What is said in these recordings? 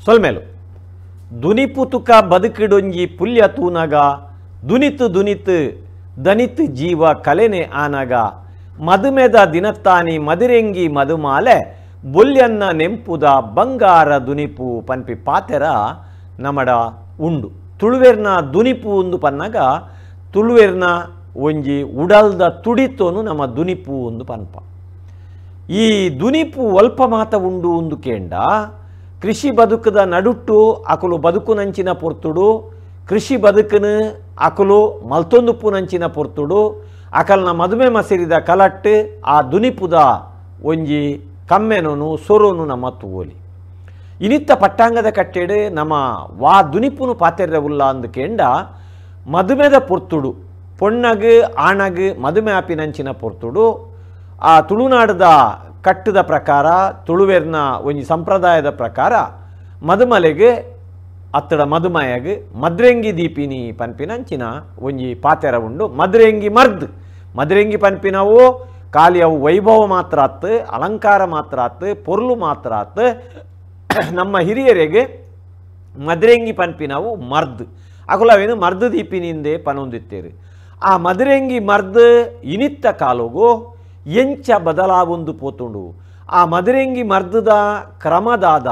ಸೊಲ್ಮೇಲು ದುನಿಪುತುಕ ಬದುಕಿಡೊಂಜಿ ಪುಲ್ಯ ತೂನಗ ದುನಿತು ದುನಿತು ದನಿತು ಜೀವ ಕಲೆನೆ ಆನಗ ಮದುಮೆದ ದಿನತ್ತಾನಿ ಮದಿರೆಂಗಿ ಮದುಮಾಲೆ ಬೊಲ್ಯನ್ನ ನೆಂಪುದ ಬಂಗಾರ ದುನಿಪು ಪನ್ಪಿ ಪಾತೆರ ನಮಡ ಉಂಡು ತುಳುವೆರ್ನ ದುನಿಪು ಒಂದು ಪನ್ನಗ ತುಳುವೆರ್ನ ಒಂಜಿ ಉಡಲ್ದ ತುಡಿತೋನು ನಮ್ಮ ದುನಿಪು ಒಂದು ಪನ್ಪ ಈ ದುನಿಪು ಒಲ್ಪ ಮಾತ ಉಂಡು ಒಂದು ಕೇಂಡ ಕೃಷಿ ಬದುಕದ ನಡುಟ್ಟು ಅಕುಲು ಬದುಕು ನಂಚಿನ ಪೊರ್ತುಡು ಕೃಷಿ ಬದುಕನು ಅಕುಲು ಮಲ್ತೊಂದುಪ್ಪು ನಂಚಿನ ಪೊರ್ತುಡು ಅಕಲ್ನ ಮದುವೆ ಮಸಿರಿದ ಕಲಟ್ಟು ಆ ದುನಿಪುದ ಒಂಜಿ ಕಮ್ಮೆನೋನು ಸೊರೋನು ನಮ್ಮ ತೂವೋಲಿ ಇನಿತ್ತ ಪಟ್ಟಾಂಗದ ಕಟ್ಟೆಡು ನಮ್ಮ ವಾ ದುನಿಪುನು ಪಾತೆರ್ರೆ ಉಲ್ಲ ಅಂದು ಕೇಂಡ ಮದುಮೆದ ಪೊರ್ತುಡು ಪೊಣ್ಣಗು ಆಣಗು ಮದುವೆ ಆಪಿನಂಚಿನ ಪೊರ್ತುಡು ಆ ತುಳುನಾಡದ ಕಟ್ಟದ ಪ್ರಕಾರ ತುಳುವೆರ್ನ ಒಂಜಿ ಸಂಪ್ರದಾಯದ ಪ್ರಕಾರ ಮದುಮಲೆಗೆ ಅತ್ತಡ ಮದುಮಯಗೆ ಮದ್ರೆಂಗಿ ದೀಪಿನಿ ಪನ್ಪಿನಂಚಿನ ಒಂಜಿ ಪಾತೆರ ಉಂಡು ಮದ್ರೆಂಗಿ ಪನ್ಪಿನವು ಖಾಲಿ ಅವು ವೈಭವ ಮಾತ್ರ ಆತು ಅಲಂಕಾರ ಮಾತ್ರ ಆತು ಪೊರ್ಲು ಮಾತ್ರ ಆತು ನಮ್ಮ ಹಿರಿಯರಿಗೆ ಮದ್ರೆಂಗಿ ಪನ್ಪಿನವು ಮರ್ದ್ ಅಕುಲವೇನು ಮರ್ದು ದೀಪಿನಿಂದೆ ಪನೊಂದಿತ್ತೇರು ಆ ಮದ್ರೆಂಗಿ ಮರ್ದ್ ಇನಿತ್ತ ಕಾಲುಗು ಎಂಚ ಬದಲಾವೊಂದು ಪೋತುಂಡು ಆ ಮದಿರೆಂಗಿ ಮರ್ದದ ಕ್ರಮದಾದ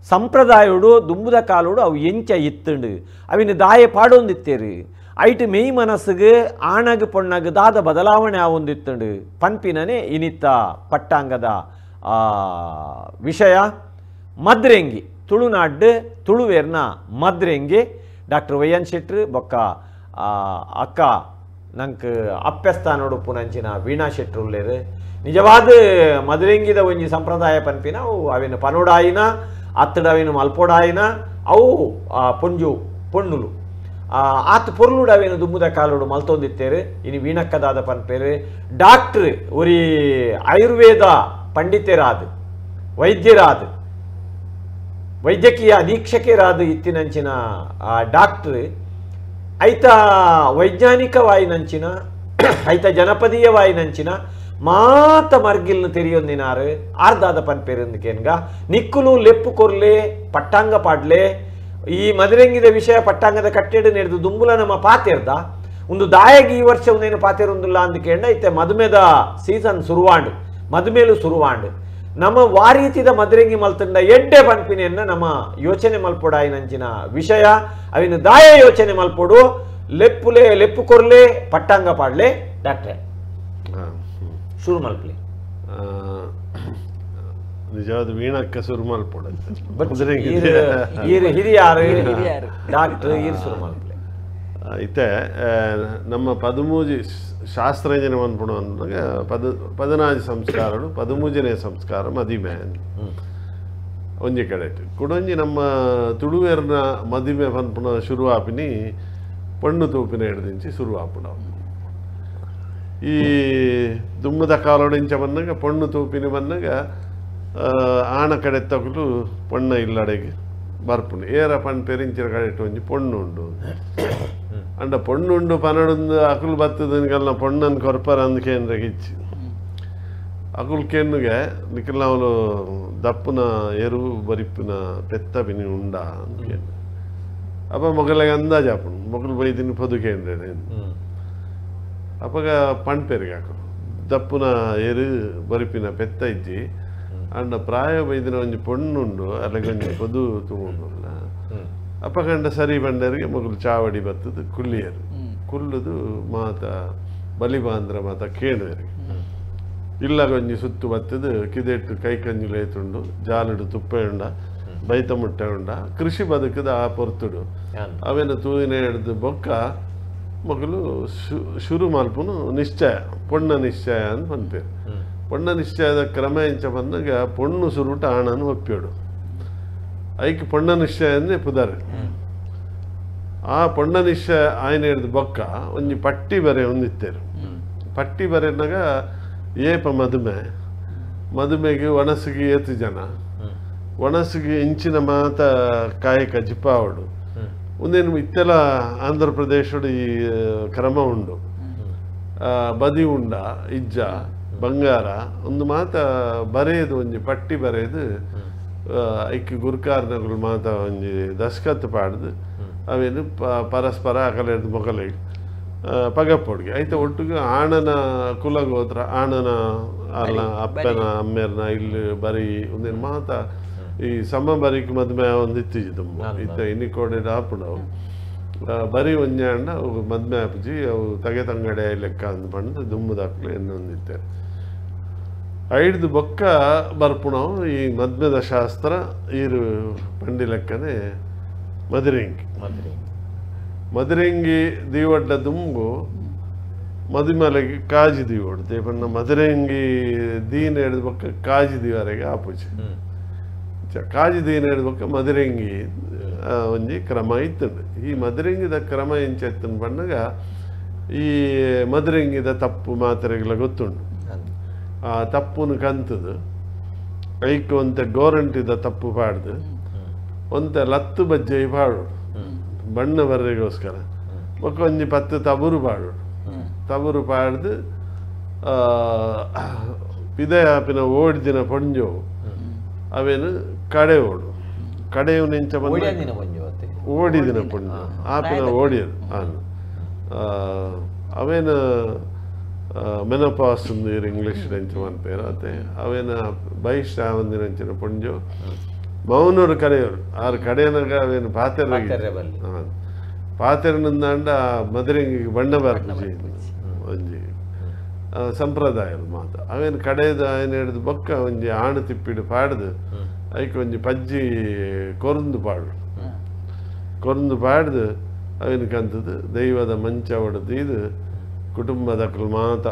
ಸಂಪ್ರದಾಯಡು ದುಂಬುದ ಕಾಲೋಡು ಅವು ಎಂಚ ಇತ್ತುಂಡು ಅವಿನ ದಾಯ ಪಾಡೊಂದಿತ್ತೇರು ಐಟು ಮೇಯ್ ಮನಸ್ಸಿಗೆ ಆಣಗ ಪೊಣ್ಣಗ ದಾದ ಬದಲಾವಣೆ ಆವೊಂದಿತ್ತುಂಡು ಪನ್ಪಿನನೆ ಇನಿತ್ತ ಪಟ್ಟಾಂಗದ ವಿಷಯ ಮದ್ರೆಂಗಿ ತುಳುನಾಡು ತುಳುವೇರ್ನ ಮದ್ರೆಂಗಿ ಡಾಕ್ಟರ್ ವೈಎನ್ ಶೆಟ್ರು ಬೊಕ್ಕ ಅಕ್ಕ ನಂಗೆ ಅಪ್ಪೆಸ್ತಾನೋಡು ಪುನಂಚಿನ ವೀಣಾ ಶೆಟ್ರು ಉಳ್ಳೇರು ನಿಜವಾದ ಮದುರೆಂಗಿದ ಒಂಜಿ ಸಂಪ್ರದಾಯ ಪನ್ಪಿನ ಅವು ಅವಿನ ಪನೋಡಾಯಿನ ಅತ್ತಡ ಅವಿನ ಮಲ್ಪೋಡಾಯಿನ ಅವು ಪೊಂಜು ಪೊಣ್ಣುಲು ಆತ ಪೊರ್ಲುಡು ಅವೇನು ದುಮ್ಮುದ ಕಾಲೋಡು ಮಲ್ತೊಂದಿತ್ತೇರು ಇನ್ನು ವೀಣಕ್ಕದಾದ ಪನ್ಪೇರು ಡಾಕ್ಟ್ರ್ ಒರಿ ಆಯುರ್ವೇದ ಪಂಡಿತರಾದು ವೈದ್ಯರಾದು ವೈದ್ಯಕೀಯ ಅಧೀಕ್ಷಕರಾದು ಇತ್ತಿನಂಚಿನ ಡಾಕ್ಟ್ರ್ ಐತ ವೈಜ್ಞಾನಿಕವಾಯಿನಂಚಿನ ಐತ ಜನಪದೀಯವಾಯಿನಂಚಿನ ಮಾತ ಮರ್ಗಿಲ್ನು ತೆರಿಯೊಂದಿನಾರು ಆರ್ದಾದ ಪನ್ಪೇರಿಂದಕೇನ್ಗ ನಿಕ್ಕುಲು ಲೆಪ್ಪು ಕೊರ್ಲೆ ಪಟ್ಟಾಂಗ ಪಾಡ್ಲೆ ಈ ಮದುರೆಂಗಿದ ವಿಷಯ ಪಟ್ಟಾಂಗದ ಕಟ್ಟೆಡು ನಡೆದು ದುಂಬುಲ ನಮ್ಮ ಪಾತೆರ್ದ ಒಂದು ದಾಯಗಿ ಈ ವರ್ಷ ಒಂದೇನು ಪಾತೆರೊಂದಿಲ್ಲ ಅಂದ್ಕೇಂಡ ಐತೆ ಮದುಮೆದ ಸೀಸನ್ ಸುರುವಾಂಡು ಮದುಮೇಲು ಸುರುವಾಂಡು ನಮ್ಮ ವಾರೀತಿದ ಮದುರೆಂಗಿ ಮಲ್ತಂಡ ಎಡ್ಡೆ ಪನ್ಪಿನೆಯನ್ನ ನಮ್ಮ ಯೋಚನೆ ಮಲ್ಪೊಡಾಯಿನಂಚಿನ ವಿಷಯ ಅವಿನ ದಾಯ ಯೋಚನೆ ಮಲ್ಪೊಡು ಲೆಪ್ಪು ಕೊರ್ಲೆ ಪಟ್ಟಾಂಗ ಪಾಡ್ಲೆ ಡಾಕ್ಟ್ರೆ ಶುರು ಮಲ್ಪಲಿ ನಿಜವಾದ ವೀಣಕ್ಕೆ ಶುರು ಮಲ್ಪೊಡ ಹಿರಿಯಾರು ಡಾಕ್ಟ್ರ್ ಶುರು ಮಲ್ಪಲಿ ಐತೆ ನಮ್ಮ ಪದಮೂಜಿ ಶಾಸ್ತ್ರಜ್ಞನ ಅನ್ಪಡು ಅಂದಾಗ ಪದನಾಜಿ ಸಂಸ್ಕಾರಡು ಪದಮೂಜನೆ ಸಂಸ್ಕಾರ ಮದಿಮೆ ಒಂಜಿ ಕಡೆ ಕುಡೊಂಜಿ ನಮ್ಮ ತುಳುವೇರ್ನ ಮದಿಮೆ ಪನ್ಪುಣ ಶುರುವಾಪಿನಿ ಪಣ್ಣು ತೂಪಿನ ಹಿಡ್ದಿಂಚಿ ಶುರುವಾಪುಣ ಈ ದುಮ್ಮದ ಕಾಲೋಡಿಂಚ ಬಂದಾಗ ಪಣ್ಣು ತೂಪಿನ ಬಂದಾಗ ಆಣ ಕಡೆ ತಗಲು ಪೊಣ್ಣ ಇಲ್ಲಡೆಗೆ ಬರ್ಪುಣಿ ಏರ ಪನ್ಪೆರಿಂಚಿನ ಕಡೆ ಒಂಜಿ ಪೊಣ್ಣು ಉಂಡು ಅಂಡ ಪೊಣ್ಣುಂಡು ಪನಡೊಂದು ಅಕುಲು ಬತ್ತದನ್ಗೆಲ್ಲ ಪೊಣ್ಣನ್ನು ಕೊರ್ಪರ ಅಂದ್ಕೇಂದ್ರ ಗಿಚ್ಚಿ ಅಕುಲ್ ಕೆನ್ನುಗೆ ನಿಖಿಲ್ ಅವಳು ದಪ್ಪುನ ಎರುವು ಬರಿಪಿನ ಪೆತ್ತ ಬಿನಿ ಉಂಡ ಅಂದ್ಕೇಂದ್ರ ಅಪ್ಪ ಮೊಗಲಿಗೆ ಅಂದಾಜಾಪುಣು ಮೊಗಲು ಬೈದಿನ ಪೊದುಕೇಂದ್ರ ಅಪ್ಪಗ ಪಣ್ಪೆರಿಗೆ ಹಾಕು ದಪ್ಪುನ ಎರು ಬರಿಪಿನ ಪೆತ್ತ ಇಜ್ಜಿ ಅಂಡ ಪ್ರಾಯ ಬೈದಿನ ಒಂಜಿ ಪೊಣ್ಣುಂಡು ಅಲ್ಲಗೊಂಜಿ ಪೊದು ತಗೊಂಡಲ್ಲ ಅಪ್ಪ ಕಂಡ ಸರಿ ಬಂಡರಿಗೆ ಮೊಗಲು ಚಾವಡಿ ಬತ್ತದು ಕುಲ್ಲಿಯರು ಕುಲ್ಲುದು ಮಾತ ಬಲಿಬಾಂದ್ರ ಮಾತ ಕೇಳುವರಿಗೆ ಇಲ್ಲ ಗೊಂಜಿ ಸುತ್ತು ಬತ್ತದು ಕಿದೆಟ್ಟು ಕೈ ಕಂಜುಲು ಏತುಂಡು ಜಾಲುಡು ತುಪ್ಪ ಉಂಡ ಬೈತ ಮುಟ್ಟೆ ಉಂಡ ಕೃಷಿ ಬದುಕದ ಆ ಪೊರ್ತುಡು ಅವೇನು ತೂವಿನ ಹಿಡ್ದು ಬೊಕ್ಕ ಮೊಗಲು ಶುರು ಮಲ್ಪುನು ನಿಶ್ಚಯ ಪೊಣ್ಣ ನಿಶ್ಚಯ ಅಂತ ಬಂತೇವೆ ಪೊಣ್ಣ ನಿಶ್ಚಯದ ಕ್ರಮ ಇಂಚ ಬಂದಾಗ ಪೊಣ್ಣು ಸುರುಟ ಆಣನು ಒಪ್ಪಿಯೋಡು ಐಕ್ ಪೊಣ್ಣ ನಿಶ್ಚಯ ಅಂದ್ರೆ ಪುದಾರೆ ಆ ಪೊಣ್ಣ ನಿಶ್ಚಯ ಆಯ್ನ ಹಿಡ್ದು ಬೊಕ್ಕ ಒಂಜಿ ಪಟ್ಟಿ ಬರೆ ಒಂದಿತ್ತೇರು ಪಟ್ಟಿ ಬರೆನಾಗ ಏಪ ಮದುಮೆಗೆ ಒಣಸಿಗೆ ಏತು ಜನ ಒಣಸಿಗೆ ಇಂಚಿನ ಮಾತ ಕಾಯಕ ಜಿಪಾವಡು ಒಂದೇನು ಇತ್ತೆಲ್ಲ ಆಂಧ್ರ ಪ್ರದೇಶಡು ಈ ಕ್ರಮ ಉಂಡು ಬದಿ ಉಂಡ ಇಜ್ಜ ಬಂಗಾರ ಒಂದು ಮಾತ ಬರೆಯೋದು ಒಂಜಿ ಪಟ್ಟಿ ಬರೆಯೋದು ಐಕ್ ಗುರುಕಾರ್ನಗಳು ಮಾತ ಒಂಜಿ ದಸ್ಕತ್ ಪಾಡ್ದು ಅವೇನು ಪರಸ್ಪರ ಅಕಲೆಡ್ದು ಮೊಗಲಿಗೆ ಪಗಪ್ಪೊಡ್ಗೆ ಐತೆ ಒಟ್ಟಿಗೆ ಆಣನ ಕುಲಗೋತ್ರ ಆಣನ ಅಲ್ಲ ಅಪ್ಪನ ಅಮ್ಮೆರ್ನ ಇಲ್ಲಿ ಬರೀ ಒಂದೇನು ಮಾತ ಈ ಸಮ ಬರೀಕ್ ಮದ್ಮೆ ಒಂದು ಇತ್ತಿದ್ದು ಇತ್ತ ಇನಿ ಕೋಡೆಡ್ ಹಾಪುಡವು ಬರೀ ಒಂಜಾಂಡ ಅವು ಮದ್ಮೆ ಹಾಪುಜಿ ಅವು ತಗೆ ತಂಗಡೆ ಲೆಕ್ಕ ಅಂದ್ ಬಂದು ದುಮ್ಮದಾಕ್ಲು ಇನ್ನೊಂದಿತ್ತೆ ಐಡ್ದು ಬೊಕ್ಕ ಬರ್ಪುಣವು ಈ ಮದ್ಮೆದ ಶಾಸ್ತ್ರ ಈರು ಪಂಡಿ ಲೆಕ್ಕನೆ ಮದಿರೆಂಗಿ ಮದಿರೆಂಗಿ ದೀವಡ್ಡ ದುಂಬು ಮದಿಮಲೆಗೆ ಕಾಜಿ ದೀವಡು ದೇಪನ್ನ ಮದಿರೆಂಗಿ ದೀನ್ ಹಿಡಿದ ಬೊಕ್ಕ ಕಾಜಿ ದೀವರೆಗೆ ಆಪುಜಿ ಕಾಜಿ ದೀನ್ ಹಿಡಿದ ಬೊಕ್ಕ ಮದಿರೆಂಗಿ ಒಂಜಿ ಕ್ರಮ ಇತ್ತುಂಡು ಈ ಮದಿರೆಂಗಿದ ಕ್ರಮ ಎಂಚೆತ್ತನ್ ಬಂದಾಗ ಈ ಮದಿರೆಂಗಿದ ತಪ್ಪು ಮಾತ್ರೆಗಳ ಗೊತ್ತುಂಡು ಆ ತಪ್ಪುನು ಕಂತದು ಐಕ್ ಒಂತ ಗೋರಂಟಿದ ತಪ್ಪು ಪಾಡ್ದು ಒಂತ ಲತ್ತು ಬಜ್ಜೆ ಪಾಡು ಬಣ್ಣ ಬರ್ರೆಗೋಸ್ಕರ ಬೊಕ್ಕ ಒಂಜಿ 10 ತಬುರು ಪಾಡು ತಬುರು ಪಾಡ್ದು ಪಿದಯ ಆಪಿನ ಓಡ್ದಿನ ಪೊಂಜೋ ಅವೇನು ಕಡೆ ಓಡು ಕಡೆಯು ನೆಂಚ ಓಡಿದಿನ ಪೊಂಜು ಆಪಿನ ಓಡಿಯದು ಆನು ಅವೇನು ಮೆನಪಾಸ್ ನೀರು ಇಂಗ್ಲೀಷ್ ನೆಂಚು ಮನ್ಪೇರು ಅತ್ತೆ ಅವೇನ ಬಹಿಷ್ಠ ಒಂದಿನ ಪೊಂಜು ಮೌನರು ಕಡೆಯವರು ಆರು ಕಡೆಯನಾಗ ಅವೇನು ಪಾತೆರನಿಂದ ಮದುರೆಂಗಿಗೆ ಬಣ್ಣ ಬರ್ಪುಜಿ ಒಂಜಿ ಸಂಪ್ರದಾಯದ ಮಾತ ಅವೇನು ಕಡೆಯದ ಏನು ಹಿಡಿದು ಬೊಕ್ಕ ಒಂಜಿ ಆಣು ತಿಪ್ಪಿಡು ಪಾಡ್ದು ಐಕ್ ಒಂಜಿ ಪಜ್ಜಿ ಕೊರಂದು ಪಾಡ್ದು ಅವೇನು ಕಂತದ್ದು ದೈವದ ಮಂಚ ಹೊಡೆದು ಕುಟುಂಬದ ಮಾತ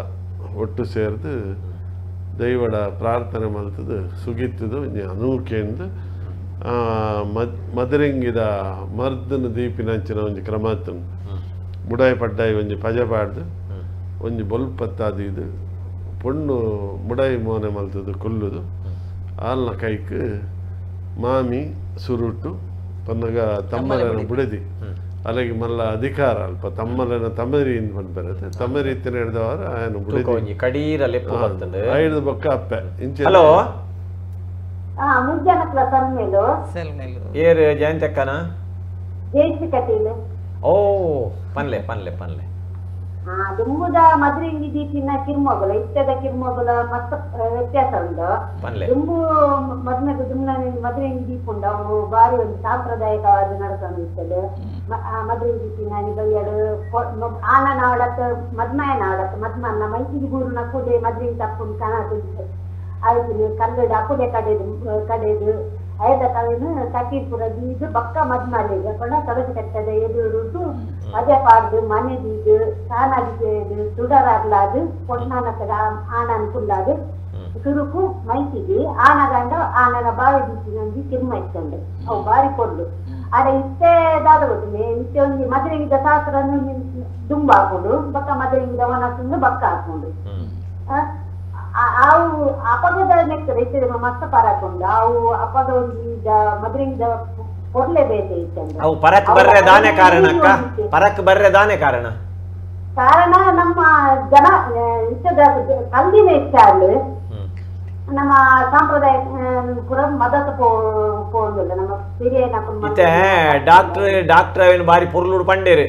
ಒಟ್ಟು ಸೇರ್ದು ದೈವಡ ಪ್ರಾರ್ಥನೆ ಮಲ್ತದು ಸುಗಿತ್ತದು ಒಂಜಿ ಅನೂಕೆಂದು ಮದರೆಂಗಿದ ಮರ್ದನ ದೀಪಿನಂಚಿನ ಒಂಜಿ ಕ್ರಮತ್ತನು ಮುಡಾಯಿ ಪಡ್ಡಾಯಿ ಒಂಜಿ ಪಜ ಪಾಡ್ದು ಒಂಜಿ ಬೊಲ್ಪತ್ತಾದಿದು ಪೊಣ್ಣು ಮುಡಾಯಿ ಮೋನೆ ಮಲ್ತದು ಕೊಲ್ಲುದು ಆಲ್ನ ಕೈಕ್ ಮಾಮಿ ಸುರುಟು ಪನ್ನಗ ತಮ್ಮಲನ ಬುಡದಿ ಅಲ್ಲಿಗೆ ಮಲ್ಲ ಅಧಿಕಾರ ಅಲ್ಪ ತಮ್ಮಲನ ತಮರಿ ಇಂದ ಬಂದು ಬರುತ್ತೆ ತಮರಿ ಇತ್ತಿನ ಹಿಡ್ದವರು ಆಯನ ಬುಡದಿ ಹಿಡ್ದು ಬೊಕ್ಕ ಅಪ್ಪೆ ಇಂಚೆ ಹಲೋ ಮುಂಜಾನಕ್ಲ ಸನ್ಮೇಲು ಏರು ಜಯಂತಕ್ಕನ ಜೇಸಿ ಕಟೀಲು ಓ ಪನ್ಲೆ ಪನ್ಲೆ ಪನ್ಲೆ ದುಂಬುದ ಮದುವೆಂಗಿ ದೀಪಿನ ಕಿರ್ಮೊಗಲ ಇಷ್ಟದ ಕಿರ್ಮೊಗಲ ಮಸ್ತ್ ವ್ಯತ್ಯಾಸ ಉಂಟು ದುಂಬು ಮದ್ಮೆಗೆ ದುಮ್ನ ಮದುವೆಂಗಿ ದೀಪ ಉಂಡು ಅವು ಬಾರಿ ಒಂದು ಸಾಂಪ್ರದಾಯಿಕವಾದ ನಡ್ಕೊಂಡಿರ್ತದೆ ಮದುವೆಂಗಿ ದೀಪಿನ ಬೈಯಡು ಆನನ ಅವಳತ್ತು ಮದ್ಮಾಯನ ಅವಳತ್ತು ಮದ್ಮನ್ನ ಮೈಸಿಗೆ ಗೂರುನ ಕೂಡೆ ಮದುವೆಂಗಿ ತಪ್ಪು ಕಾಣತಿದ್ದೆ ಆಯ್ತು ಕಲ್ಲಡು ಅಪ್ಪುಡೆ ಕಡೆದು ಐದ ಕವಿನ ಕಟೀಪುರ ದೀದು ಬಕ್ಕ ಮದ್ಮಾಲಿಗೆ ಕೊಂಡ ಕಡಸು ಕಟ್ಟದ ಎದುರುದು ಅದೇ ಪಾಡ್ದು ಮನೆ ದೀದು ಸಾನಾಗಿ ಸುಡರಾಗ್ಲಾದು ಪೊಣ್ಣಾನಕದ ಆನನ ಕುಲ್ಲಾದು ಸುರುಕು ಮೈಸಿಗೆ ಆನ ಗಂಡ ಆನನ ಬಾವಿ ದೀಪಿನೊಂದು ಕಿರ್ಮ ಇಟ್ಕೊಂಡು ಅವು ಬಾರಿ ಕೊಡ್ಲು ಆಡ ಇಷ್ಟೇದಾದ ಗೊತ್ತಿಲ್ಲ ಇಷ್ಟೇ ಒಂದು ಮದುವೆಗಿದ ಶಾಸ್ತ್ರನು ದುಂಬ ಹಾಕೊಂಡು ಬಕ್ಕ ಮದುವೆಗಿದ ಒಣಸನ್ನು ಬಕ್ಕ ಹಾಕೊಂಡು ಅವು ಅಪಗದ ನೆಕ್ತಾರೆ ಇರ್ತದೆ ಮಸ್ತ ಪರಾಕೊಂಡು ಅವು ಅಪಗ ಒಂದು ಈಗ ಮದುವೆಗಿದ ಕೊಡ್ಲೇಬೇಕು ಇತ್ತಂದ್ರೆ ಅವು ಪರಕ್ ಬರ್ರೆ ದಾನೆ ಕಾರಣಕ್ಕ ಪರಕ್ ಬರ್ರೆ ದಾನೆ ಕಾರಣ ನಮ್ಮ ಜನ ಇಷ್ಟದ ಕಲ್ದಿನ ಇಷ್ಟಾಗ್ಲು ನಮ್ಮ ಸಾಂಪ್ರದಾಯ ಪುರ ಮದತ ಪೋಂದಿಲ್ಲ ನಮ್ಮ ಸಿರಿಯ ಡಾಕ್ಟರ್ ಅವೇನು ಬಾರಿ ಪುರ್ಲುಡು ಪಂಡೇರು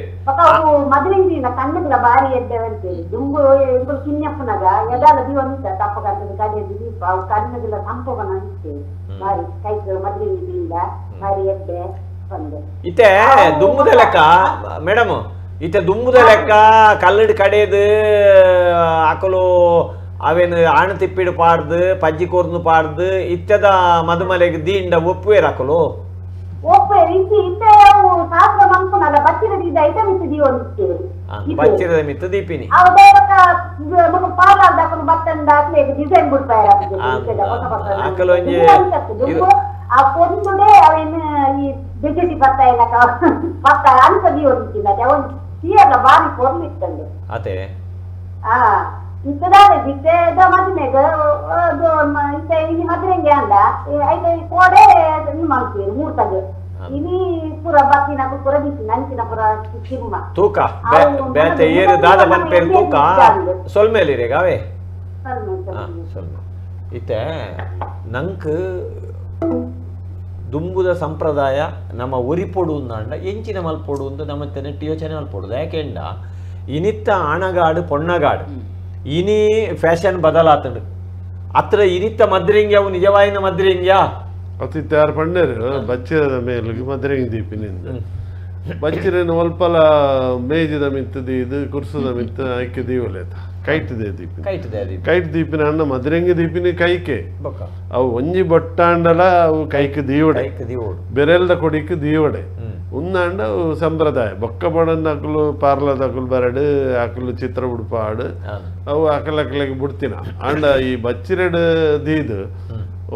ಮದುವೆಂಗಿನ ಕಣ್ಣುಗಳ ಬಾರಿ ಎದ್ದೇವಂತೇಳಿ ದುಂಬು ಇಂಬು ಕಿನ್ನಪ್ಪನಾಗ ಎದಾಲ ದೀವಂತ ತಪ್ಪಗಂತದ ಕಡೆಯದು ದೀಪ ಅವು ಕಣ್ಣುಗಳ ಸಂಪೋಗನ ಅನಿಸ್ತೇವೆ ಬಾರಿ ಕೈಗಳು ಮದುವೆಂಗಿದಿಂದ ಬಾರಿ ಎದ್ದೆ ಬಂದೆ ಇತ್ತೆ ದುಂಬುದ ಲೆಕ್ಕ ಮೇಡಮ್ ಇತ್ತೆ ದುಂಬುದ ಲೆಕ್ಕ ಕಲ್ಲಡ್ ಕಡೆದು ಆಕಲು ಅವೇನು ಆಣು ತಿಪ್ಪಿಡು ಪಾಡ್ದು ಪಜ್ಜಿ ಕೋರ್ನು ಪಾಡ್ದು ಇತ್ತದ ಮದುಮಲೆಗೆ ದೀಂಡ ಒಪ್ಪುವೇರು ಹಾಕಲು ಬಚ್ಚಿರದ ಮಿತ್ತು ದೀಪಿನಿ ಹಾಕಲು ಅದೇ ಇತ್ತದಾದ ದಿಟ್ಟದ ಮದುವೆಗ ಇಲ್ಲಿ ಮದುವೆಂಗೆ ಅಂದ ಐದು ಕೋಡೆ ಮಾಡ್ತೀವಿ ಮೂರ್ತಗೆ ಇಲ್ಲಿ ಪುರ ಬತ್ತಿನ ಪುರ ಬಿಸಿ ನಂಚಿನ ಪುರ ಕಿರ್ಮ ತೂಕ ಬೇತೆ ಏರು ದಾದ ಬಂಪೇರು ತೂಕ ಸೊಲ್ಮೇಲಿರೆ ಗಾವೆ ಸೊಲ್ಮೆ ಇತ್ತೆ ನಂಗೆ ದುಂಬುದ ಸಂಪ್ರದಾಯ ನಮ್ಮ ಒರಿಪೊಡು ಅಂದ ಎಂಚಿನ ಮಲ್ಪೊಡು ಅಂತ ನಮ್ಮ ನೆಟ್ಟು ಯೋಚನೆ ಮಲ್ಪೊಡುದು ಯಾಕೆಂಡ ಇನಿತ್ತ ಆಣಗಾಡು ಪೊಣ್ಣಗಾಡು ಇನಿ ಫ್ಯಾಷನ್ ಬದಲಾತಂಡು ಅತ್ರ ಇನಿತ್ತ ಮದ್ರಿಂಗ್ಯ ಅವು ನಿಜವಾಯಿನ ಮದ್ರಿಂಗ್ಯಾ ಅತಿತ್ತ ಯಾರು ಪಂಡರು ಬಚ್ಚಿರದ ಮೇಲಿಗೆ ಮದ್ರಿಂಗ್ ದೀಪಿನಿಂದ ಬಚ್ಚಿರೇನು ಒಲ್ಪಲ ಮೇಜಿದ ಮಿತ್ತದಿ ಇದು ಕುರ್ಸದ ಮಿತ್ತ ಐಕ್ಯ ದೀವಲೇತ ಕೈಟ್ದೆ ದೀಪಿನ ಕೈಟ್ ದೀಪಿನ ಅಣ್ಣ ಮದ್ರಂಗಿ ದೀಪಿನ ಕೈಕೆ ಅವು ಒಂಜಿ ಬೊಟ್ಟಾಂಡಲ ಅವು ಕೈಕ್ ದೀವಡೆ ಬೆರೆಲ್ದ ಕೊಡಿಕ್ ದೀವಡೆ ಉಂದಾಂಡ ಅವು ಸಂಪ್ರದಾಯ ಬೊಕ್ಕ ಬಡನ್ ಅಕಲು ಪಾರ್ಲದ ಅಕಲು ಬರಡು ಅಕಲು ಚಿತ್ರ ಉಡುಪಾಡು ಅವು ಅಕಲಕ್ಕೆ ಬಿಡ್ತಿನ ಅಂಡ ಈ ಬಚ್ಚಿರೆಡು ದೀದು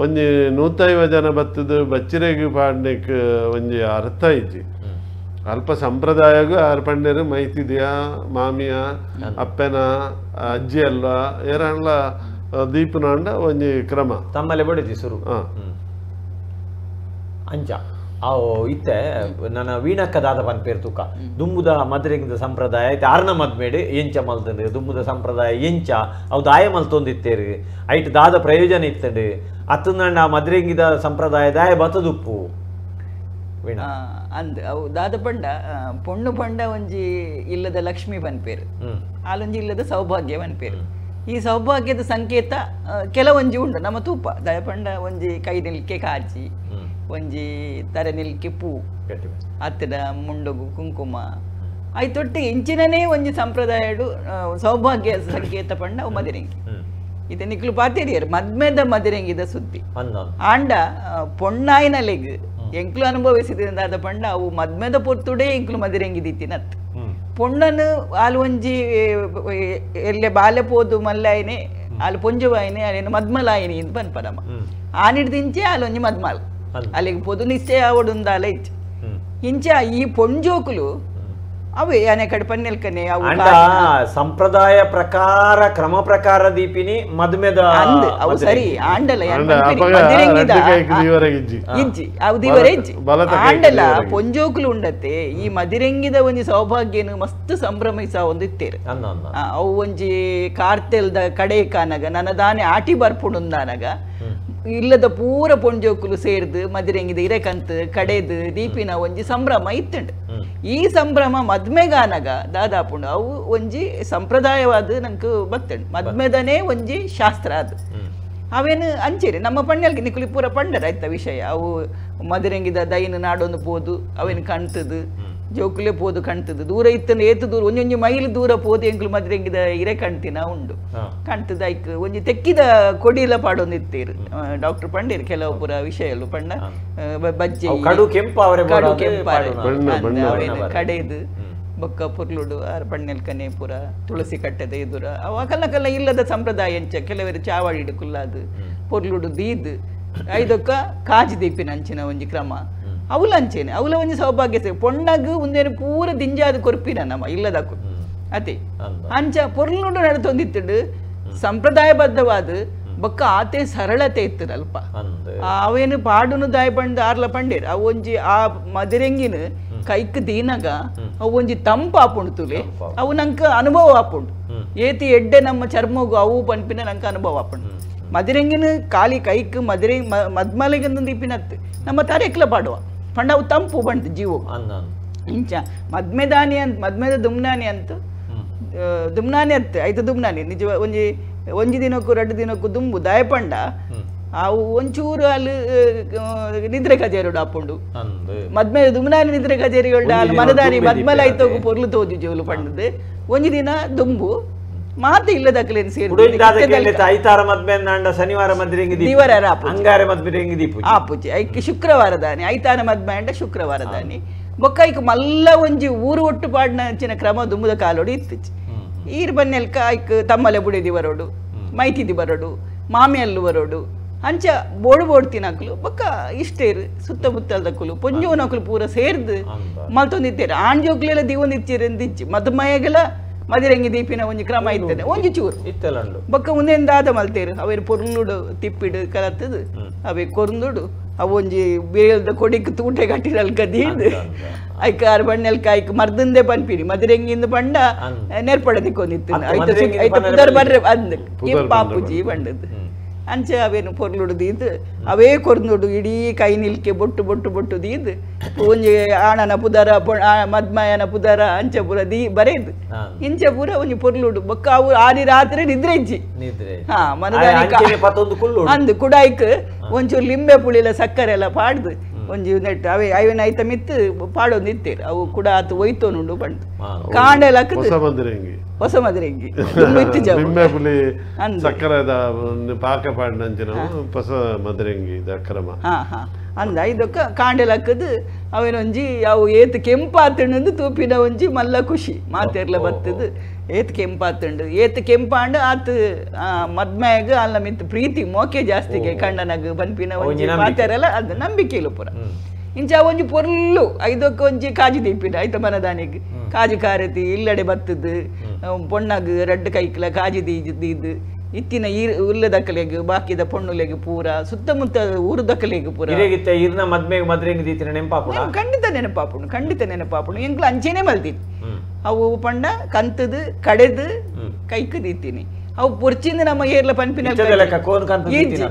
ಒಂಜಿ 150 ಜನ ಬತ್ತದು ಬಚ್ಚಿರೆಗೆ ಪಾಡ್ನೆಕ್ ಒಂಜಿ ಅರ್ಥ ಇಜ್ಜಿ ಅಲ್ಪ ಸಂಪ್ರದಾಯಗೂ ಆರು ಪಂಡೇರು ಮೈತಿದ್ಯ ಮಾಮಿಯ ಅಪ್ಪನ ಅಜ್ಜಿ ಅಲ್ವಾ ಏರಲ್ಲ ದೀಪನಾಂಡ ಒಂಜಿ ಕ್ರಮ ತಮ್ಮಲ್ಲಿ ಬಡಿದಿ ಸುರು ಅಂಚ ಅವು ಇತ್ತೆ ನನ್ನ ವೀಣಕ್ಕ ದಾದ ಪನ್ಪೇರು ತುಕ ದುಂಬುದ ಮದ್ರೆಗಿದ ಸಂಪ್ರದಾಯ ಐತೆ ಆರ್ನ ಮದ್ಮೇಡು ಎಂಚ ಮಲ್ತಂಡು ದುಂಬುದ ಸಂಪ್ರದಾಯ ಎಂಚ ಅವು ದಾಯ ಮಲ್ತೊಂದಿತ್ತೇರು ಐಟ್ ದಾದ ಪ್ರಯೋಜನ ಇತ್ತಂಡು ಅತ್ತಂದಂಡ ಆ ಮದ್ರೆಗಿದ ಸಂಪ್ರದಾಯ ದಾಯ ಬತ್ತದುಪ್ಪು ಅಂದ್ ಅವು ದಾದ ಪಂಡ ಪೊಣ್ಣು ಪಂಡ ಒಂಜಿ ಇಲ್ಲದ ಲಕ್ಷ್ಮಿ ಪನ್ಪೇರು ಆಲೊಂಜಿ ಇಲ್ಲದ ಸೌಭಾಗ್ಯ ಪನ್ಪೇರು ಈ ಸೌಭಾಗ್ಯದ ಸಂಕೇತ ಕೆಲವೊಂಜಿ ಉಂಡು ನಮ್ಮ ತೂಪ ದಾಯ ಪಂಡ ಒಂಜಿ ಕೈ ನಿಲ್ಕೆ ಕಾಜಿ ಒಂಜಿ ತರ ನಿಲ್ಕೆ ಪೂ ಅತ್ತದ ಮುಂಡಗು ಕುಂಕುಮ ಐತೊಟ್ಟಿ ಇಂಚಿನನೇ ಒಂಜಿ ಸಂಪ್ರದಾಯಡು ಸೌಭಾಗ್ಯ ಸಂಕೇತ ಪಂಡ ಅವು ಮದಿರೆಂಗಿ ಇದು ನಿಕ್ಲು ಪಾತೇರಿಯರು ಮದ್ಮೆದ ಮದಿರೆಂಗಿದ ಸುದ್ದಿ ಆಂಡ ಪೊಣ್ಣಾಯಿನ ಲೆಗ್ ಎಂಕ್ಲು ಅನುಭವಿಸಿದ ಪಂಡ ಅವು ಮದ್ಮೆದ ಪೊರ್ತುಡೆ ಎಂಕ್ಲು ಮದಿರೆಂಗಿದಿತ್ತಿನತ್ ಪೊಣ್ಣನು ಆಲು ಒಂಜಿ ಎಲ್ಲೆ ಬಾಲೆ ಪೋದು ಮಲ್ಲಾಯಿನೆ ಆಲು ಪೊಂಜವಾಯಿನೆ ಅಲ್ಲೇನು ಮದ್ಮಲಾಯಿನಿ ಅಂತ ಪನ್ಪರಮ್ಮ ಆನಿಡ್ದಿಂಚೆ ಆಲೊಂಜಿ ಮದ್ಮಾಲ್ ಅಲ್ಲಿಗೆ ಪೊದು ನಿಶ್ಚಯ ಆವಡುಂದಾಲ ಇಚ್ಚ ಇಂಚ ಈ ಪೊಂಜೋಕುಲು ಅವೇ ಅನೆ ಕಡೆ ಪನ್ನೆಲ್ಕನೆ ಸಂಪ್ರದಾಯ ಪ್ರಕಾರ ಕ್ರಮ ಪ್ರಕಾರ ದೀಪಿನಿ ಮದ್ಮೆದ ಅವು ಸರಿ ಆಂಡಲ ಇಜ್ಜಿ ಅವು ದಿವರ ಇಜ್ಜಿ ಆಂಡಲ ಪೊಂಜೋಕುಲು ಉಂಡತ್ತೆ ಈ ಮದಿರೆಂಗಿದ ಒಂಜಿ ಸೌಭಾಗ್ಯನು ಮಸ್ತ್ ಸಂಭ್ರಮಿಸ ಒಂದಿತ್ತೇರು ಅವು ಒಂಜಿ ಕಾರ್ತೆಲ್ದ ಕಡೆ ಕಾನಗ ನನ್ನ ದಾನೆ ಆಟಿ ಬರ್ಪುಂಡುಂದಾನಗ ಇಲ್ಲದ ಪೂರ ಪೊಂಜೋಕುಲು ಸೇರ್ದು ಮದಿರೆಂಗಿದ ಇರೆಕಂತ ಕಡೆದು ದೀಪಿನ ಒಂಜಿ ಸಂಭ್ರಮ ಇತ್ತುಂಡು ಈ ಸಂಭ್ರಮ ಮದ್ಮೆಗಾನಗ ದಾದಾಪುಂಡು ಅವು ಒಂಜಿ ಸಂಪ್ರದಾಯವಾದ ನಂಗೆ ಬತ್ತಂಡು ಮದ್ಮೆದನೇ ಒಂಜಿ ಶಾಸ್ತ್ರ ಅದು ಅವೇನು ಅಂಚೇರಿ ನಮ್ಮ ಪಂಡ್ಯಲ್ಗೆ ನಿಕ್ಲಿ ಪೂರ ಪಂಡರ ಆಯ್ತ ವಿಷಯ ಅವು ಮದಿರೆಂಗಿದ ದೈನ ನಾಡೊಂದು ಪೋದು ಅವೇನು ಕಣ್ತದು ಜೋಕುಲೆ ಪೋದು ಕಣ್ತದು ದೂರ ಇತ್ತಂದು ಏತು ದೂರ ಒಂಜೊಂಜಿ ಮೈಲ್ ದೂರ ಪೋದು ಎಂಕ್ಲು ಮದಿರೆಂಗಿದ ಇರೆ ಕಣ್ತಿನ ಉಂಡು ಕಣ್ತದ ಐಕ್ ಒಂಜಿ ತೆಕ್ಕಿದ ಕೊಡಿಲ ಪಾಡೊಂದಿತ್ತೇರು ಡಾಕ್ಟರ್ ಪಂಡೇರು ಕೆಲವು ಪೂರ ವಿಷಯಲು ಪಂಡ ಬಜ್ಜಿ ಕಡು ಕಡೆದು ಬೊಕ್ಕ ಪುರ್ಲುಡು ಆರು ಪಣ್ಣೆಲ್ಕನೆ ಪೂರ ತುಳಸಿ ಕಟ್ಟದ ಎದುರ ಅವ ಕಲ್ಲ ಇಲ್ಲದ ಸಂಪ್ರದಾಯ ಎಂಚ ಕೆಲವರು ಚಾವಡಿಡು ಕುಲ್ಲಾದು ಪುರ್ಲುಡು ದೀದ್ ಐದೊಕ್ಕ ಕಾಜಿ ದೀಪಿನ ಅಂಚಿನ ಒಂಜಿ ಕ್ರಮ ಅವಲ ಅಂಚೇನೆ ಅವಲ ಒಂಜಿ ಸೌಭಾಗ್ಯ ಪೊಣ್ಣಗು ಮುಂದೇನು ಪೂರ ದಿಂಜಾದ ಕೊರ್ಪಿನ ನಮ್ಮ ಇಲ್ಲದಕ್ಕು ಅತಿ ಅಂಚ ಪೊರ್ಲುಡು ನಡತೊಂದಿತ್ತುಡು ಸಂಪ್ರದಾಯಬದ್ಧವಾದ ಬೊಕ್ಕ ಆತೆ ಸರಳತೆ ಇತ್ತು ಅಲ್ಪ ಅವೇನು ಪಾಡುನು ದಾಯ ಪಂಡ ಆರ್ಲ ಪಂಡೇರು ಅವು ಒಂಜಿ ಆ ಮದಿರೆಂಗಿನ ಕೈಕ್ ದೀನಗ ಅವು ಒಂಜಿ ತಂಪು ಆಪುಂಡು ತುಲೆ ಅವು ನಂಕ ಅನುಭವ ಆಪುಂಡು ಏತಿ ಎಡ್ಡೆ ನಮ್ಮ ಚರ್ಮಗು ಅವು ಪನ್ಪಿನ ನಂಕ ಅನುಭವ ಆಪುಂಡು ಮದಿರೆಂಗಿನ ಕಾಲಿ ಕೈಕ್ ಮದಿರೆಂಗ್ ಮದ್ಮಲೆಗಂದು ದೀಪಿನತ್ ನಮ್ಮ ತರೆಕ್ಲ ಪಾಡುವ ಪಂಡ ಅವು ತಂಪು ಬಂತು ಜೀವ ಇಂಚ ಮದ್ಮೆದಾನಿ ಅಂತ ಮದ್ಮೆದ ದುಮ್ನಾನಿ ಅಂತ ದುಮ್ನಾನಿ ಅತ್ತೆ ಐದು ದುಮ್ನಾನಿ ನಿಜ ಒಂಜಿ ದಿನಕ್ಕೂ 2 ದಿನಕ್ಕೂ ದುಂಬು ದಾಯಪಂಡ ಅವು ಒಂಚೂರು ಅಲ್ಲಿ ನಿದ್ರೆ ಕಜೇರಿ ಆಪುಂಡು ಮದ್ಮೆ ದುಮ್ನಾನಿ ನಿದ್ರೆ ಕಜೇರಿಗಳು ಅಲ್ಲಿ ಮನದಾನಿ ಮದ್ಮಲ ಐತೋಗು ಪೊರ್ಲು ತೋಜು ಜೋಲು ಪಂಡದು ಒಂಜಿ ದಿನ ದುಂಬು ಮಾತು ಇಲ್ಲದಕ್ಲೇನು ಸೇರಿ ಐತಾರ ಮದ್ಮೆಂದ ಶನಿವಾರ ಮದ್ರೆಂಗಿ ಅಂಗಾರ ಮದ್ಮೆಂಗಿ ದೀಪು ಆಪುಜಿ ಐಕ್ ಶುಕ್ರವಾರ ದಾನಿ ಐತಾರ ಮದ್ಮೆ ಅಂಡ ಶುಕ್ರವಾರ ದಾನಿ ಬೊಕ್ಕ ಐಕ್ ಮಲ್ಲ ಒಂಜಿ ಊರು ಒಟ್ಟು ಪಾಡ್ನ ಅಂಚಿನ ಕ್ರಮ ದುಂಬುದ ಕಾಲೋಡು ಇತ್ತಿಚ್ಚಿ ಈರ್ ಬನ್ನೆಲ್ಕ ಐಕ್ ತಮ್ಮಲೆ ಬುಡಿದಿ ಬರೋಡು ಮೈತಿದಿ ಬರೋಡು ಮಾಮಿಯಲ್ಲು ಬರೋಡು ಅಂಚ ಬೋಡು ತಿನ್ನಕಲು ಬೊಕ್ಕ ಇಷ್ಟೇರು ಸುತ್ತಮುತ್ತಲ್ದಕ್ಕಲು ಪೊಂಜೋನಕಲು ಪೂರ ಸೇರ್ದು ಮಲ್ತೊಂದಿತ್ತೇರು ಆಂಜೋಕ್ಲೆಲ್ಲ ದಿವೊಂದಿಚ್ಚಿರಂದಿಚ್ಚಿ ಮದ್ಮಯಗೆಲ್ಲ ಮದಿರೆಂಗಿ ದೀಪಿನ ಒಂಜಿ ಕ್ರಮ ಇರ್ತದೆ ಒಂಜಿ ಚೂರು ಬೊಕ್ಕ ಮುಂದೆಂದಾದ ಮಲ್ತೇರು ಅವೇನು ಪೊರ್ಲುಡು ತಿಪ್ಪಿಡು ಕಲತ್ತದು ಅವೇ ಕೊರ್ಂದುಡು ಅವೊಂಜಿ ಬೇಲ್ದ ಕೊಡಿಕ್ ತೂಟೆ ಕಟ್ಟಿರಲ್ಕ ದೀದ್ ಐಕ ಆರು ಬಣ್ಣಲ್ಕ ಐಕ ಮರ್ದಂದೆ ಪನ್ಪಿನಿ ಮದುರೆಂಗಿಂದ ಬಂಡ ನೆರ್ಪಡ ದಿಕ್ಕೊಂದಿತ್ತು ಐತ ಪುದರ್ ಬರ್ರೆ ಅಂದ್ ಪಾಪುಜಿ ಬಂಡದ್ ಅಂಚೆ ಅವೇನು ಪೊರ್ಲುಡು ದೀದ್ ಅವೇ ಕೊರ್ನುಡು ಇಡೀ ಕೈ ನಿಲ್ಕೆ ಬೊಟ್ಟು ಬೊಟ್ಟು ಬೊಟ್ಟು ದೀದ್ ಒಂಜಿ ಆಣನ ಪುದರ ಮದ್ಮಯನ ಪುದರ ಅಂಚೆ ಪುರ ದೀ ಬರೇದು ಇಂಚೆ ಪೂರ ಒಂಜಿ ಪೊರ್ಲುಡು ಬೊಕ್ಕ ಅವು ಆದಿ ರಾತ್ರಿ ನಿದ್ರೆ ಇಜ್ಜಿ ಹಾ ಮನದಾನಿ ಅಂದ್ ಕುಡಾಯ್ಕ್ ಒಂಚೂರು ಲಿಂಬೆ ಪುಳಿಲ ಸಕ್ಕರೆ ಎಲ್ಲ ಪಾಡ್ದು ಒಂಜಿ ನೆಟ್ ಅವೇ ಐವನ್ ಐತ ಮಿತ್ತು ಪಾಡೊಂದು ಇತ್ತೇರು ಅವು ಕೂಡ ಆತು ಒಯ್ತೋನುಂಡು ಬಂದು ಕಾಂಡೆಲ್ಲ ಹೊಸ ಮದುರೆಂಗಿ ಲಿಂಬೆ ಪುಳಿ ಸಕ್ಕರೆದ ಪಾಕ ಪಾಡ್ನಂಚಿನ ಹೊಸ ಮದುರೆಂಗಿ ಕ್ರಮ ಅಂದ ಇದಕ್ಕ ಕಾಂಡೆಲಕ್ಕದು ಅವೇನೊಂಜಿ ಅವು ಏತ್ ಕೆಂಪಾತುಂಡು ತೂಪಿನ ಒಂಜಿ ಮಲ್ಲ ಖುಷಿ ಮಾತೆರ್ಲ ಬತ್ತದು ಏತ್ ಕೆಂಪಾತುಂಡು ಏತ್ ಕೆಂಪಾಂಡು ಆತ್ ಮದ್ಮೆಗ ಅಲ್ಲ ಮಿತ್ ಪ್ರೀತಿ ಮೋಕೆ ಜಾಸ್ತಿಗೆ ಕಣ್ಣನಗ ಬನ್ಪಿನ ಒಂಜಿ ಮಾತೆರೆಲ್ಲ ಅದು ನಂಬಿಕೆಲು ಪುರ ಇಂಚ ಒಂಜಿ ಪೊರ್ಲು ಐದಕ್ಕೆ ಒಂಜಿ ಕಾಜಿ ದೀಪಿನ ಐತ ಮನದಾನಿಗೆ ಕಾಜಿ ಕಾರತಿ ಇಲ್ಲಡೆ ಬತ್ತದು ಪೊಣ್ಣಗ ರಡ್ಡು ಕೈಕ್ಲ ಕಾಜಿ ದೀದ್ ಇತ್ತಿನ ಉಲ್ಲ ದಕ್ಕಲೆಗೆ ಬಾಕಿದ ಪೊಣ್ಣುಲೆಗೆ ಪೂರ ಸುತ್ತಮುತ್ತ ಊರು ದಕ್ಕಲೆಗೆ ಪೂರ ಇರ್ನ ಮದ್ಮೆಗೆ ಮದ್ರೆಂಗ್ ದೀತಿನ ನೆನಪಾಪುಣ ಖಂಡಿತ ನೆನಪಾಪುಣ ಎಂಕ್ಲ ಅಂಚೆನೆ ಮಲ್ತೀನಿ ಅವು ಪಂಡ ಕಂತದು ಕಡೆದು ಕೈಕ್ ದೀತೀನಿ ಅವು ಪೊರ್ಚಿಂದ ನಮ್ಮ ಏರ್ಲ ಪನ್ಪಿನ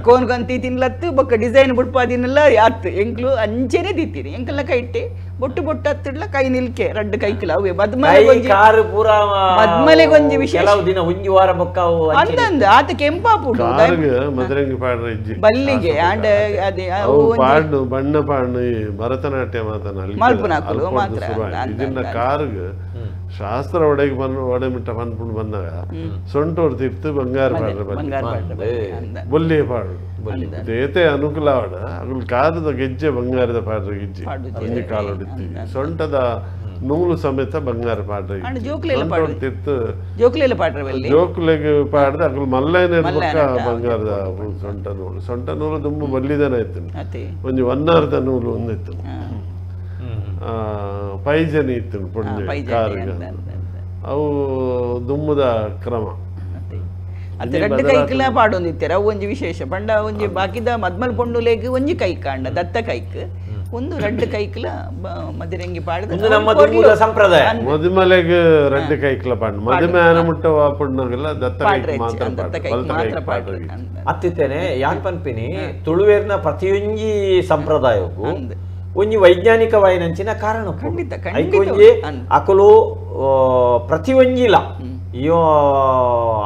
ಕೋನ್ ಕಂತಿ ತಿನ್ಲತ್ತು ಬೊಕ್ಕ ಡಿಸೈನ್ ಬುಡ್ಪಾದಿನೆಲ್ಲ ಯಾತ್ ಎಂಕ್ಲು ಅಂಚೆನೆ ದೀತೀನಿ ಎಂಕಲ್ಲ ಕೈಟ್ಟೆ ಬೊಟ್ಟು ಬೊಟ್ಟು ಹತ್ತಿಡ್ಲ ಕೈ ನಿಲ್ಕೆ ರಡ್ಡು ಕೈಕಿಲ್ಲ ಅವೇ ಮದ್ಮಲೆಗೊಂಜಿ ವಿಶೇಷ ಅಂದಂದ ಆತ ಕೆಂಪಾಪುಡು ಬಲ್ಲಿಗೆ ಆಂಡ ಅದೇ ಬಣ್ಣ ಪಾಡು ಭರತನಾಟ್ಯ ಮಲ್ಪುನಾಕಲು ಮಾತ್ರ ಶಾಸ್ತ್ರ ಒಡೆಮಿಟ್ಟ ಪನ್ಪುಂಡು ಬಂದಾಗ ಸೊಂಟೋಡು ತಿರ್ತು ಬಂಗಾರ ಪಾಡ್ರೆ ಬೊಲ್ಲಿಯ ಪಾಡು ಏತೆ ಅನುಕೂಲ ಆವಡ ಅಗ್ಲು ಕಾರದ ಗೆಜ್ಜೆ ಬಂಗಾರದ ಪಾಡ್ರೆ ಗೆಜ್ಜೆ ಅಂಜಿ ಕಾಲೊಡಿತ್ತೀವಿ ಸೊಂಟದ ನೂಲು ಸಮೇತ ಬಂಗಾರ ಪಾಡ್ರೆ ತಿರ್ತು ಜೋಕುಲೆಗೆ ಪಾಡ್ರೆ ಅಗ್ಲು ಮಲ್ಲೈನ ಬಂಗಾರದ ಸೊಂಟ ನೂಲು ದುಂಬು ಬಲ್ಲಿದನ ಇತ್ತು ಒಂಜಿ ಒನ್ನಾರ್ದ ನೂಲು ಒಂದಿತ್ತು ಪೈಜನಿ ಇತ್ತು ಪುಣ್ಯ ಕಾರಿಗೆ ಅವು ದುಮ್ಮದ ಕ್ರಮ ರಡ್ಡು ಕೈಕ್ಲ ಪಾಡೊಂದಿತ್ತೆರ ಅವು ಒಂಜಿ ವಿಶೇಷ ಪಂಡ ಒಂಜಿ ಬಾಕಿದ ಮದ್ಮಲ್ ಪೊಣ್ಣುಲೆಗ್ ಒಂಜಿ ಕೈಕ್ ಕಾಂಡ ದತ್ತ ಕೈಕ್ ಒಂದು ರಡ್ಡು ಕೈಕ್ಲ ಮದಿರಂಗಿ ಪಾಡ್ದ ಸಂಪ್ರದಾಯ ಮದುಮಲೆಗೆ ರಡ್ಡು ಕೈಕ್ಲ ಪಾಂಡ್ ಮದುಮೆ ಮುಟ್ಟ ಪುಣ್ಣಗೆಲ್ಲ ದತ್ತ ಮಾತ್ರ ಪಾಡ್ರೆ ಅತ್ತಿತ್ತೇನೆ ಯಾನ್ ಪನ್ಪಿನಿ ತುಳುವೇರ್ನ ಪ್ರತಿಯೊಂಜಿ ಸಂಪ್ರದಾಯಕ್ಕೂ ಒಂಜಿ ವೈಜ್ಞಾನಿಕವಾಯಿನಂಚಿನ ಕಾರಣ ಒಂಜಿ ಅಕಲು ಪ್ರತಿ ಒಂಜಿಲ ಅಯ್ಯೋ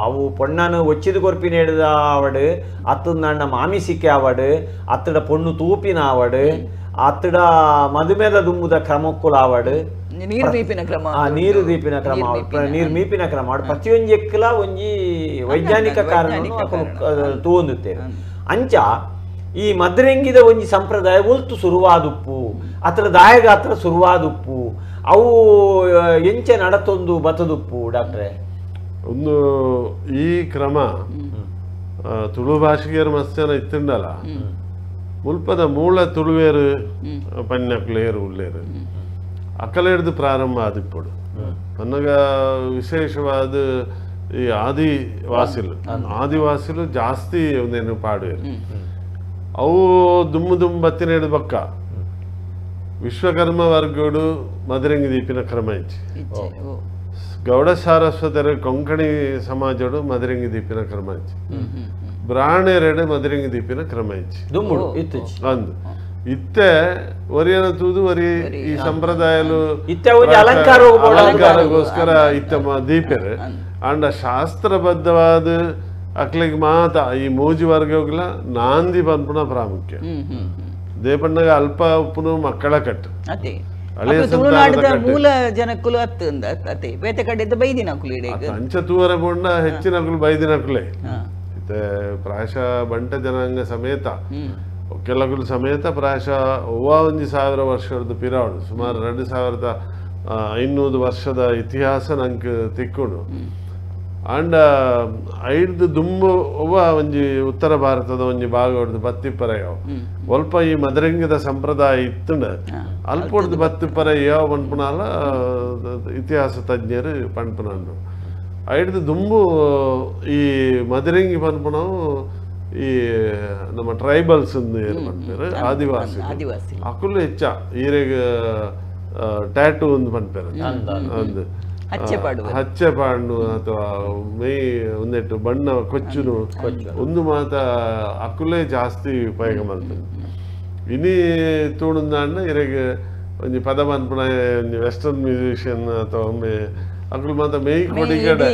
ಅವು ಪೊಣ್ಣನು ಒಚ್ಚಿದ ಕೊರ್ಪಿನ ಹಿಡ್ದ ಆವಡು ಅತ್ತದ ನನ್ನ ಮಾಮಿ ಸಿಕ್ಕಿ ಆವಡು ಅತ್ತಡ ಪೊಣ್ಣು ತೂಪಿನ ಆವಡು ಅತ್ತಡ ಮದುಮೆದ ದುಂಬುದ ಕ್ರಮಕ್ಕುಲ ಆವಡು ನೀರು ಮೀಪಿನ ಕ್ರಮ ಪ್ರತಿಯೊಂಜಿ ಎಕ್ಕಲ ಒಂಜಿ ವೈಜ್ಞಾನಿಕ ಕಾರಣ ತೂಂದುತ್ತೇವೆ ಅಂಚ ಈ ಮದ್ರೆಂಗಿದ ಒಂಜಿ ಸಂಪ್ರದಾಯ ಒಲ್ತು ಶುರುವಾದುಪ್ಪು ಅತ್ರ ದಾಯಗಾತ್ರ ಶುರುವಾದುಪ್ಪು ಅವು ಎಂಚೆ ನಡತೊಂದು ಬತದುಪ್ಪು ಡಾಕ್ಟ್ರೆ ಒಂದು ಈ ಕ್ರಮ ತುಳು ಭಾಷೆಗೇರು ಮಸ್ತ್ ಇತ್ತುಂಡಲ್ಲ ಮುಲ್ಪದ ಮೂಲ ತುಳುವೇರು ಪನ್ಯಕ್ಲೇರು ಉಳ್ಳೇರು ಅಕ್ಕಲ ಹಿಡಿದು ಪ್ರಾರಂಭ ಆದಿಪ್ಪಡು ಪನ್ನಗ ವಿಶೇಷವಾದ ಈ ಆದಿವಾಸಿಲು ಜಾಸ್ತಿ ಒಂದೇನು ಪಾಡುವೇರು ಅವು ದುಮ್ಮು ಬತ್ತಿನ ಹಿಡಿದು ಬಕ್ಕ ವಿಶ್ವಕರ್ಮ ವರ್ಗಡು ಮದರಂಗಿ ದೀಪಿನ ಕ್ರಮ ಇಚ್ಚಿ ಗೌಡ ಸಾರಸ್ವತರ ಕೊಂಕಣಿ ಸಮಾಜಡು ಮದರಂಗಿ ದೀಪಿನ ಕ್ರಮ ಇಚ್ಚಿ ಬ್ರಾಹ್ಮಣರೆಡೆ ಮದರಂಗಿ ದೀಪಿನ ಕ್ರಮ ಇಚ್ಚಿ ಅಂದು ಇತ್ತೆ ಒರಿಯನ ತೂದು ಒರಿ ಈ ಸಂಪ್ರದಾಯಲು ಅಲಂಕಾರಗೋಸ್ಕರ ಇತ್ತ ದೀಪರು ಅಂಡ ಶಾಸ್ತ್ರಬದ್ಧವಾದ ಅಕ್ಲಿಗೆ ಮಾತ ಈ ಮೂಜಿ ವರ್ಗಗಳ ನಾಂದಿ ಪನ್ಪುನ ಪ್ರಾಮುಖ್ಯ ದೇಪಣ್ಣಗ ಅಲ್ಪ ಉಪ್ಪುನು ಮಕ್ಕಳ ಕಟ್ಟು ಮೂಲ ಜನಕ್ಕುಲು ಅತ್ತೆ ಬೇತೆ ಕಡೆದ ಬೈದಿನಕುಲು ಅಂಚ ತೂವರ ಬೊಂಡ ಹೆಚ್ಚಿನಕುಲು ಬೈದಿನಕುಲೆ ಇತ್ತೆ ಪ್ರಾಯಶಃ ಬಂಟ ಜನಾಂಗ ಸಮೇತ ಕೆಲಕುಲು ಸಮೇತ ಪ್ರಾಯಶಃ ಒಂಜಿ 1000 ವರ್ಷದ ಪಿರಾವಡು ಸುಮಾರು 2500 ವರ್ಷದ ಇತಿಹಾಸ ನಂಗೆ ತಿಕ್ಕೊಂಡು ಅಂಡ ಐದು ದುಂಬು ಒಂಜಿ ಉತ್ತರ ಭಾರತದ ಒಂಜಿ ಭಾಗ ಹೊಡೆದು ಬತ್ತಿಪ್ಪರ ಯಾವ ಸ್ವಲ್ಪ ಈ ಮದರಂಗದ ಸಂಪ್ರದಾಯ ಇತ್ತುಂಡ ಅಲ್ಪ ಹೊಡೆದು ಬತ್ತಿಪ್ಪರ ಯಾವ ಪನ್ಪುನಾಲ ಇತಿಹಾಸ ತಜ್ಞರು ಪನ್ಪುನಂಡು ಐದು ದುಂಬು ಈ ಮದರಂಗಿ ಪನ್ಪುನವು ಈ ನಮ್ಮ ಟ್ರೈಬಲ್ಸ್ ಏನು ಪನ್ಪೇರು ಆದಿವಾಸಿ ಅಕುಲು ಹೆಚ್ಚ ಈರೆಗೆ ಟ್ಯಾಟೂ ಒಂದು ಪನ್ಪೇರು ಒಂದು ಹಚ್ಚೆ ಪಾಡ್ನು ಅಥವಾ ಮೈ ಒಂದೆಟ್ಟು ಬಣ್ಣ ಕೊಚ್ಚುನು ಒಂದು ಮಾತ ಅಕುಲೇ ಜಾಸ್ತಿ ಉಪಯೋಗ ಮಾಡ್ತದೆ ಇನಿ ತೂಣಂದಾಂಡ ಇರೆಗೆ ಒಂಜಿ ಪದ ಪನ್ಪುನ ವೆಸ್ಟರ್ನ್ ಮ್ಯೂಸಿಷಿಯನ್ ಅಥವಾ ಒಮ್ಮೆ ಅಕುಲು ಮಾತ ಮೇಯ್ ಕೊಡಿಗಡೆ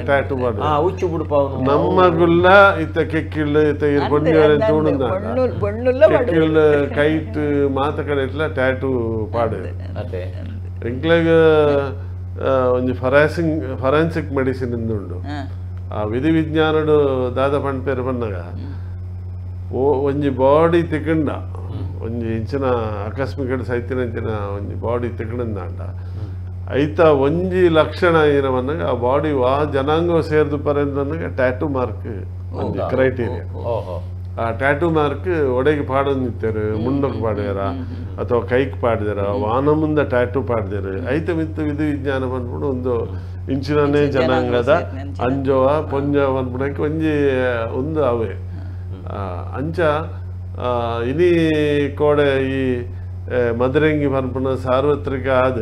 ಟ್ಯಾಟೂ ಮಾಡಿ ನಮ್ಮ ಗುಲ್ಲ ಇತ್ತ ಕೆಕ್ಕಿಳ್ಳು ಇತ್ತ ಬೊಂಡಿವರೆ ತೂಣಂದಾಂಡ ಕೆಕ್ಕಿಳ್ಳು ಕೈಟ್ ಮಾತ ಕಡೆ ಇಟ್ಲ ಟ್ಯಾಟೂ ಪಾಡು ಎಂಕ್ಲೆಗ್ ಒಂಜಿ ಫೊರೆನ್ಸಿಕ್ ಮೆಡಿಸಿನ್ ಉಂಡು ಆ ವಿಧಿ ವಿಜ್ಞಾನಡು ದಾದ ಪನ್ಪೇರು ಪನ್ನಗ ಒಂಜಿ ಬಾಡಿ ತಿಕ್ಕಂಡ ಒಂಜಿ ಇಂಚಿನ ಆಕಸ್ಮಿಕ ಸೈತಿನ ಇಂಚಿನ ಒಂಜಿ ಬಾಡಿ ತಿಕ್ಕಂಡ ಐತ ಒಂಜಿ ಲಕ್ಷಣ ಏನವನ್ನಾಗ ಆ ಬಾಡಿ ವಾ ಜನಾಂಗ ಸೇರ್ದು ಪರೆಂದನ್ನಾಗ ಟ್ಯಾಟೂ ಮಾರ್ಕ್ ಒಂಜಿ ಕ್ರೈಟೀರಿಯಾ ಆ ಟ್ಯಾಟೂ ಮಾರ್ಕ್ ಒಡೆಗೆ ಪಾಡೋದು ನಿಂತರು ಮುಂಡಕ್ಕೆ ಪಾಡ್ಯಾರ ಅಥವಾ ಕೈಗೆ ಪಾಡ್ದಾರ ವಾನ ಮುಂದೆ ಟ್ಯಾಟೂ ಪಾಡ್ದಾರ ಐತ ಮಿತ್ತು ವಿಧಿ ವಿಜ್ಞಾನ ಬಂದ್ಬಿಡು ಒಂದು ಇಂಚಿನೇ ಜನಾಂಗದ ಅಂಜೋವ ಪೊಂಜವ ಬಂದ್ಬಿಡಕ್ಕೆ ಒಂಜಿ ಒಂದು ಅವೇ ಅಂಚ ಇನಿ ಕೋಡೆ ಈ ಮದರಂಗಿ ಪನ್ಪುನ ಸಾರ್ವತ್ರಿಕ ಆದ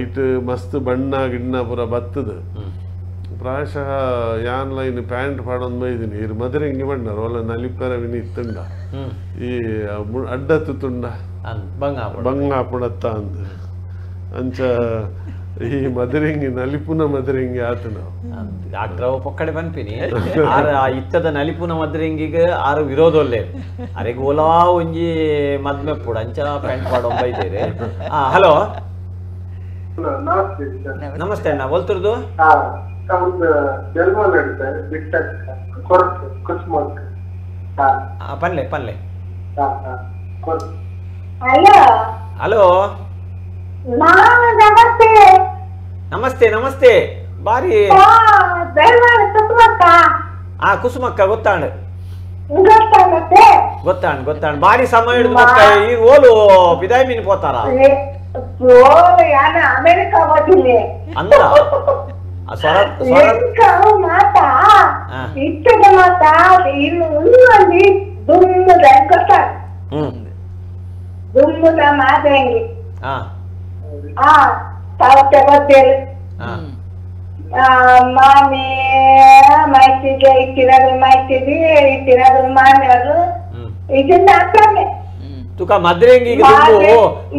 ಇಟ್ಟು ಮಸ್ತ್ ಬಣ್ಣ ಗಿಣ್ಣ ಪೂರ ಬತ್ತದ ಪ್ರಾಯಶಃ ಯಾನ್ ಲೈನ್ ಪ್ಯಾಂಟ್ ಪಾಡೊಂದು ಬೈದಿನಿ ಇರು ಮದರಂಗಿ ಬಣ್ಣ ಒಳ್ಳೆ ನಲಿಪರ ವಿನಿ ಇತ್ತುಂಡ ಈ ಅಡ್ಡ ತುತ್ತುಂಡ ಬಂಗಾಪುಡತ್ತ ಅಂದ ಅಂಚ ಈ ಮದರಂಗಿ ನಲಿಪುನ ಮದರಂಗಿ ಆತ ನಾವು ಡಾಕ್ಟರ್ ಪೊಕ್ಕಡೆ ಪನ್ಪಿನಿ ಆರ ಇತ್ತದ ನಲಿಪುನ ಮದರಂಗಿಗೆ ಆರು ವಿರೋಧಲ್ಲೇ ಅರೆಗೆ ಓಲಾ ಒಂಜಿ ಮದ್ಮೆ ಪುಡ ಅಂಚ ಪ್ಯಾಂಟ್ ಪಾಡೊಂಬೈದೇರೆ ಹಲೋ ನಮಸ್ತೆ ಅಣ್ಣ ಬೋಲ್ತಿರ್ದು ಪನ್ಲೆ ಪನ್ಲೆ ಹಲೋ ನಮಸ್ತೆ ನಮಸ್ತೆ ಬಾರಿ ಕುಸುಮಕ್ಕ ಗೊತ್ತಾಂಡ್ ಗೊತ್ತಾಂಡ್ ಬಾರಿ ಸಮಯ ಹಿಡಿದು ಈಗ ಓಲು ಬಿದಾಯಿ ಮೀನು ಪೋತಾರ ಅಮೆರಿಕ ಅಂದ್ರ ಮಾತಾ ಇಷ್ಟದ ಮಾತಾ ಇನ್ನು ಉಣ್ಣಲ್ಲಿ ದುಮ್ಮದ ದುಮ್ಮದ ಮಾದಂಗಿ ಸಾವತ್ತೆ ಗೊತ್ತೇಳಿ ಮಾಮಿ ಮೈತಿಗೆ ಇಟ್ಟಿರೋದು ಮೈತಿಗೆ ಇಟ್ಟಿರೋದು ಮಾಮಿಯವರು ಇದನ್ನ ಹಾಕ್ತಾನೆ ತುಕ ಮದ್ರೆಂಗಿ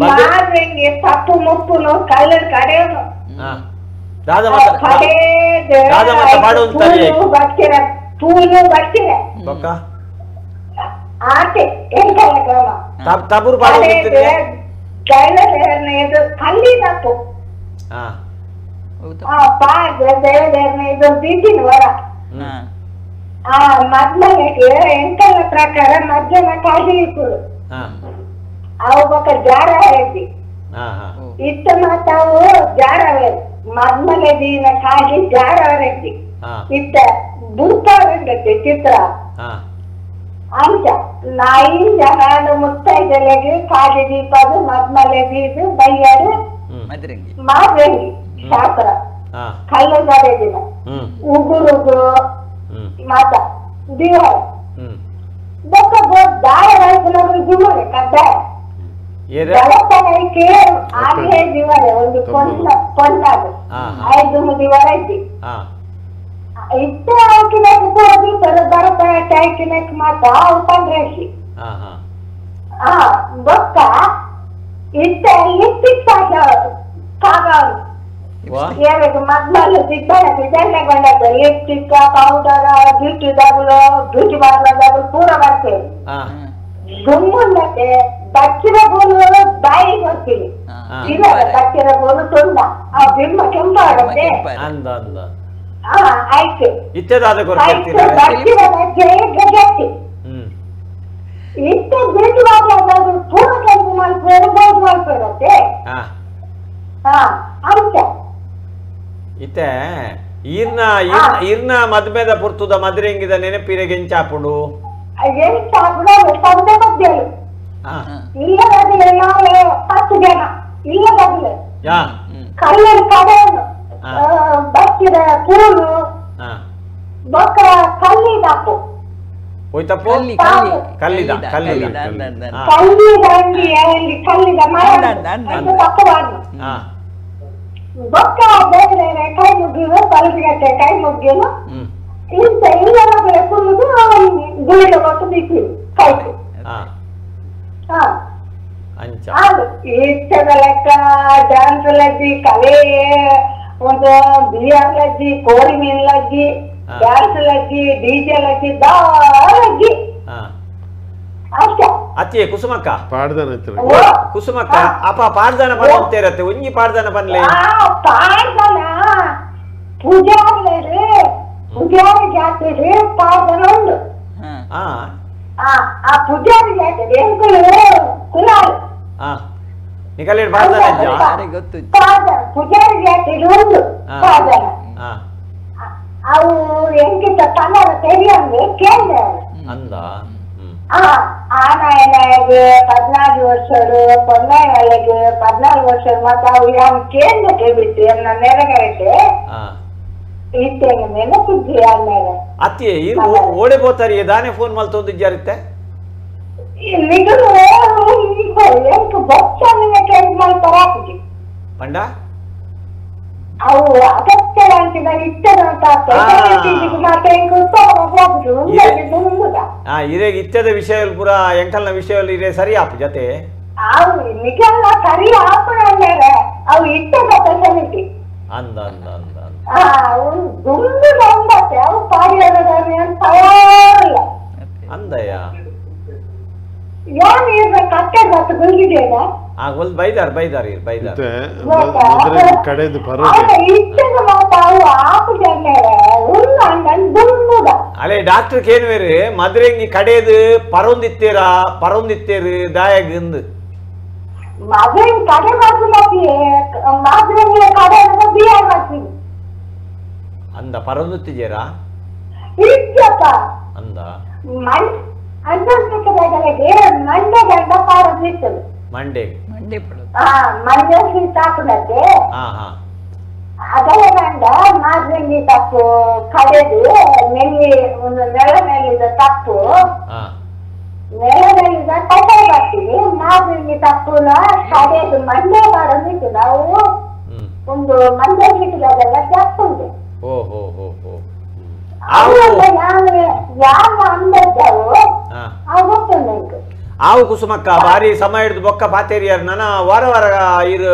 ಮಾದ್ರೆಂಗಿ ತಪ್ಪು ಮುಪ್ಪುನು ಕಲ್ಲರ್ ಕಡೆಯವನು ಬರ್ತೀರ ಪೂನು ಬರ್ತೀರ ಆಟೆ ಎಂಕಲ್ಲ ಕ್ರಮ ತಬುರು ಇದು ಕಲ್ಲಿ ತಪ್ಪು ಇದು ಬೀದಿನ ಹೊರ ಮದ್ಮನೆಗೆ ಎಂಕಲ್ಲ ಪ್ರಕಾರ ಮಧ್ಯಾಹ್ನ ಕಾಗಿ ಇಪ್ಪುಡು ಅವು ಬೊಕ್ಕ ಜಾರ ಹೇಳಿ ಇತ್ತ ಮಾತಾವು ಜಾರವೇ ಮದ್ಮನೆ ದೀನ ಕಾಗಿ ಜಾರವರೆದ್ದಿ ಇತ್ತ ಬುಡ್ಪಾಡುಂಡತ್ತೆ ಚಿತ್ರ ಅಂಚ ನಾಯಿಂದ ನಾನು ಮುತ್ತೈದೆಲೆಗೆ ಕಾಗಿ ದೀಪದು ಮದ್ಮಲೆ ದೀದು ಬೈಯರು ಮಾದ್ರಂಗಿ ಶಾಸ್ತ್ರ ಕಲ್ಲುಗಡೆ ದಿನ ಉಗುರುದು ಮಾತ ದಿವಾರ ದಾರ ದಿವರೆ ಕಡ್ಡಾಯ ಬೆಳತನಕ್ಕೆ ಆರ್ಯ ದಿವರೆ ಒಂದು ಕೊಂಡಾದು 5 ದಿವರ ಐತಿ ಇಷ್ಟ ಹಾಕಿನಕ್ಕೆ ಹೋಗಿ ಬರತ ಹಾಕಿನಕ್ಕೆ ಮಾತ್ರ ಉಪಂದ್ರೇಸಿ ಬೊಕ್ಕ ಇಷ್ಟ ಲಿಪ್ಟಿಕ್ ಕಾಗ ಏನಾಗ ಮದ್ಮಲ್ಲು ಡಿಸೈನ್ ಬಂದದ್ದು lipstick powder beauty double beauty parlour ಪೂರ ಬರ್ತೇವೆ ಗುಮ್ಮಕ್ಕೆ ಬಚ್ಚಿರ ಬೋಲು ಬಾಯಿಗೆ ಬರ್ತೀನಿ ಇಲ್ಲ ಬಚ್ಚಿರ ಬೋಲು ತುಂಡ ಆ ಬಿಂಬ ಕೆಂಪಾಗುತ್ತೆ ಆಯ್ತು ಬಚ್ಚಿರ ಮಧ್ಯೆ ಗಜೆಟ್ಟಿ ಇಷ್ಟು ಬಿಡುವಾಗ ಪೂರ ಕೆಲಸ ಮಾಡ್ಕೊಂಡು ಬೋದು ಮಾಡ್ತಿರತ್ತೆ ಅಂತ ಇತ್ತೆ ಈರ್ನ ಮದ್ಮೆದ ಪುರ್ತುದ ಮದ್ರೆಂಗಿದ ನೆನಪಿರೆಗೆ ಎಂಚಾಪುಡು ಇಲ್ಲದಾಗಲೇ ನಾವು 10 ಜನ ಇಲ್ಲದಾಗಲೇ ಕಲ್ಲಲ್ಲಿ ಕಡೆಯನ್ನು ಬಚ್ಚಿದ ಪೂಲು ಬೊಕ್ಕ ಕಲ್ಲಿದಪ್ಪು ಹೋಯ್ತಪ್ಪು ಕಲ್ಲಿ ಕಲ್ಲಿದ ಕಲ್ಲಿದ ಅಂಗಿ ಕಲ್ಲಿದ ಮರ ಅದು ತಪ್ಪಬಾರ್ದು. ಬೊಕ್ಕ ಬೇರೆ ಕೈ ಮುಗಿದು ಬಲಗಟ್ಟೆ ಕೈ ಮುಗಿದು ಇಂತ ಇಲ್ಲ ಕುಲ್ಲುದು ಗುಳಿಗೆ ಕೊಟ್ಟು ಬಿಟ್ಟಿರು ಕೈಕು. ಇಷ್ಟದ ಲೆಕ್ಕ ಡ್ಯಾನ್ಸ್ ಲಜ್ಜಿ ಕಲೆ ಒಂದು ಬಿರಿಯಾನಿ ಲಜ್ಜಿ ಕೋಳಿ ಮೀನ್ ಲಜ್ಜಿ ಡ್ಯಾನ್ಸ್ ಲಜ್ಜಿ ಡಿಜೆ ಲಜ್ಜಿ ಲಜ್ಜಿ ಅಷ್ಟೇ. ಅತ್ತೆ ಕುಸುಮಕ್ಕ ಪಾಡ್ದಾನ ಕುಸುಮಕ್ಕ ಅಪ್ಪ ಪಾಡ್ದಾನ ಬಂದಿರತ್ತೆ ಒಂಜಿ ಪಾಡ್ದಾನ ಬನ್ಲೆ ಪಾಡ್ದಾನ ಪೂಜಾರಿ ಜಾತಿಗೆ ಪಾಡ್ದಾನ ಉಂಟು. ಆ ಪೂಜಾರಿ ಜಾತಿಗೆ ಕುಲಾಲ್ ನಿಕಲೇಡ್ ಪಾಡ್ದಾನ ಗೊತ್ತು ಪೂಜಾರಿ ಜಾತಿಗೆ ಉಂಟು ಪಾಡ್ದಾನ. ಅವು ಎಂಕಿತ ಕನ್ನಡ ತೆರಿಯಂಗೆ ಕೇಳಿದೆ ಅಂದ ಆನಾಯನಗೆ 14 ವರ್ಷರು ಪೊನ್ನಾಯನಗೆ 14 ವರ್ಷರು ಮತ್ತೆ ಅವು ಯಾವ ಕೇಂದ್ರಕ್ಕೆ ಬಿಟ್ಟು ನನ್ನ ನೆರೆಗರಕ್ಕೆ ಇತ್ತೇನೆ ನೆನಪಿದ್ರಿ ಆಮೇಲೆ ಅತ್ತೆ ಇರು ಓಡೆ ಬೋತಾರಿ ದಾನೆ ಫೋನ್ ಮಲ್ತೊಂದು ಜಾರಿತ್ತೆ ನಿಗಲು ಎಂಟು ಬೊಚ್ಚನಿಗೆ ಕೇಳಿ ಮಾಡ್ತಾರ ಹಾಕಿ ಪಂಡ ಅವು ಅಗತ್ಯ ಅಂತಿದ ಇತ್ತದಂತ ಮತ್ತೆ ಇರೇಗ ಇತ್ತದ ವಿಷಯ ಪೂರ ಎಂಕಲ್ನ ವಿಷಯ ಇರೇ ಸರಿ ಆಪು ಜೊತೆ ಅವು ನಿಜಲ್ಲ ಸರಿ ಆಪಣ ಅಂದ್ರೆ ಅವು ಇತ್ತದ ಫೆಸಿಲಿಟಿ ಅಂದ ಅಂದ ಅಂದ ದುಂಡು ಬಂದತ್ತೆ ಅವು ಪಾಡಿಯೋದಾದ್ರೆ ತಯಾರಿಲ್ಲ ಅಂದಯ್ಯ ಯಾರು ಇರ್ಬೇಕು ಕಟ್ಟೆ ಗೊತ್ತು ಗುಂಗಿದೆಯಲ್ಲ ಒಂದು ಬೈದಾರ್ ಕಡೆದು ಅಲೆ ಡಾಕ್ಟರ್ ಕೇನುವೇರು ಮದುರೆಂಗಿ ಕಡೆದು ಪರೊಂದಿತ್ತೇರು ದಾಯಗಂದು ಅಂದ ಪರೊಂದುತ್ತಿದ್ದೀರಾ ಅಂದ ಮಂಡೆ ಮಂಡ್ಯ ಸ್ವೀಟ್ ಹಾಕುದಕ್ಕೆ ಅದರ ಗಂಡ ಮಾದ್ರಂಗಿ ತಪ್ಪು ಕಡೆದು ನೆಲ್ಲಿ ಒಂದು ನೆಲ ಮೇಲಿದ ತಪ್ಪು ನೆಲ ಮೇಲಿದ ಕಡೆ ಬರ್ತೀವಿ ಮಾದ್ರಂಗಿ ತಪ್ಪುನ ಕಡೆದು ಮಂಡ್ಯ ಮಾಡೋದಿತ್ತು ನಾವು ಒಂದು ಮಂಡ್ಯ ಸಿಟ್ಟಿದಾಗೆಲ್ಲ ತಪ್ಪುಂಟು ಯಾವ ಅಂದವು ಅವು ಗೊತ್ತುಂಟು ನನಗೆ ಆವು ಕುಸುಮಕ್ಕ ಬಾರಿ ಸಮಯ ಹಿಡಿದು ಬೊಕ್ಕ ಪಾತೇರಿಯಾರ ನನ್ನ ವಾರ ವಾರ ಇರು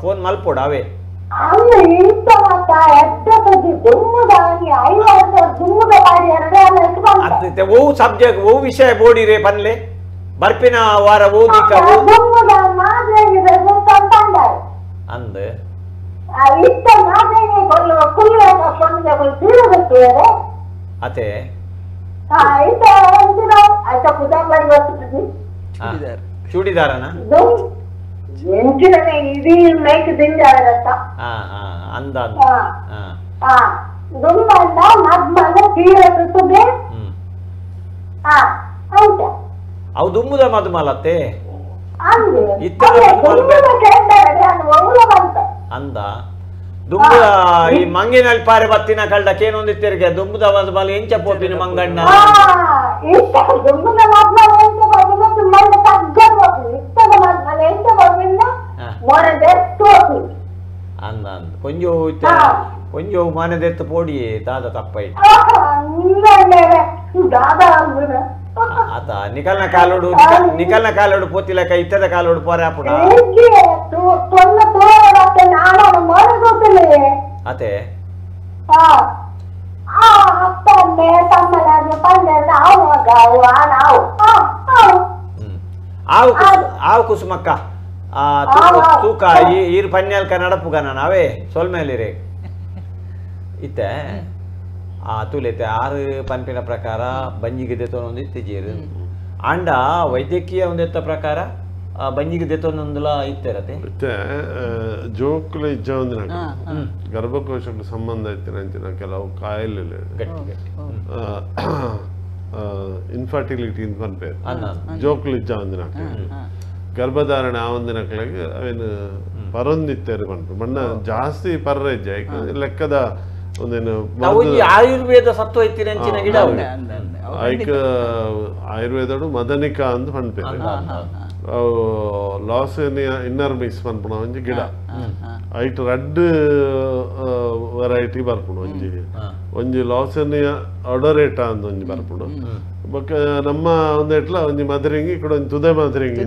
ಫೋನ್ ಮಲ್ಪೋಡು ಅವೇ ಓ ಸಬ್ಜೆಕ್ಟ್ ಓ ವಿಷಯ ಬೋಡಿರೆ ಪನ್ಲೆ ಬರ್ಪಿನ ವಾರ ಓದಿಕ ಅಂದ ಅತೆ ಚೂಡಿದಾರನ ಅಂದ ಅವು ದುಮ್ಮುದ ಮದುಮಲತ್ತೆ ಅಂದ ದುಂಬುದ ಈ ಮಂಗಿನಲ್ಲಿ ಪಾರೆ ಬತ್ತಿನ ಕಳ್ಳ ಕೇನೊಂದಿತ್ತೇರಿಗೆ ದುಂಬುದ ಮದುಮಲ ಎಂಚ ಪೋಪಿನ ಮಂಗಣ್ಣ ಅಂದ ಅಂದ ಕೊಂಜು ಮನೆದೆತ್ತು ಪೋಡಿ ದಾದ ತಪ್ಪಾಯ್ತು ಆತ ನಿಕಲ್ನ ಕಾಲೋಡು ಪೋತಿಲಕ ಇತ್ತದ ಕಾಲೋಡು ಪೋರೆ ಆಪುಡ ಅತೆ ಆವು ಕುಸುಮಕ್ಕ ತೂಕ ಈರು ಪನ್ಯಾಲ್ಕ ನಡಪುಗ ನಾವೇ ಸೊಲ್ಮೇಲಿರೆ ಇತ್ತೆ ತುಲೆತೆ 6 ಪಂಪಿನ ಪ್ರಕಾರ ಬಂಜಿಗೆ ದೆತ್ತೊಂದು ಇತ್ತೀಜೇರು ಅಂಡ ವೈದ್ಯಕೀಯ ಒಂದೆತ್ತ ಪ್ರಕಾರ ಬಂಜಿಗೆ ದೆತ್ತೊಂದೊಂದುಲ ಇತ್ತಿರತ್ತೆ ಜೋಕುಲ ಇಜ್ಜ ಒಂದಿನ ಗರ್ಭಕೋಶಕ್ಕೆ ಸಂಬಂಧ ಇತ್ತಿನ ಕೆಲವು ಕಾಯಿಲೆ ಇನ್ಫರ್ಟಿಲಿಟಿ ಅಂತ ಪನ್ಪೇರು ಜೋಕುಲು ಇಜ್ಜ ಒಂದಿನ ಗರ್ಭಧಾರಣೆ ಆ ಒಂದಿನಕ್ಲಾಗಿ ಅವೇನು ಪರೊಂದಿತ್ತೇರು ಪನ್ಪು ಬಣ್ಣ ಜಾಸ್ತಿ ಪರ್ರ ಇಜ್ಜ ಲೆಕ್ಕದ ಒಂದೇನು ಆಯುರ್ವೇದ ಸತ್ವ ಐತಿನ ಅಂಚಿನ ಗಿಡ ಐಕ ಆಯುರ್ವೇದಡು ಮದನಿಕ ಅಂದ್ ಪನ್ಪೇರು ಅವು ಲಾಸೇನಿಯಾ ಇನ್ನರ್ ಮಿಕ್ಸ್ ಪನ್ಪುಣ ಒಂಜಿ ಗಿಡ ಐಟ್ ರಡ್ಡ್ ವೆರೈಟಿ ಬರ್ಪುಣ ಒಂಜಿ ಲಾಸೇನಿಯಾ ಅಡೋರೇಟ ಅಂದ್ ಒಂಜಿ ಬರ್ಪುಣ ಬೊಕ್ಕ ನಮ್ಮ ಒಂದೆಟ್ಲ ಒಂಜಿ ಮದರಿಂಗಿ ಕೂಡ ಒಂಜಿ ತುದೆ ಮದರಿಂಗಿ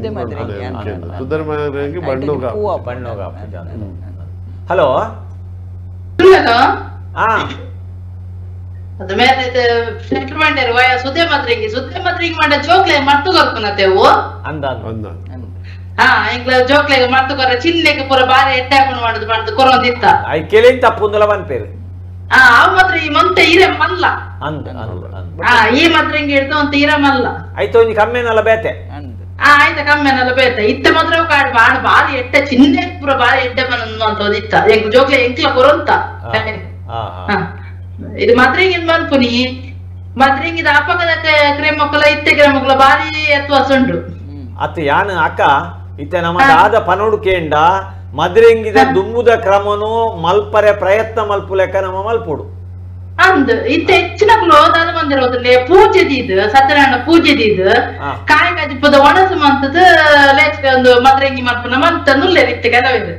ತುದೆ ಮದರಿಂಗಿ ಬಣ್ಣೋಗ ಹಲೋ ಅದು ಮೇಲೆ ಸೆಟ್ಲ್ಮೆಂಟ್ ಇರುವ ಸುದ್ದೆ ಮದ್ರಿಂಗಿ ಮಾಡ ಜೋಕ್ಲೆ ಮರ್ತು ಕೊರ್ಪುನತೆವು ಇಂಗ್ಲ ಜೋಕ್ಲೆಗ್ ಮರ್ತು ಕೊರ ಚಿನ್ನೆಗೆ ಪೂರ ಬಾರಿ ಎಡ್ಡಾಕೊಂಡು ಮಾಡುದು ಕೊರೊಂದಿತ್ತ ಐ ಕೆಲಿಂತ ಪುಂದಲ ಬನ್ಪೇರು ಅವ್ ಮಾತ್ರ ಈ ಮಂತೆ ಇರೆ ಮಲ್ಲ ಈ ಮದ್ರಿಂಗಿ ಹಿಡ್ದು ಅಂತ ಇರೆ ಮಲ್ಲ ಆಯ್ತು ಒಂಜಿ ಕಮ್ಮೆನಲ್ಲ ಬೇತೆ ಆಯ್ತ ಕಮ್ಮೆನಲ್ಲ ಬೇತೆ ಇತ್ತ ಮಾತ್ರ ಕಾಡ್ ಬಾಣ ಬಾರಿ ಎಡ್ಡ ಚಿನ್ನೆ ಪೂರ ಬಾರಿ ಎಡ್ಡ ಮನಂತ ಇತ್ತ ಎಂಕ್ ಜೋಕ್ಲೆ ಎಂಕ್ಲ ಕೊರೊಂತ ಇದು ಮದ್ರಿಂಗಿನ ಮನ್ಪುನಿ ಮದ್ರಿಂಗಿದ ಅಪಕದ ಕ್ರೇಮಕ್ಕಲ ಇತ್ತೆ ಕ್ರೇಮಕ್ಕಲ ಬಾರಿ ಎತ್ತುವಸುಂಡು ಅತ್ತ ಯಾನ ಅಕ್ಕ ಇತ್ತೆ ನಮ್ಮ ದಾದ ಪನೋಡು ಕೇಂಡ ಮದ್ರಿಂಗಿದ ದುಮ್ಮುದ ಕ್ರಮನು ಮಲ್ಪರೆ ಪ್ರಯತ್ನ ಮಲ್ಪುಲೆಕ್ಕ ನಮ್ಮ ಮಲ್ಪುಡು ಅಂದ್ ಇತ್ತೆ ಹೆಚ್ಚಿನಕ್ಲು ದಾದ ಮಂದಿರೋದ್ರಲ್ಲಿ ಪೂಜೆದಿದ್ ಸತ್ಯನಾರಾಯಣ ಪೂಜೆದಿದ್ ಕಾಯಿ ಕಜಿಪದ ಒಣಸು ಮಂತದ ಲೇಚ ಒಂದು ಮದ್ರಿಂಗಿ ಮಲ್ಪುನ ಮಂತ ನುಲ್ಲೆ ಇತ್ತೆ ಕೆಲವೇರು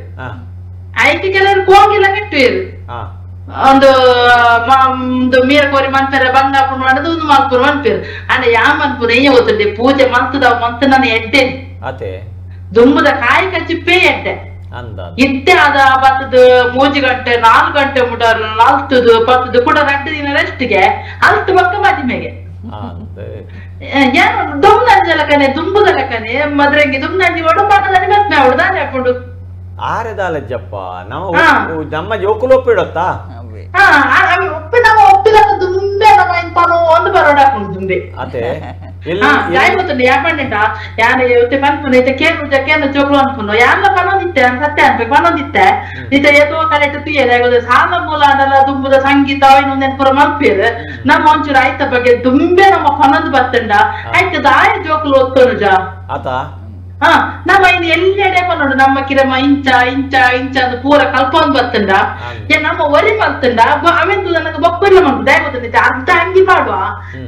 ಐತಿ ಕೆಲವರು ಕೋಂಗಿಲ್ಲ ಕೆಟ್ಟುವೇರು ಒಂದು ಮೀರ ಕೋರಿ ಮನ್ಪೇರ ಬಂಗಾಪುರ ಮಾಡೋದು ಒಂದು ಮಲ್ಪುರ ಮನ್ಪೇರು ಅಂದ್ರೆ ಯಾ ಮನ್ಪುರ ಏನ್ ಗೊತ್ತುಂಡೆ ಪೂಜೆ ಮಂತದ ಮಂತ ನಾನು ಎಡ್ಡೆ ದುಮ್ಮದ ಕಾಯಿ ಕಚ್ಚಿಪ್ಪೇ ಎಡ್ಡೆ ಇತ್ತೆ ಅದ ಬತ್ತದ 3 ಗಂಟೆ 4 ಗಂಟೆ ಮುಡರ್ ಅಲ್ತದು ಬತ್ತದು ಕೂಡ 2 ದಿನ ರೆಸ್ಟ್ಗೆ ಅಲ್ತು ಬಕ್ಕ ಮದಿಮೆಗೆ ಏನು ದುಮ್ನಂಜಲ ಕನೆ ದುಂಬುದ ಕನೆ ಮದ್ರಂಗಿ ದುಮ್ನಂಜಿ ಒಡ ಪಾಠದಲ್ಲಿ ಮತ್ಮೆ ಅವಳು ದಾನೆ ಹಾಕೊಂಡು ಆರೆದಾಲಜ್ಜಪ್ಪ ನಮ್ಮ ಜೋಕುಲೊಪ್ಪಿಡತ್ತಾ ಒಪ್ಪಿದ ದುಂಬೆ ನಮ್ಮ ಇಂತಾನು ಒಂದು ಬರೋಡ ಹಾಕೊಂಡು ದುಂಬೆ ಗೊತ್ತುಂಡು ಯಾಕಂಡ ಯಾನ ಪನ್ಪುನ ಇತ್ತ ಕೇಂದ್ರ ಜೋಕ್ಲು ಅನ್ಪುನು ಯಾನ ಪನೊಂದಿತ್ತೆ ಸತ್ಯ ಅನ್ಬೇಕು ಪನೊಂದಿತ್ತೆ ಇತ್ತ ಏತೋ ಕಲೆಕ್ಟ್ ತುಯ್ಯದ ಸಾಲ ಮೂಲ ಅದೆಲ್ಲ ದುಂಬುದ ಸಂಗೀತ ಇನ್ನೊಂದೇನ್ ಪುರ ಮಲ್ಪೇರು ನಮ್ಮ ಒಂಚೂರು ಆಯ್ತ ಬಗ್ಗೆ ದುಂಬೆ ನಮ್ಮ ಪನೊಂದು ಬತ್ತಂಡ ಆಯ್ತದ ಆಯ ಜೋಕ್ಲು ಒತ್ತೋನು ಜಾ ನಮ್ಮ ಇನ್ನು ಎಲ್ಲೆಡೆ ನೋಡು ನಮ್ಮ ಕಿರಮ ಇಂಚ ಅದು ಪೂರ ಕಲ್ಪೊಂದು ಬತ್ತಂಡ ನಮ್ಮ ಒರಿ ಮಲ್ತಂಡ ಅವೆಂದು ನನಗೆ ಬೊಕ್ಕರಿ ಮಾಡ್ತದೆ ಗೊತ್ತಿದ್ದ ಅರ್ಧ ಅಂಗಿ ಪಾಡುವ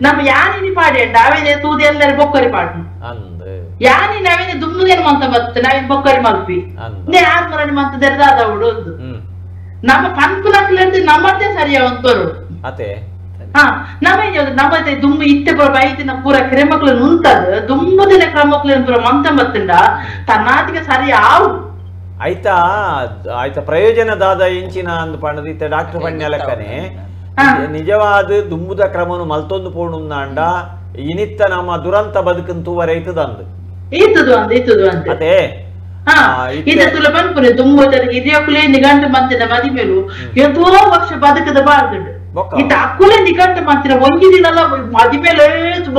ನಮ್ಮ ಯಾನಿನಿ ಪಾಡೇಂಡ ಅವೇನೆ ತೂದು ಎಲ್ಲರೂ ಬೊಕ್ಕರಿ ಪಾಡು ಯಾನಿ ನಾವೇನೆ ದುಮ್ಮದೇನು ಮಂತ ಬತ್ತ ನಾವೇನು ಬೊಕ್ಕರಿ ಮಲ್ಪಿ ಆರ್ಮರಣಿ ಮಂತ ದೆರ್ದಾದ ಉಡೋದು ನಮ್ಮ ಪನ್ಪುಲಕ್ಲಿಂದ ನಮ್ಮದೇ ಸರಿಯ ಒಂತರು ನಮ್ಮದೇ ದುಂಬು ಇತ್ತೆ ಪುರ ಬೈದಿನ ಪೂರ ಕ್ರಮಕ್ಲು ಉಂಟದ ದುಂಬುದಿನ ಕ್ರಮಕ್ಲು ಪುರ ಮಂತ ಬತ್ತಂಡ ತನ್ನಾಟಿಗೆ ಸರಿ ಆವು ಆಯ್ತಾ ಪ್ರಯೋಜನದಾದ ಇಂಚಿನ ಅಂದು ಪಂಡದ ಡಾಕ್ಟರ್ ಪಣ್ಯ ಲೆಕ್ಕನೆ ನಿಜವಾದ ದುಂಬುದ ಕ್ರಮನು ಮಲ್ತೊಂದು ಪೋಣುಂದಾಂಡ ಇನಿತ್ತ ನಮ್ಮ ದುರಂತ ಬದುಕನ್ ತೂವರೈತದಂದು ಅದೇ ತುಲ ಪನ್ಪುನೆ ದುಂಬೋದರಿಗೆ ಇದೆಯಕ್ಕುಲೇ ನಿಗಂಡು ಮಂತಿನ ಮದಿಮೇಲು ಎಷ್ಟೋ ವರ್ಷ ಬದುಕದ ಬಾರ್ದುಂಡು ಇತ್ತ ಅಕ್ಕುಲೆ ನಿಗಂಡು ಮಂತಿನ ಒಂಜಿ ದಿನಲ್ಲ ಮದಿಮೇಲೆ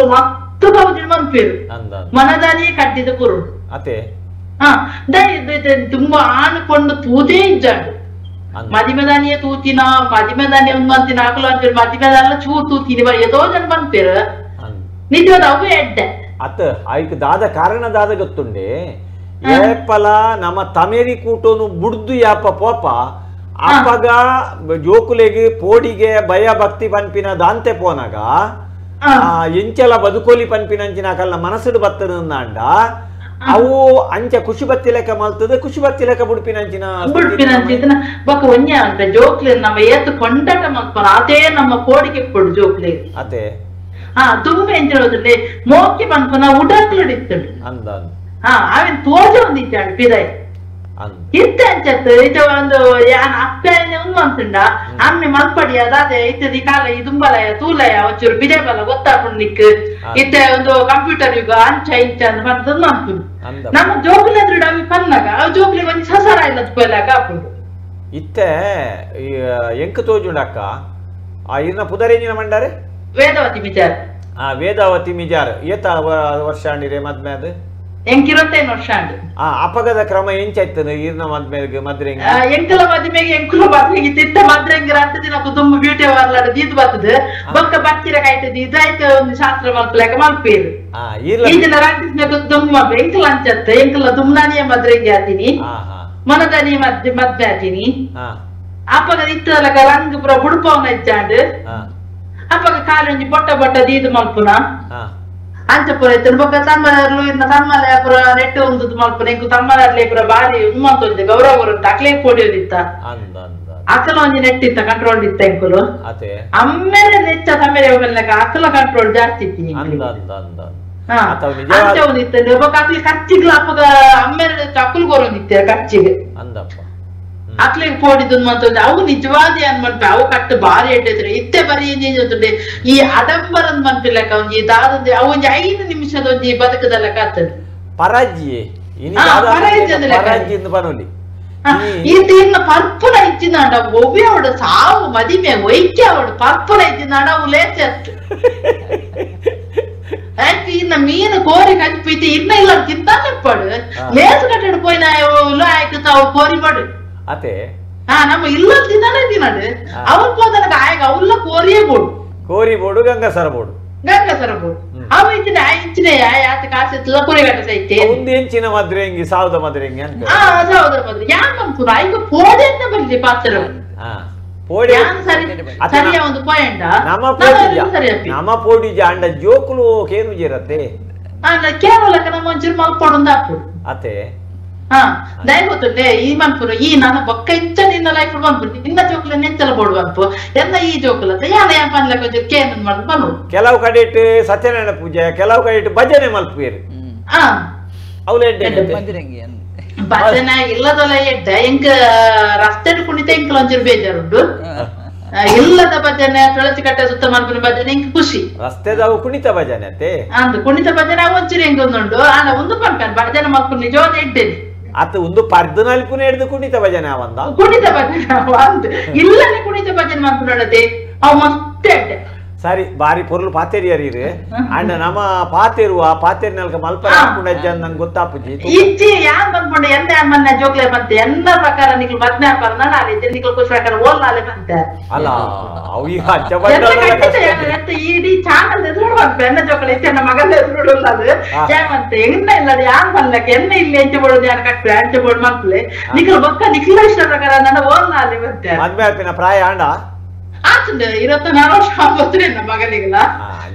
ಮತ್ತ ಬಾವುದಿನ ಮನ್ಪೇರು ಮನದಾನಿಯೇ ಕಟ್ಟಿದ ಕುರುಡು ತುಂಬಾ ಆನುಕೊಂಡು ತೂದೇ ಇಜ್ಜಾಡು ಮದಿಮೆದಾನಿಯೇ ತೂತಿನ ಮದಿಮೆದಾನಿ ಒಂದ್ ಮಂತಿನ ಆಕಲು ಅಂತೇಳಿ ಮದಿಮೆದಲ್ಲ ಚೂರ್ ತೂತೀನಿ ಎದೋ ಜನ ಮನ್ಪೇರು ನಿಜವಾದ ಅವು ಎಡ್ಡೆ ಅತ್ತ ಆಯ್ಕೆ ದಾದ ಕಾರಣ ದಾದ ಗೊತ್ತುಂಡೆ ಏಪಲ ನಮ್ಮ ತಮೇರಿ ಕೂಟೋನು ಬುಡ್ದು ಯಾಪ ಪೋಪ ಅಪ್ಪಗ ಜೋಕುಲೆಗೆ ಪೋಡಿಗೆ ಭಯ ಭಕ್ತಿ ಪನ್ಪಿನ ದಾಂತೆ ಪೋನಾಗ ಎಂಚಲ ಬದುಕೋಲಿ ಪನ್ಪಿನಂಚಿನ ಕಲ್ಲ ಮನಸ್ಸುಡು ಬತ್ತದಂಡ ಅವು ಅಂಚ ಖುಷಿ ಬತ್ತಿ ಲೆಕ್ಕ ಮಲ್ತದ ಖುಷಿ ಬತ್ತಿ ಲೆಕ್ಕ ಬುಡ್ಪಿನಂಚಿನ ಬೊಕ್ಕ ಒಂಜ ಅಂತ ಜೋಕ್ಲೆ ನಮ್ಮ ಏತು ಕೊಂಡಟ ಮಲ್ಪನ ಅದೇ ನಮ್ಮ ಪೋಡಿಗೆ ಕೊಡು ಜೋಕ್ಲೆ ಅದೇ ತುಂಬಾ ಎಂಚ ಹೇಳೋದ್ರಲ್ಲಿ ಮೋಕಿ ಪನ್ಪನ ಉಡಕ್ಲಡಿತ್ತಡು ಅಂದ ಅವನ್ ತೋಜ ಒಂದಿದ್ದಾడు ಪಿದಾಯ್ ಇತ್ತ ಅಂಚತ್ತು ಇತ ಒಂದು ಯಾನ್ ಅಪ್ಪನೆ ಒಂದು ಅಂತುಂಡ ಅಮ್ಮೆ ಮಲ್ಪಡಿ ಅದಾದೆ ಇತ್ತದಿ ಕಾಲ ದುಂಬಲಯ ತೂಲಯ ಒಂಚೂರು ಬಿದೆ ಬಲ ಗೊತ್ತಾಪುಂಡು ನಿಕ್ ಇತ್ತ ಒಂದು ಕಂಪ್ಯೂಟರ್ ಯುಗ ಅಂಚ ಇಂಚ ಅಂತ ಬಂತದ್ದು ಅಂಪುಂಡು ನಮ್ಮ ಜೋಕುಲೆದ್ರು ಅವಿ ಪನ್ನಗ ಅವ್ ಜೋಕುಲಿ ಒಂದ್ ಸಸರ ಇಲ್ಲದ ಪೋಲಾಗ ಆಪುಂಡು ಇತ್ತೆ ಎಂಕ ತೋಜುಂಡಕ್ಕ ಇರ್ನ ಪುದರೇಂಜಿನ ಮಂಡಾರೆ ವೇದವತಿ ಮಿಜಾರ್ ವೇದಾವತಿ ಮಿಜಾರ್ ಏತ ವರ್ಷ ಅಂಡಿರೆ ಮದ್ಮೆ ಅದು ಎಂಕಿರೊತ್ತೇನು ವರ್ಷ ಅಂಡು ಅಪಗದ ಕ್ರಮ ಎಂಚಾಯ್ತದ ಈರ್ನ ಮದ್ಮೆಗೆ ಮದ್ರೆಂಗಿ ಎಂಕಲ ಮದ್ಮೆಗೆ ಎಂಕುಲ ಮದ್ಮೆಗೆ ತಿತ್ತ ಮದ್ರೆಂಗಿ ರತ್ತ ದಿನ ತುಂಬ ಬ್ಯೂಟಿ ಪಾರ್ಲರ್ ದೀದ್ ಬರ್ತದೆ ಬೊಕ್ಕ ಬಚ್ಚಿರ ಕಾಯ್ತದ ಇದಾಯ್ತು ಒಂದು ಶಾಸ್ತ್ರ ಮಲ್ಪಲೆಕ ಮಲ್ಪೇರು ಈ ದಿನ ರಾಂಟಿಸ್ಬೇಕು ತುಂಬ ಎಂಕಲ ಅಂಚತ್ತ ಎಂಕಲ ದುಮ್ನಾನಿಯ ಮದ್ರೆಂಗಿ ಆತೀನಿ ಮನದಾನಿಯ ಮದ್ವೆ ಆತೀನಿ ಅಪ್ಪಗ ಇತ್ತದಲ್ಲ ರಂಗ್ ಪುರ ಬುಡ್ಪವನ ಇಚ್ಚಾಂಡ್ ಅಪ್ಪಗ ಕಾಲೊಂಜಿ ಬೊಟ್ಟ ಬೊಟ್ಟ ದೀದು ಮಲ್ಪುನ ಅಂಚ ಪುರ ಇತ್ತು ಬೊಕ್ಕ ತಮ್ಮಲು ಇನ್ನ ತಮ್ಮಲ ಪುರ ನೆಟ್ಟು ಒಂದು ಮಲ್ಪುನ ಇಂಕು ತಮ್ಮಲೇ ಪುರ ಬಾರಿ ಉಮ್ಮಂತೊಂದು ಗೌರವ ಬರುತ್ತೆ ಅಕ್ಲೆ ಕೊಡಿಯೋದಿತ್ತ ಅಕ್ಕಲ ಒಂಜಿ ನೆಟ್ಟಿತ್ತ ಕಂಟ್ರೋಲ್ ಇತ್ತ ಇಂಕುಲು ಅಮ್ಮೇಲೆ ನೆಚ್ಚ ತಮ್ಮೇಲೆ ಹೋಗಲ್ಲ ಅಕ್ಕಲ ಕಂಟ್ರೋಲ್ ಜಾಸ್ತಿ ಇತ್ತು ಅಂಚ ಒಂದಿತ್ತು ಬೊಕ್ಕ ಅಕ್ಲಿ ಕಚ್ಚಿಗ್ಲ ಅಪ್ಪಗ ಅಮ್ಮೇಲೆ ಅಕ್ಕಲ್ ಗೊರೊಂದಿತ್ತೆ ಕಚ್ಚಿಗೆ ಅಕ್ಲಿಗೆ ಪೋಡಿದ್ದು ಮಂತೊಂದು ಅವು ನಿಜವಾದಿ ಅನ್ಮನ್ಪೆ ಅವು ಕಟ್ಟು ಬಾರಿ ಎಡ್ಡಿದ್ರು ಇತ್ತೆ ಬರೀ ಏನಿದೆ ಈ ಅಡಂಬರನ್ ಮನ್ಪಿಲ್ಲಕ ಒಂಜಿ ದಾದಂದು ಅವು ಒಂಜಿ 5 ನಿಮಿಷದ ಒಂಜಿ ಬದುಕದಲ್ಲ ಕತ್ತದು ಪರಾಜಿ ಇದು ಇನ್ನ ಪರ್ಪುಲ ಇಚ್ಚಿನಾಂಡ ಒವ್ವೆ ಅವಡು ಸಾವು ಮದಿಮೆ ಒಯ್ಕೆ ಅವಡು ಪರ್ಪುಲ ಇಚ್ಚಿನಾಂಡ ಅವು ಲೇಚತ್ತು ಇನ್ನ ಮೀನು ಕೋರಿ ಕಚ್ಚಿತ್ತು ಇನ್ನ ಇಲ್ಲ ತಿಂತಾನೆ ಪಡು ಲೇಸು ಕಟ್ಟಡು ಪೋಯಿನ ಆಯ್ತು ಅವು ಕೋರಿ ಪಡು ಅತೆ ನಮ್ಮ ಇಲ್ಲ ತಿನ್ನಡು ಅವ್ರು ಹೋದನಗ ಆಯ್ಗ ಅವ್ಲ ಕೋರಿಯೇ ಬೋಡು ಕೋರಿ ಬೋಡು ಗಂಗಸರ ಬೋಡು ಅವ ಇಚ್ಚಿನ ಇಚ್ಚಿನ ಯಾತ ಕಾಸು ಕೋರಿ ಗಟ್ಟ ಸೈತೆ ಒಂದು ಎಂಚಿನ ಮದ್ರೆಂಗಿ ಸಾವಿರದ ಮದ್ರೆಂಗಿ ಅಂತ ಸಾವಿರದ ಮದ್ರೆ ಯಾನ್ ಬಂತು ಆಯ್ಗ ಪೋಡೆನ್ನ ಬರ್ಲಿ ಪಾತ್ರ ಪೋಡಿ ಸರಿಯ ಒಂದು ಪಾಯಿಂಟ್ ನಮ್ಮ ಪೋಡಿಜ ಅಂಡ ಜೋಕುಲು ಕೇನು ಜೇರತ್ತೆ ಕೇವಲ ನಮ್ಮ ಒಂಚೂರು ಮಲ್ಪೊಂದು ಹಾಕ್ಬಿಡು ಅತೆ ದಯಗೊತ್ತುಂಡೆ ಈ ಮನ್ಪುರು ಈ ನಾನು ಬೊಕ್ಕ ಇಚ್ಚ ನಿನ್ನ ಲೈಫ್ ಬಂದ್ಬಿಡ್ತಿ ನಿನ್ನ ಜೋಕ್ಲ ನೆಚ್ಚಲ ಬೋಡು ಬಂತು ಎಲ್ಲ ಈ ಜೋಕ್ಲ ಯಾನ ಯಾನ್ ಪನ್ಲಕ ಕೇನ್ ಮಾಡು ಬನ್ನು ಕೆಲವು ಕಡೆ ಇಟ್ಟು ಸತ್ಯನಾರಾಯಣ ಪೂಜೆ ಕೆಲವು ಕಡೆ ಇಟ್ಟು ಭಜನೆ ಮಲ್ಪೇರು ಭಜನೆ ಇಲ್ಲದಲ್ಲ ಎಡ್ಡ ಎಂಕ ರಸ್ತೆ ಕುಣಿತ ಎಂಕಲ ಒಂಚೂರು ಬೇಜಾರುಂಟು ಇಲ್ಲದ ಭಜನೆ ತುಳಸಿ ಕಟ್ಟೆ ಸುತ್ತ ಮಲ್ಪಿನ ಭಜನೆ ಎಂಕ ಖುಷಿ ರಸ್ತೆದವು ಕುಣಿತ ಭಜನೆ ಅತ್ತೆ ಅಂದು ಕುಣಿತ ಭಜನೆ ಒಂಚೂರು ಎಂಕ ಒಂದುಂಡು ಆನ ಒಂದು ಪನ್ಪನ್ ಭಜನೆ ಮಲ್ಪು ನಿಜವಾದ ಎಡ್ಡೇನೆ ಅತ್ತ ಒಂದು ಪರ್ದನಾಲ್ಪುನ ಹಿಡಿದು ಕುಣಿತ ಭಜನೆ ಅವಂದ ಕುಣಿತ ಭಜನೆ ಒಂದು ಇಲ್ಲನೆ ಕುಣಿತ ಭಜನೆ ಮಲ್ಪುನಡದೆ ಅವು ಮತ್ತೆ ಎಡ್ಡೆ ಸರಿ ಬಾರಿ ಪೊರ್ಲು ಪಾತೆರಿಯರಿ ಅಂಡ ನಮ್ಮ ಪಾತೆರುವ ಪಾತೆರಿನಲ್ಕ ಮಲ್ಪ ಹಾಕೊಂಡಜ್ಜ ನಂಗೆ ಗೊತ್ತಾಪುಜಿ ಇಜ್ಜಿ ಯಾನ್ ಬಂದ್ಕೊಂಡು ಎಂದ ಮೊನ್ನೆ ಜೋಕ್ಲೆ ಬಂತೆ ಎಂದ ಪ್ರಕಾರ ನಿಕ್ಲು ಬದ್ನೆ ಹಾಪಾರ ನಾಳೆ ನಿಕ್ಲು ಖುಷಿ ಪ್ರಕಾರ ಓಲ್ ನಾಳೆ ಬಂತೆ ಅಲ್ಲ ಅವು ಈಗ ಇಡೀ ಚಾನಲ್ ಎದುರು ಬಂತು ಎನ್ನ ಜೋಕ್ಲೆ ಇತ್ತೆ ನನ್ನ ಮಗನ ಎದುರು ಅದು ಯಾವಂತೆ ಎಣ್ಣ ಇಲ್ಲ ಯಾನ್ ಬಂದ್ಲಕ್ಕೆ ಎಣ್ಣೆ ಇಲ್ಲಿ ಹೆಂಚು ಬೋಡು ಯಾರು ಕಟ್ರೆ ಹೆಂಚು ಬೋಡು ಮಕ್ಳು ನಿಕ್ಲು ಬೊಕ್ಕ ನಿಕ್ಲ ಇಷ್ಟ ಪ್ರಕಾರ ನನ್ನ ಓಲ್ ನಾಳೆ ಬಂತೆ ಮದ್ವೆ ಹಾಪಿನ ಪ್ರಾಯ ಅಂಡ ಆತಂಡ 24 ವರ್ಷ ಆಗ್ಬೋದ್ರಿ ನಮ್ಮ ಮಗನಿಗಲ್ಲ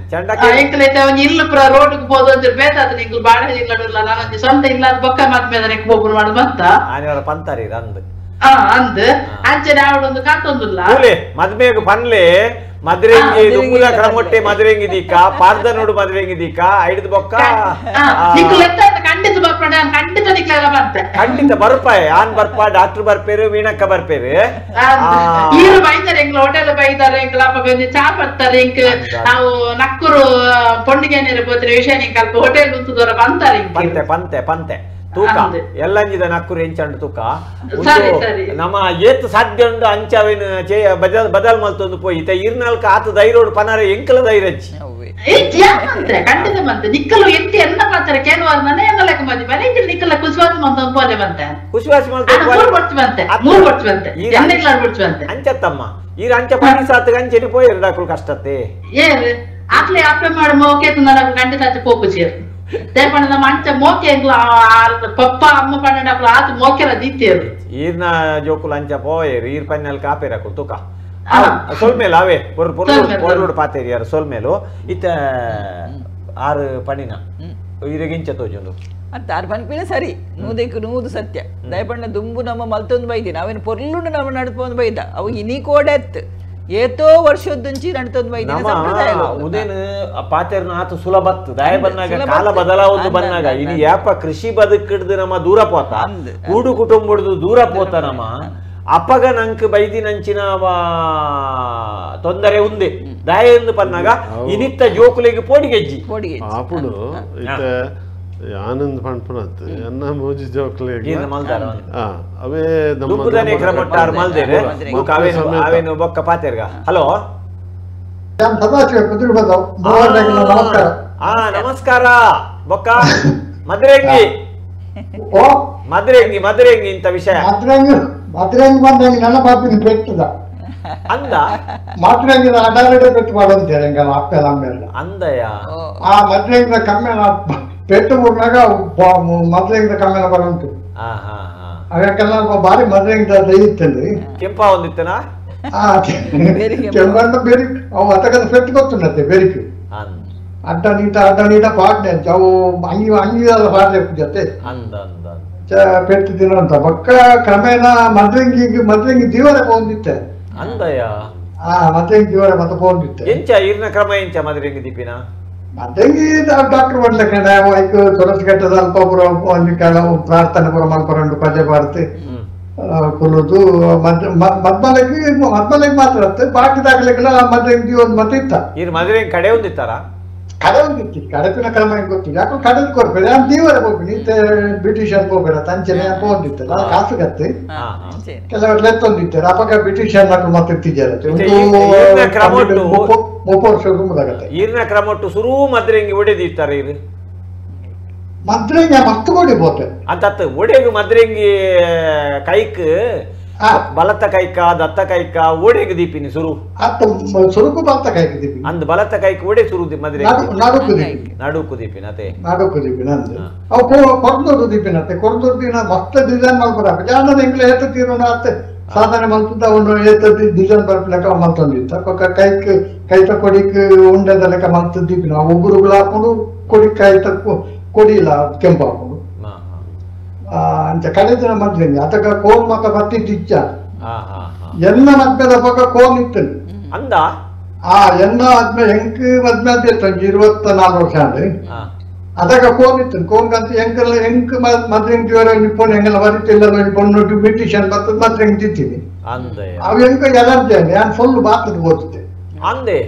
ಎಂಕಲೈತೆ ಅವನ್ ಇಲ್ಲ ಪುರ ರೋಡ್ಗೆ ಹೋದ ಅಂದ್ರೆ ಬೇತಾತ ನಿಂಗ್ಲು ಬಾಳೆ ಇಲ್ಲಡಲ್ಲ ನಾನೊಂದು ಸ್ವಂತ ಇಲ್ಲ ಬೊಕ್ಕ ಮಾತ್ಮೇದ ನೆಕ್ ಒಬ್ಬರು ಮಾಡು ಬಂತ ಪಂತಾರಿ ಅಂದ್ ಅಂದ್ ಅಂಚನೆ ಅವಡೊಂದು ಕಾತೊಂದಿಲ್ಲ ಮದ್ಮೆಗ್ ಪನ್ಲೆ ಮದ್ರೆಂಗಿ ದುಂಗುಲ ಕ್ರಮೊಟ್ಟೆ ಮದ್ರೆಂಗಿ ದೀಕ ಪಾರ್ದ ನೋಡು ಮದ್ರೆಂಗಿ ದೀಕ ಐದು ಬೊಕ್ಕ ಖಂಡಿತ ಬರ್ಪಡ ಖಂಡಿತ ನಿಕ್ಲೆಲ್ಲ ಬರ್ತೆ ಖಂಡಿತ ಬರ್ಪಾಯ್ ಆನ್ ಬರ್ಪ ಡಾಕ್ಟರ್ ಬರ್ಪೇರು ವೀಣಕ್ಕ ಬರ್ಪೇರು ಈರು ಬೈತಾರೆ ಎಂಗ್ಲ ಹೋಟೆಲ್ ಬೈತಾರೆ ಎಂಗ್ಲ ಚಾ ಬರ್ತಾರೆ ಇಂಕ್ ನಾವು ನಕ್ಕೂರು ಪೊಂಡಿಗೆ ಬೋದ್ರೆ ವಿಷಯ ನಿಂಕ್ ಅಲ್ಪ ಹೋಟೆಲ್ ಉಂತುದರ ಬಂತಾರೆ ಪಂತೆ ಪಂತೆ ಪಂತೆ ತೂಕ ಎಲ್ಲಂಜಿದ ನಕ್ಕೂರು ಎಂಚಂಡು ತೂಕ ನಮ್ಮ ಏತ್ ಸಾಧ್ಯ ಉಂಡು ಅಂಚವೇನು ಬದಲ್ ಮಲ್ತೊಂದು ಪೋಯಿತ ಇರ್ನಾಲ್ಕ ಆತ ಧೈರ್ಯ ಪನಾರ ಎಂಕಲ ಧೈರ್ಯಚ್ಚಿ ಖಂಡಿತ ಬಂತೆ ನಿಕ್ಕಲು ಎಂಟಿ ಎನ್ನ ಪಾತ್ರ ಕೇಳುವಾಗ ಮನೆ ಎಲ್ಲ ಲೆಕ್ಕ ಮದಿ ಮನೆ ನಿಕ್ಕಲ್ಲ ಕುಶ್ವಾಸ ಮಂತ ಪೋಲೆ ಬಂತೆ ಕುಶ್ವಾಸ ಬಂತೆ 3 ವರ್ಷ ಬಂತೆ ಎನ್ನೆಲ್ಲ ಬಂತೆ ಅಂಚತ್ತಮ್ಮ ಈ ಅಂಚ ಪಾನಿ ಸಾತ್ ಅಂಚೆನಿ ಪೋಯರು ಡಾಕ್ಟರ್ ಕಷ್ಟತೆ ಏರು ಆಕ್ಲೆ ಅಪ್ಪೆ ಮಾಡು ಮೋಕೆ ನನಗೆ ಖಂಡಿತ ಆಚೆ ಪೋಪು ಸೇರು ದೇಪಣ ನಮ್ಮ ಅಂಚ ಮೋಕೆ ಪಪ್ಪ ಅಮ್ಮ ಪಣ್ಣ ಆತು ಮೋಕೆಲ್ಲ ದಿತ್ತೇರು ಈರ್ನ ಜೋಕುಲು ಅಂಚ ಪೋಯರು ಈರ್ ಪನ್ನೆಲ್ ಕಾಪೇರಾಕು ತೂಕ ಸೊಲ್ಮೇಲು ಅವೇ ಪೊರ್ಲುಡು ಪಾತೇರಿ ಯಾರು ಸೊಲ್ಮೇಲು ಇತ್ತ 6 ಪಣಿನ ಇರಗಿಂಚ ತೋಜುಂಡು ಅಂತ 6 ಪನ್ಪಿನ ಸರಿ ನೂದಕ್ಕೆ ನೂದು ಸತ್ಯ ದಯಪಣ್ಣ ದುಂಬು ನಮ್ಮ ಮಲ್ತೊಂದು ಬೈದಿನ ಅವೇನು ಪೊರ್ಲುಂಡು ನಮ್ಮ ನಡ್ಪೊಂದು ಬೈದ ಅವು ಇನಿ ಕೋಡೆತ್ ಏತೋ ವರ್ಷದ್ದುಂಚಿ ನಡ್ತೊಂದು ಬೈದಿನ ಸಂಪ್ರದಾಯ ಉದೇನು ಪಾತೇರ್ನ ಆತು ಸುಲಭತ್ತು ದಾಯ ಬಂದಾಗ ಕಾಲ ಬದಲಾವೊಂದು ಬಂದಾಗ ಇಡೀ ಯಾಪ ಕೃಷಿ ಬದುಕಿಡ್ದು ನಮ್ಮ ದೂರ ಪೋತ ಕೂಡು ಕುಟುಂಬಡ್ದು ದೂರ ಪೋತ ನಮ್ಮ ಅಪ್ಪಗ ನಂಕ್ ಬೈದಿನಂಚಿನ ತೊಂದರೆ ಉಂದೆ ದಾಯ ಎಂದು ಪನ್ನಾಗ ಇನಿತ್ತ ಜೋಕುಲಿಗೆ ಪೋಡಿಗೆಜ್ಜಿ ಆಪುಡು ಆನಂದ್ ಪಂಪನತ್ ಎನ್ನ ಮೂಜಿ ಜೋಕ್ಲಿಗೆ ಅವೇ ದುಂಬುದನೆ ಕ್ರಮಟ್ಟಾರ್ ಮಲ್ದೇರೆ ಅವೇನು ಬೊಕ್ಕ ಪಾತೆರ್ಗ ಹಲೋ ನಮಸ್ಕಾರ ಬೊಕ್ಕ ಮದ್ರೆಂಗಿ ಮದ್ರೆಂಗಿ ಮದ್ರೆಂಗಿ ಇಂತ ವಿಷಯ ಮದ್ರಂಗಿ ಬಂದಂಗೆ ನನ್ನ ಪಾಪಿನ ಪೆಟ್ಟದ ಅಂದ ಮದ್ರಂಗಿದ ಅಡಾರಡೆ ಪೆಟ್ಟು ಮಾಡೋಂತೇಳಿ ಅಪ್ಪೆಲ್ಲ ಅಮ್ಮೆಲ್ಲ ಅಂದಯ ಆ ಮದ್ರಂಗಿದ ಕಮ್ಮೆಲ ಪೆಟ್ಟು ಮುಟ್ನಾಗ ಮದ್ರಂಗಿದ ಕಮ್ಮೆಲ ಬರುಂಟು ಅವಕ್ಕೆಲ್ಲ ಬಾರಿ ಮದ್ರಂಗಿದ ಇತ್ತಂದ್ರಿ ಕೆಂಪ ಒಂದಿತ್ತನ ಕೆಂಪಣ್ಣ ಬೆರಿಕ್ ಅವು ಅತಗದ ಪೆಟ್ಟು ಗೊತ್ತುಂಡತ್ತೆ ಬೆರಿಕ್ ಅಡ್ಡ ನೀಟ ಪಾಡ್ನೆ ಅಂತ ಅವು ಅಂಗಿದ ಪಾಡ್ರೆ ಜೊತೆ ಪೆಟ್ಟು ದಿನ ಅಂತ ಬಕ್ಕ ಕ್ರಮೇಣ ಮದ್ರಂಗಿ ಜೀವನ ಪೋಂದಿತ್ತೆ ಅಂದಯ್ಯ ಮದ್ರಂಗಿ ಜೀವನ ಮತ್ತೆ ಪೋಂದಿತ್ತೆ ಎಂಚ ಇರ್ನ ಕ್ರಮ ಎಂಚ ಮದ್ರಂಗಿ ದೀಪಿನ ಮದ್ರಂಗಿ ಡಾಕ್ಟರ್ ಮಾಡ್ಲಿಕ್ಕೆ ಐಕು ತುಳಸಿ ಕಟ್ಟದ ಅಲ್ಪ ಪುರ ಪ್ರಾರ್ಥನೆ ಪುರ ಮಲ್ಪರಂಡು ಪಜೆ ಬಾರ್ತಿ ಕೊಲ್ಲೋದು ಮದ್ಮಲೆಗೆ ಮಾತ್ರ ಬಾಕಿದಾಗಲಿಕ್ಕೆಲ್ಲ ಮದ್ರಂಗಿ ಒಂದು ಮತ್ತೆ ಇತ್ತ ಇದು ಮದ್ರಂಗಿ ಕಡೆ ಒಂದಿತ್ತಾರ ಕಡೆ ಒಂದಿತ್ತು ಕಡಪಿನ ಕ್ರಮ ಗೊತ್ತಿಲ್ಲ ಯಾಕಂದ್ರೆ ಕಡೆದು ಕೊಡ್ಬೇಡ ನಾನು ದೀವರ ಹೋಗ್ಬೇಡಿ ಬ್ರಿಟಿಷರ್ ಹೋಗ್ಬೇಡ ತಂಚನೆ ಹೋಗಿತ್ತು ಕಾಸು ಗತ್ತೆ ಕೆಲವರು ಎತ್ತೊಂದಿದ್ದಾರೆ ಅವಾಗ ಬ್ರಿಟಿಷರ್ ಮಕ್ಕಳು ಮತ್ತೆ ಇತ್ತಿದ್ದಾರೆ ಈರ್ನ ಕ್ರಮಟ್ಟು ಸುರು ಮದ್ರಂಗಿ ಒಡೆದಿತ್ತಾರೆ ಇದು ಮದ್ರಂಗಿ ಮತ್ತು ಕೊಡಿಬೋತೆ ಅಂತ ಒಡೆಗು ಮದ್ರಂಗಿ ಕೈಕ್ ಬಲತ್ತ ಕೈಕ ದತ್ತ ಕೈಕ ಓಡೆಗೆ ದೀಪಿನಿ ಸುರು ಸುರುಕು ಬಲತ್ತ ಕೈಕ ದೀಪಿ ಅಂದ್ ಬಲತ್ತ ಕೈಕ ಓಡೆ ಸುರು ಮದ್ರಂಗಿ ನಡುಕು ದೀಪಿನ ಅದೇ ನಡುಕು ದೀಪಿನ ಅಂದ್ರೆ ಅವು ಕೊರ್ದೋಡು ದೀಪಿನ ಅತ್ತೆ ಕೊರ್ದೋಡು ದಿನ ಮಸ್ತ್ ಡಿಸೈನ್ ಮಾಡ್ಬಾರ ಜಾನದ ಎಂಗ್ಲ ಏತ ತೀರೋಣ ಅತ್ತೆ ಸಾಧನೆ ಮಲ್ತದ ಒಂದು ಏತ ಡಿಸೈನ್ ಬರ್ಪಿಲಕ ಮಲ್ತೊಂದಿತ್ತ ಪಕ್ಕ ಕೈತ ಕೊಡಿಕ್ ಉಂಡೆದ ಲೆಕ್ಕ ಮಲ್ತ ದೀಪಿನ ಒಬ್ಬರುಗಳು ಹಾಕೊಂಡು ಕೊಡಿ ಕೈತ ಕೊಡಿಲ್ಲ ಕೆಂಪು ಹಾಕೊಂಡು ಅಂತ ಕಡೆ ದಿನ ಮದ್ರಂಗಿ ಅದಕ್ಕ ಕೋಲ್ ಮಕ್ಕ ಬತ್ತಿದ್ದಿಚ್ಚ ಎನ್ನ ಮದ್ಮೆದ ಪಕ್ಕ ಕೋಲ್ ಇತ್ತು ಅಂದ ಎನ್ನ ಆದ್ಮೇಲೆ ಹೆಂಗ್ ಮದ್ಮೆ ಅಂತ ಇರ್ತಂಜಿ 24 ವರ್ಷ ಅಂದ್ರೆ ಅದಕ್ಕ ಕೋಲ್ ಇತ್ತು ಕೋಲ್ಗಂತ ಹೆಂಗ್ ಮದ್ರಂಗಿ ನಿಪ್ಪೊಂಡು ಹೆಂಗೆಲ್ಲ ಬರೀತಿಲ್ಲ ನಿಪ್ಪೊಂಡು ಬ್ರಿಟಿಷನ್ ಬರ್ತದ ಮದ್ರಂಗಿ ತಿಂತೀನಿ ಅವು ಹೆಂಗ ಎಲರ್ಜಿ ನಾನು ಫುಲ್ ಬಾತದ ಓದಿದ್ದೆ ಅಂದೆ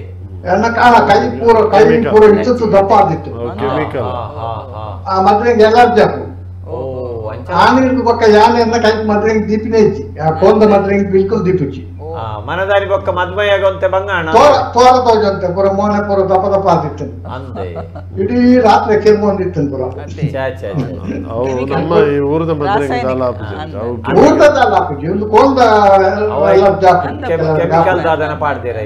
ಎನ್ನ ಕಾಲ ಕೈ ಪೂರ ಇತ್ತು ದಪ್ಪ ಆದಿತ್ತು ಆ ಮದ್ರಂಗಿ ಎಲರ್ಜಿ ಹಾಕು ಆನೆರ್ದು ಪಕ್ಕ ಯಾನೆಯನ್ನ ಕೈ ಮದ್ರಂಗಿ ದೀಪಿನೇ ಇಚ್ಚಿ ಕೋಂದ ಮದ್ರಂಗಿ ಬಿಲ್ಕುಲ್ ದೀಪಿಚ್ಚಿ ಮನದಾರಿ ಪಕ್ಕ ಮದ್ಮಯಾಗಂತೆ ಬಂಗಾಣ ತೋರ ತೋಜಂತೆ ಪುರ ಮೋನೆ ಪುರ ದಪ್ಪ ದಪ್ಪ ಆದಿತ್ತು ಇಡೀ ರಾತ್ರಿ ಕೆರ್ಮೊಂದಿತ್ತು ಪುರ ನಮ್ಮ ಈ ಊರದ ಮದ್ರಂಗಿ ಊರದ ದಾಲಾಪುಜಿ ಒಂದು ಕೋಂದ ಕೆಮಿಕಲ್ ದಾದನ ಪಾಡ್ದಿರ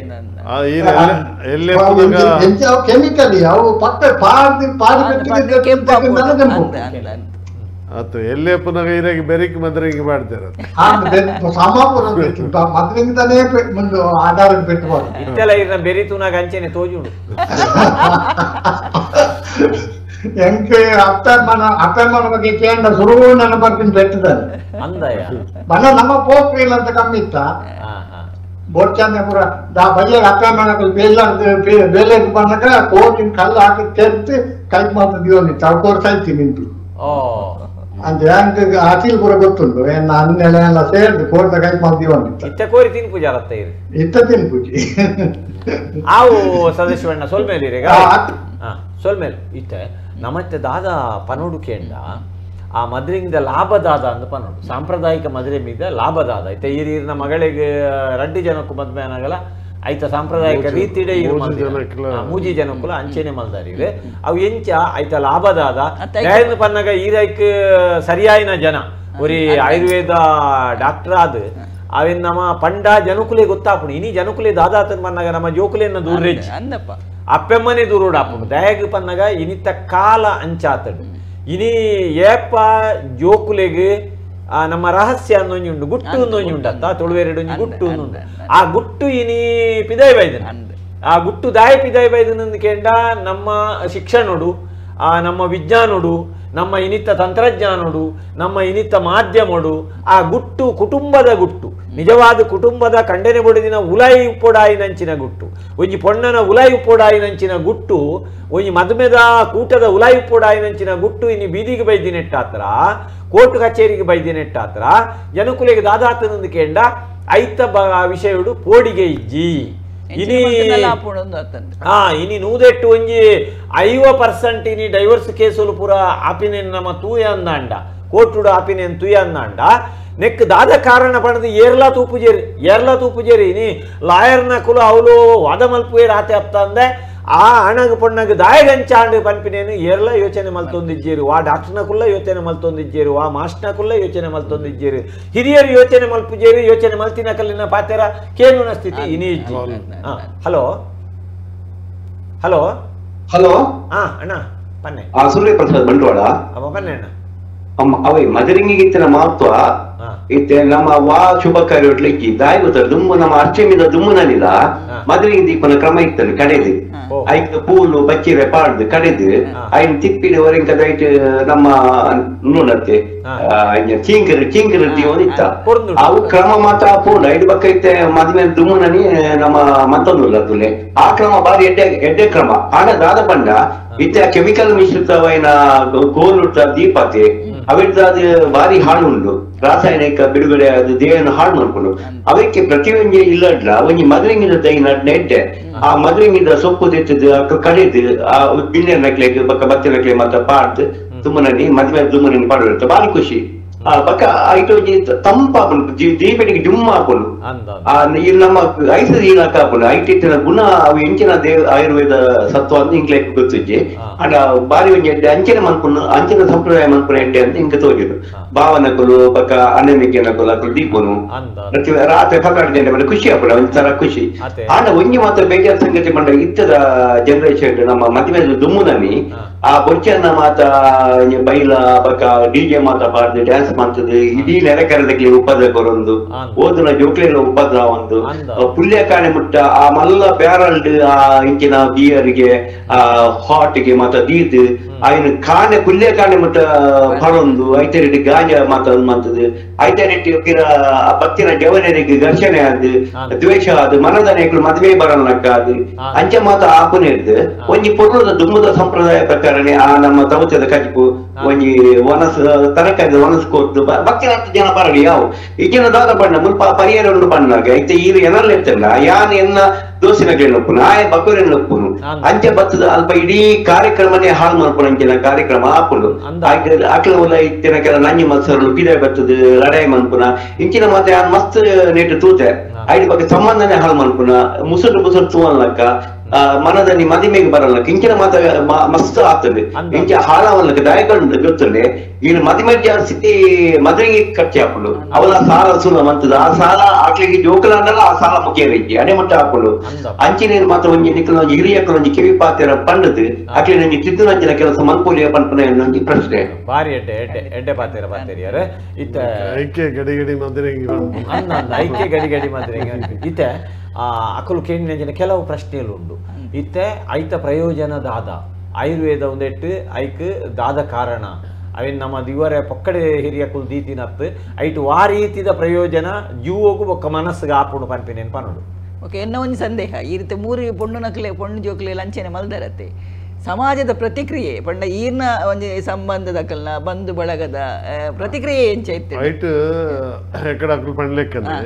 ಕೆಮಿಕಲ್ ಅವು ಪಕ್ಕ ಪಾಡಿ ಆತು ಎಲ್ಲೇ ಪುನಃ ಇರಾಗಿ ಬೆರಿಕ್ ಮದ್ರಂಗಿ ಮಾಡ್ತಾರೆ ಮದ್ರಂಗಿದಾನೇ ಒಂದು ಆಧಾರ ಪೆಟ್ಟುಬಾರ್ದು ಇತ್ತೆಲ್ಲ ಇರ್ನ ಬೆರಿತುನಾಗ ಅಂಚೆನೆ ತೋಜುಂಡು ಎಂಕೆ ಅಪ್ಪಮ್ಮನ ಬಗ್ಗೆ ಕೇಂದ್ರ ಸುರು ನನ್ನ ಬರ್ತೀನಿ ಬೆಟ್ಟದಲ್ಲಿ ಅಂದಯ್ಯ ಬಣ್ಣ ನಮ್ಮ ಪೋಪ್ ಇಲ್ಲ ಅಂತ ಕಮ್ಮಿ ಇತ್ತ ಬೋರ್ಚಂದ ಪುರ ಬಜೆ ಅಪ್ಪಮ್ಮನ ಬೇಲೆ ಬಂದಾಗ ಕೋಟಿನ ಕಲ್ಲು ಹಾಕಿ ತೆರ್ತಿ ಕೈ ಮಾತ್ರ ದಿವನಿತ್ತು ಅವ್ಕೋರ್ ಸಾಯ್ತಿ ನಿಂತು ಅಂದ್ರೆ ಹಂಗ ಆಚೀಲ್ ಪೂರ ಗೊತ್ತುಂಟು ಹನ್ನೆಲ್ಲ ಎಲ್ಲ ಸೇರ್ದು ಕೋರ್ದ ಕೈ ಮಾಡ್ತೀವಂತ ಇತ್ತ ಕೋರಿ ತಿನ್ ಪೂಜೆ ಅರ್ಥ ಇತ್ತ ತಿನ್ ಪೂಜೆ ಆವು ಸದಸ್ಯವಣ್ಣ ಸೊಲ್ಮೇಲೆ ಸೊಲ್ಮೇಲೆ ಇತ್ತ ನಮ್ಮತ್ತೆ ದಾದ ಪನೋಡು ಕೇಂದ್ರ ಆ ಮದ್ರಿಂಗದ ಲಾಭದಾದ ಅಂತ ಪನೋಡು ಸಾಂಪ್ರದಾಯಿಕ ಮದುವೆ ಮೀದ ಲಾಭದಾದ ಇತ್ತ ಈರಿನ ಮಗಳಿಗೆ 2 ಜನಕ್ಕೂ ಮದ್ವೆ ಅನಾಗಲ್ಲ ಐತ ಸಾಂಪ್ರದಾಯಿಕ ರೀತಿಡೆ ಮೂಜಿ ಜನಕ್ಕುಲ ಅಂಚೆನೆ ಮಲ್ದಾರಿವೆ ಅವು ಎಂಚ ಐತ ಲಾಭದಾದ ದಯಂದು ಪನ್ನಗ ಈರೈಕ್ ಸರಿಯಾಯಿನ ಜನ ಒರಿ ಆಯುರ್ವೇದ ಡಾಕ್ಟರ್ ಆದ ಅವೇನ್ ನಮ್ಮ ಪಂಡ ಜನಕುಲೆ ಗೊತ್ತಾಪುಣು ಇನಿ ಜನಕುಲೆ ದಾದಾತನ್ ಪನ್ನಗ ನಮ್ಮ ಜೋಕುಲೆನ್ನ ದೂರ್ರೆಜ್ಜಿ ಅಪ್ಪೆಮ್ಮನೆ ದೂರೋಡಾಪುಣು ದಯಗ್ ಪನ್ನಗ ಇನಿತ್ತ ಕಾಲ ಅಂಚಾತಡು ಇನಿ ಏಪ ಜೋಕುಲೆಗೆ ನಮ್ಮ ರಹಸ್ಯ ಅನ್ನೊಂಜುಂಡು ಗುಟ್ಟು ಅನ್ನೊಂಜುಂಡತ್ತ ತೊಳುವೆರಡು ಗುಟ್ಟು ಅನ್ನುಂಡು ಆ ಗುಟ್ಟು ಇನಿ ಪಿದಾಯ್ ಬೈದನ ಆ ಗುಟ್ಟು ದಾಯ ಪಿದಾಯ್ ಬೈದನ ಕೇಂಡ ನಮ್ಮ ಶಿಕ್ಷಣೋಡು ನಮ್ಮ ವಿಜ್ಞಾನೋಡು ನಮ್ಮ ಇನಿತ್ತ ತಂತ್ರಜ್ಞಾನೋಡು ನಮ್ಮ ಇನಿತ್ತ ಮಾಧ್ಯಮೋಡು ಆ ಗುಟ್ಟು ಕುಟುಂಬದ ಗುಟ್ಟು ನಿಜವಾದ ಕುಟುಂಬದ ಕಂಡೆನೆ ಬಡಿದಿನ ಉಲಾಯಿ ಉಪ್ಪೊಡಾಯಿನಂಚಿನ ಗುಟ್ಟು ಒಂಜಿ ಪೊಣ್ಣನ ಉಲಾಯಿ ಉಪ್ಪೊಡಾಯಿನಂಚಿನ ಗುಟ್ಟು ಒಂಜಿ ಮದುಮೆದ ಕೂಟದ ಉಲಾಯಿ ಉಪ್ಪೊಡಾಯಿನಂಚಿನ ಗುಟ್ಟು ಇನಿ ಬೀದಿಗೆ ಬೈದಿನೆಟ್ಟಾತ್ರ ಕೋರ್ಟ್ ಕಚೇರಿಗೆ ಬೈದಿನೆಟ್ಟಾತ್ರ ಜನಕುಲೆಗೆ ದಾದಾತನೊಂದು ಕೇಂಡ ಐತ ವಿಷಯಡು ಪೋಡಿಗೆ ಇಜ್ಜಿ ಇನಿ ಇನಿ ನೂದೆಟ್ಟು ಒಂಜಿ 50% ಇನಿ ಡೈವರ್ಸ್ ಕೇಸುಲು ಪೂರ ಆಪಿನೆನ್ ನಮ್ಮ ತೂಯ ಅಂದಾಂಡ ಕೋರ್ಟುಡು ಆಪಿನೆನ್ ತೂಯ ಅಂದಾಂಡ ನೆಕ್ ದಾದ ಕಾರಣ ಪಡೆದು ಏರ್ಲಾ ತೂಪುಜೇರಿ ಇನಿ ಲಾಯರ್ನ ಕುಲ ಅವಳು ವಾದ ಮಲ್ಪುಯರ್ ಆತೆ ಅಪ್ತ ಅಂದೆ ಆ ಹಣಗ ಪೊಣ್ಣಗ ದಾಯಗಂಚಾಂಡ್ ಪನ್ಪಿನೇನು ಏರ್ಲ ಯೋಚನೆ ಮಲ್ತೊಂದಿಜ್ಜೇರು ಆ ಡಾಕ್ಟರ್ನ ಕುಲ್ಲ ಯೋಚನೆ ಮಲ್ತೊಂದಿಜ್ಜೇರು ಆ ಮಾಸ್ಟರ್ನ ಕುಲ್ಲ ಯೋಚನೆ ಮಲ್ತೊಂದಿಜ್ಜೇರು ಹಿರಿಯರು ಯೋಚನೆ ಮಲ್ಪುಜೇರು ಯೋಚನೆ ಮಲ್ತಿನ ಕಲ್ಲಿನ ಪಾತೆರ ಕೇನುನ ಸ್ಥಿತಿ ಇನಿ ಇಜ್ಜಿ ಹಲೋ ಹಲೋ ಹಲೋ ಅಣ್ಣ ಪನ್ನೆ ಸೂರ್ಯ ಪ್ರಸಾದ್ ಬಂಡವಾಳ ಪನ್ನೆ ಅಣ್ಣ ಅವೇ ಮದರಿಂಗಿಗಿತ್ತಿನ ಮಹತ್ವ ಇತ್ತೆ ನಮ್ಮ ವಾ ಶುಭ ಕಾರ್ಯೊಟ್ಲಿಕ್ಕಿ ದಾಯಿ ಗೊತ್ತಾರೆ ದುಮ್ಮು ನಮ್ಮ ಅರ್ಚಮಿದ ದುಮ್ಮುನಲ್ಲಿಲ್ಲ ಮದುವೆ ದೀಪನ ಕ್ರಮ ಇತ್ತಲ್ಲಿ ಕಡೆದು ಐದು ಪೂಲು ಬಚ್ಚಿರೆ ಪಾಡ್ದು ಕಡೆದು ಐನ್ ತಿಪ್ಪಿದ ಹೊರಂಕದೈಟ್ ನಮ್ಮ ನೋಡತ್ತೆ ಚೀಂಕರ ಇತ್ತ ಅವು ಕ್ರಮ ಮಾತ್ರ ಪೂರ್ಣ ಐದು ಬಕ್ಕ ಇತ್ತೆ ಮದುವೆ ದುಮ್ಮುನನಿ ನಮ್ಮ ಮತ್ತೊಂದು ತುಲೆ ಆ ಕ್ರಮ ಬಾರಿ ಎಡ್ಡೆ ಕ್ರಮ ಆಗ ದಾದ ಪಂಡ ಇತ್ತೆ ಕೆಮಿಕಲ್ ಮಿಶ್ರಿತವೈನ ಗೋಲುಟ್ಟ ದೀಪತೆ ಅವಿಡ್ದ ಅದು ಬಾರಿ ಹಾಳು ಉಂಟು ರಾಸಾಯನಿಕ ಬಿಡುಗಡೆ ಅದು ದೇಹವನ್ನು ಹಾಳು ಮಾಡ್ಕೊಂಡು ಅವಕ್ಕೆ ಪ್ರತಿಯೊಂದು ಇಲ್ಲಡ್ಲ ಒಂಜಿ ಮದುವೆಂಗಿದ ದೈನ ನೆಡ್ಡೆ ಆ ಮದುವೆಂಗಿದ ಸೊಪ್ಪು ತೆತ್ತದು ಕಡೆದು ಆ ಬಿನ್ನೆ ನಕ್ಲೆಗ್ ಬಕ್ಕ ಬತ್ತೆ ನಕ್ಲೆ ಮಾತ್ರ ಪಾಡ್ದು ತುಮ್ಮನನಿ ಮದುವೆ ತುಮ್ಮನನಿ ಪಾಡಿರುತ್ತೆ ಬಾರಿ ಖುಷಿ ಬಕ್ಕ ಐಟು ತಂಪಾಪುಂಡು ದೀಪೆಡಿಗೆ ಡುಮ್ಮ ಹಾಕೊಂಡು ಇಲ್ಲಿ ನಮ್ಮ ಐಸು ಈನಾಕ ಹಾಕೊಂಡು ಐಟಿನ ಗುಣ ಅವು ಎಂಚಿನ ಆಯುರ್ವೇದ ಸತ್ವ ಅಂತ ಇಂಗ್ಲೇ ಗೊತ್ತಿಜ್ಜಿ ಅಡ ಬಾರಿ ಒಂಜಿ ಎಡ್ಡೆ ಅಂಚನೆ ಮನ್ಪುನು ಅಂಚಿನ ಸಂಪ್ರದಾಯ ಮನ್ಪುನ ಎಡ್ಡೆ ಅಂತ ಇಂಕ ತೋಜಿರು ಭಾವನಕಲು ಬಕ್ಕ ಅನ್ನಮಿಕೆನಕಲು ಅಕಲು ದೀಪನು ರಾತ್ರಿ 12 ಗಂಟೆ ಬಂದ ಖುಷಿ ಹಾಕೊಂಡು ಒಂಥರ ಖುಷಿ ಆಂಡ ಒಂಜಿ ಮಾತ್ರ ಬೇಜಾರ್ ಸಂಗತಿ ಬಂದ ಇತ್ತದ ಜನರೇಷನ್ ನಮ್ಮ ಮದುವೆ ದುಮ್ಮುನನಿ ಆ ಬೊಚ್ಚನ್ನ ಮಾತ ಬೈಲ ಬಕ್ಕ ಡಿಜೆ ಮಾತ ಪಾಡ್ದು ಡ್ಯಾನ್ಸ್ ಮಾಡ್ತದೆ ಇಡೀ ನೆರೆಕರದಕ್ಕೆ ಉಪದ್ರ ಕೊರೊಂದು ಓದಿನ ಜೋಕ್ಲೆಲ್ಲ ಉಪದ್ರ ಒಂದು ಪುಲ್ಯ ಕಾಣೆ ಮುಟ್ಟ ಆ ಮಲ್ಲ ಪ್ಯಾರಲ್ಡ್ ಆ ಇಂಚಿನ ಬಿಯರ್ಗೆ ಆ ಹಾಟ್ಗೆ ಮತ್ತ ದೀದ್ ಆಯ್ನ ಕಾಣೆ ಪುಲ್ಯ ಕಾಣೆ ಮುಟ್ಟ ಹೊರೊಂದು ಐತರೆಡ್ಡಿ ಗಾಂಜಾ ಮಾತ ಮಾಡ್ತದೆ ಐತರೆಡ್ಡಿ ಭಕ್ತಿನ ಜವನರಿಗೆ ಘರ್ಷಣೆ ಆದ್ ದ್ವೇಷ ಆದ್ ಮನದನೆಗಳು ಮದುವೆ ಬರಲ್ಲಕ್ಕ ಅದು ಅಂಚೆ ಮಾತ ಆಪುನೆ ಇರ್ದು ಒಂಜಿ ಪೊರ್ಲದ ದುಮ್ಮದ ಸಂಪ್ರದಾಯ ಪ್ರಕಾರನೇ ಆ ನಮ್ಮ ತವಚದ ಕಜಿಪು ಒಂಜಿ ವನಸ್ ತರಕಾರಿ ವನಸ್ ಕೊದ್ದು ಭಕ್ತಿ ಜನ ಬರಲಿ ಯಾವು ಈಗಿನ ದಾದ ಬಣ್ಣ ಮುಲ್ಪ ಪರಿಹಾರ ಉಂಡು ಬಣ್ಣಾಗ ಐತೆ ಈಗ ಏನಲ್ಲ ಇರ್ತಲ್ಲ ಯಾನ್ ಎನ್ನ ದೋಸಿನಗೆ ನೊಪ್ಪುನು ಆಯ ಬಕೋರೆ ನೊಪ್ಪುನು ಅಂಚೆ ಬತ್ತದ ಅಲ್ಪ ಇಡೀ ಕಾರ್ಯಕ್ರಮನೇ ಹಾಳು ಮಾಡ್ಕೊಂಡು ಅಂಚಿನ ಕಾರ್ಯಕ್ರಮ ಹಾಕೊಂಡು ಅಕ್ಲ ಉಲ್ಲ ಇತ್ತಿನ ಕೆಲ ನಂಜಿ ಮತ್ಸರಲು ಪಿದೆ ಬರ್ತದ ಲಡಾಯಿ ಮನ್ಪುನ ಇಂಚಿನ ಮತ್ತೆ ಮಸ್ತ್ ನೇಟ್ ತೂತೆ ಐದು ಬಗ್ಗೆ ಸಂಬಂಧನೇ ಹಾಳು ಮನ್ಪುನ ಮುಸುರು ತೂವಲ್ಲಕ್ಕ ಮನದಲ್ಲಿ ಮದಿಮೆಗೆ ಬರಲ್ಲ ಇಂಚಿನ ಮಾತ ಮಸ್ತ್ ಆಗ್ತದೆ ಇಂಚ ಹಾಳವಲ್ಲಕ ದಾಯಕಂಡು ಗೊತ್ತಂದ್ರೆ ಇಲ್ಲಿ ಮದಿಮೆ ಜಾಸ್ತಿ ಮದುವೆಗೆ ಖರ್ಚು ಹಾಕೊಂಡು ಅವಳ ಸಾಲ ಸುಲ ಮಂತದ ಆ ಸಾಲ ಆಕ್ಲಿಗೆ ಜೋಕಲ ಅಂದಲ್ಲ ಆ ಸಾಲ ಮುಖ್ಯ ರೀತಿ ಅಡೆ ಮಟ್ಟ ಹಾಕೊಂಡು ಅಂಚಿನೇನು ಮಾತ್ರ ಒಂಜಿ ನಿಕ್ಕಲ ಒಂಜಿ ಹಿರಿಯಕ್ಕಲ ಒಂಜಿ ಕಿವಿ ಪಾತ್ರ ಪಂಡದು ಆಕ್ಲಿ ನಂಗೆ ತಿದ್ದು ನಂಚಿನ ಕೆಲಸ ಮನ್ಪೋಲಿಯ ಪಂಪನೆ ಅನ್ನೊಂಜಿ ಪ್ರಶ್ನೆ ಬಾರಿ ಎಡ್ಡೆ ಪಾತ್ರ ಪಾತೆರಿಯಾರೆ ಇತ್ತ ಐಕ್ಯ ಗಡಿ ಗಡಿ ಮದುವೆಗೆ ಐಕ್ಯ ಗಡಿ ಗಡಿ ಮದುವೆಗೆ ಇತ್ತೆ ಅಕಲು ಕೇಳಿನ ಕೆಲವು ಪ್ರಶ್ನೆಗಳು ಉಂಟು ಇತ್ತೆ ಐತ ಪ್ರಯೋಜನದಾದ ಆಯುರ್ವೇದ ಒಂದೆಟ್ಟು ಐಕ್ ದಾದ ಕಾರಣ ಅವೇನು ನಮ್ಮ ದಿವರ ಪೊಕ್ಕಡೆ ಹಿರಿಯಕ್ಕಲು ದೀತಿನತ್ತು ಐಟು ಆ ರೀತಿದ ಪ್ರಯೋಜನ ಜೀವೋಗು ಒಕ್ಕ ಮನಸ್ಸಿಗೆ ಆಪುಂಡು ಪನ್ಪಿನೇನು ಪನ್ನೋಡು ಓಕೆ ಎನ್ನ ಒಂದು ಸಂದೇಹ ಈ ರೀತಿ ಮೂರು ಪೊಣ್ಣು ಜೋಕ್ಲೆ ಲಂಚನೆ ಮಲ್ದರತ್ತೆ ಸಮಾಜದ ಪ್ರತಿಕ್ರಿಯೆ ಪಂಡ ಈರ್ನ ಒಂಜಿ ಸಂಬಂಧದ ಕಲ್ನ ಬಂಧು ಬಳಗದ ಪ್ರತಿಕ್ರಿಯೆ ಎಂಚೈತೆ ಐಟ್ ಎಕಡ ಅಕಲು ಪಂಡ್ಲೆಕ್ಕನೆ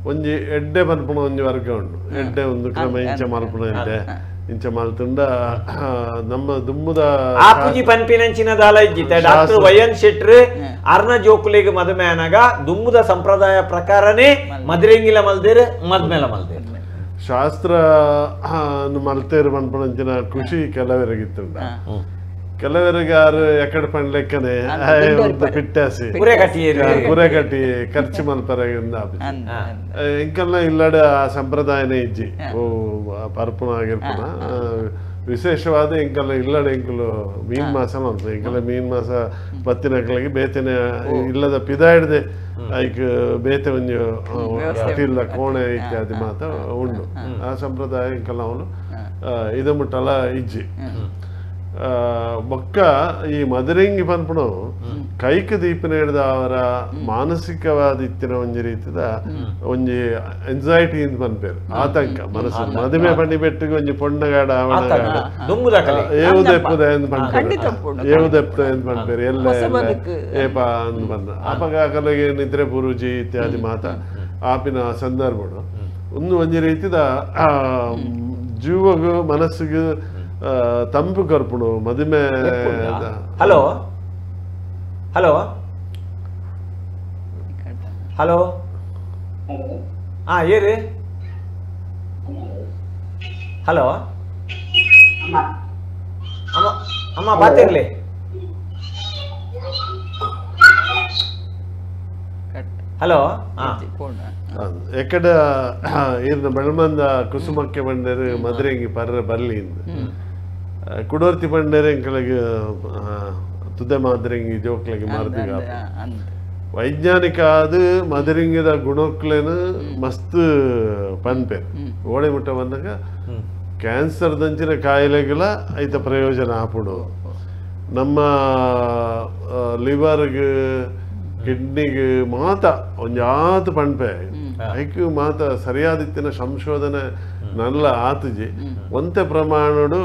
ಒಂಜಿ ಎಡ್ಡೆ ಮಲ್ಪುಣ ಒಂಜಿ ವರ್ಗ ಉಂಡು ಎಡ್ಡೆ ಒಂದು ಕ್ರಮ ಇಂಚ ಮಲ್ಪುಣ ಇದ್ದೆ ಇಂಚ ಮಲ್ತುಂಡ ನಮ್ಮ ದುಮ್ಮದ ಆಪುಜಿ ಪನ್ಪಿನಂಚಿನ ದಾಲ ಇಜ್ಜಿತೆ ಡಾಕ್ಟರ್ ವೈಎನ್ ಶೆಟ್ರ್ ಅರ್ನ ಜೋಕುಲೆಗೆ ಮದುವೆ ಅನಾಗ ದುಮ್ಮದ ಸಂಪ್ರದಾಯ ಪ್ರಕಾರನೇ ಮದುವೆಂಗಿಲ ಮಲ್ದೇರು ಮದ್ಮೇಲ ಮಲ್ದೇರು ಶಾಸ್ತ್ರ ಮಲ್ತೇರು ಮನ್ಪುಣಂಚಿನ ಖುಷಿ ಕೆಲವರಿಗಿತ್ತುಂಡ ಕೆಲವರಿಗೆ ಯಾರು ಎಕಡೆ ಪಂಡ್ಲೆಕ್ಕನೆ ಪಿಟ್ಟಾಸಿ ಕುರೆ ಕಟ್ಟಿ ಖರ್ಚು ಮಲ್ಪರಾಗಿಂದ ಇಂಕಲ್ನ ಇಲ್ಲಡ ಸಂಪ್ರದಾಯನೇ ಇಜ್ಜಿ ಓ ಪರ್ಪುಣ ಆಗಿರ್ಪುಣ ವಿಶೇಷವಾದ ಇಂಕಲ್ಲ ಇಲ್ಲಡ ಇಂಕಲು ಮೀನ್ ಮಾಸ ಮಲ್ಪ ಇಂಕಲ್ಲ ಮೀನ್ ಮಾಸ ಬತ್ತಿನಕ್ಲಾಗಿ ಬೇತನೆ ಇಲ್ಲದ ಪಿದ ಹಿಡ್ದೆ ಐಕ್ ಬೇತೆ ಒಂಜಿ ಇಲ್ಲ ಕೋಣೆ ಇತ್ಯಾದಿ ಮಾತ ಉಂಡು ಆ ಸಂಪ್ರದಾಯ ಇಂಕಲ್ಲ ಅವನು ಇದು ಮುಟ್ಟಲ್ಲ ಇಜ್ಜಿ ಬೊಕ್ಕ ಈ ಮದುವೆಂಗಿ ಪನ್ಪುಣು ಕೈಕ್ ದೀಪನ ಹಿಡ್ದ ಅವರ ಮಾನಸಿಕವಾದ ಇತ್ತಿನ ಒಂಜಿ ರೀತಿದ ಒಂಜಿ ಎಂಜೈಟಿ ಇಂದ ಪನ್ಪೇರು ಆತಂಕ ಮನಸ್ಸು ಮದುವೆ ಪಂಡಿ ಬೆಟ್ಟಿಗೆ ಒಂಜಿ ಪೊಣ್ಣಗಾಡ ಅವಣಗಾಡ ಏವುದೆಪ್ಪುದ ಎಂದು ಪನ್ಪೇರು ಏವುದೆಪ್ಪುದ ಎಂದು ಪನ್ಪೇರು ಎಲ್ಲ ಏಪ ಅಂದ್ ಬಂದ ಅಪಗ ಕಲೆಗೆ ನಿದ್ರೆ ಪುರುಜಿ ಇತ್ಯಾದಿ ಮಾತ ಆಪಿನ ಸಂದರ್ಭಗಳು ಒಂದು ಒಂಜಿ ರೀತಿದ ಜೀವಗೂ ಮನಸ್ಸಿಗೂ ತಂಪು ಕರ್ಪುಣು ಮದುವೆ ಹಲೋ ಹಲೋ ಹಲೋ ಏರಿ ಹಲೋ ಅಮ್ಮ ಅಮ್ಮ ಬಾತಿರ್ಲಿ ಹಲೋ ಎಕಡ ಇರ್ನ ಬೆಳಮಂದ ಕುಸುಮಕ್ಕೆ ಬಂಡರು ಮದುವೆಗೆ ಬರ್ಲಿ ಕುಡೋರ್ತಿ ಬಂಡರೆ ಎಂಕಲಗೆ ತುದೆ ಮಾದ್ರೆಂಗಿ ಜೋಕ್ಲಗೆ ಮಾರ್ದಿಗ ವೈಜ್ಞಾನಿಕ ಅದು ಮದರಿಂಗದ ಗುಣಕ್ಲೇನು ಮಸ್ತ್ ಪನ್ಪೆ ಓಡೆ ಮುಟ್ಟ ಬಂದಾಗ ಕ್ಯಾನ್ಸರ್ ದಂಚಿನ ಕಾಯಿಲೆಗಳ ಐತ ಪ್ರಯೋಜನ ಆಪುಡು ನಮ್ಮ ಲಿವರ್ಗೆ ಕಿಡ್ನಿಗೆ ಮಾತ ಒಂಜಾತ್ ಪನ್ಪೆ ಐಕ್ ಮಾತ ಸರಿಯಾದಿತ್ತಿನ ಸಂಶೋಧನೆ ನಲ್ಲ ಆತುಜಿ ಒಂತೆ ಪ್ರಮಾಣಡು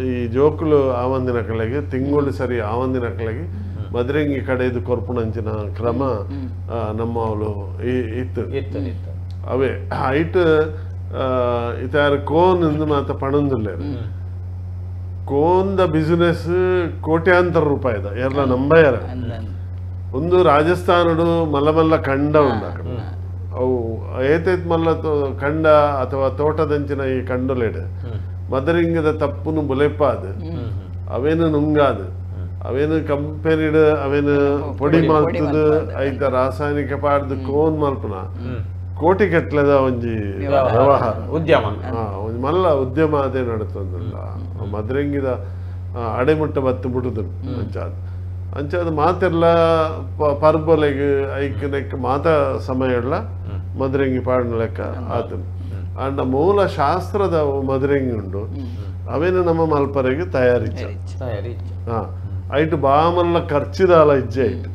ಈ ಜೋಕುಲು ಆವಂದಿನ ಕಲೆಗೆ ತಿಂಗಳು ಸರಿ ಆವಂದಿನ ಕಲೆಗೆ ಮದ್ರಂಗಿ ಕಡೆದು ಕೊರ್ಪುಣಂಚಿನ ಕ್ರಮ ನಮ್ಮ ಅವಳು ಇತ್ತು ಅವೇ ಐಟ್ ಇತಾರ ಕೋನ್ ಮಾತ ಪಣಂದಿಲ್ಲ ಕೋನ್ದ ಬಿಸಿನೆಸ್ ಕೋಟ್ಯಾಂತರ ರೂಪಾಯಿದ ಎಲ್ಲ ನಂಬಯರ ಒಂದು ರಾಜಸ್ಥಾನಡು ಮಲ್ಲ ಕಂಡ ಉಂಡ ಅವು ಏತೈತ್ ಮಲ್ಲ ಕಂಡ ಅಥವಾ ತೋಟದಂಚಿನ ಈ ಕಂಡೊಲೆಡೆ ಮದರಿಂಗದ ತಪ್ಪುನು ಬುಲೆಪ್ಪಾದ ಅವೇನು ನುಂಗಾದ ಅವೇನು ಕಂಪೆನಿಡ್ ಅವೇನು ಪೊಡಿ ಮಲ್ತದ ಐತ ರಾಸಾಯನಿಕ ಪಾಡ್ದು ಕೋನ್ ಮಲ್ಪನ ಕೋಟಿ ಕಟ್ಲೆದ ಒಂಜಿ ವ್ಯವಹಾರ ಉದ್ಯಮ ಮಲ್ಲ ಉದ್ಯಮ ಅದೇ ನಡತಂದಿಲ್ಲ ಮದರಿಂಗಿದ ಅಡೆಮುಟ್ಟ ಬತ್ತು ಬಿಡುದು ಅಂಚಾದ ಮಾತೆಲ್ಲ ಪರ್ಬಲೆಗೆ ಐಕ್ ನೆಕ್ ಮಾತ ಸಮಯ ಎಲ್ಲ ಮದರಿಂಗಿ ಪಾಡಿನ ಲೆಕ್ಕ ಆತನು ಅಂಡ ಮೂಲ ಶಾಸ್ತ್ರದ ಮದರಿಂಗಿ ಉಂಡು ಅವೇನು ನಮ್ಮ ಮಲ್ಪರೆಗೆ ತಯಾರಿച്ച ಹಾ ಐಟ್ ಬಾಮಲ್ಲ ಖರ್ಚಿದಾಲ ಇಜ್ಜೆ ಐಟ್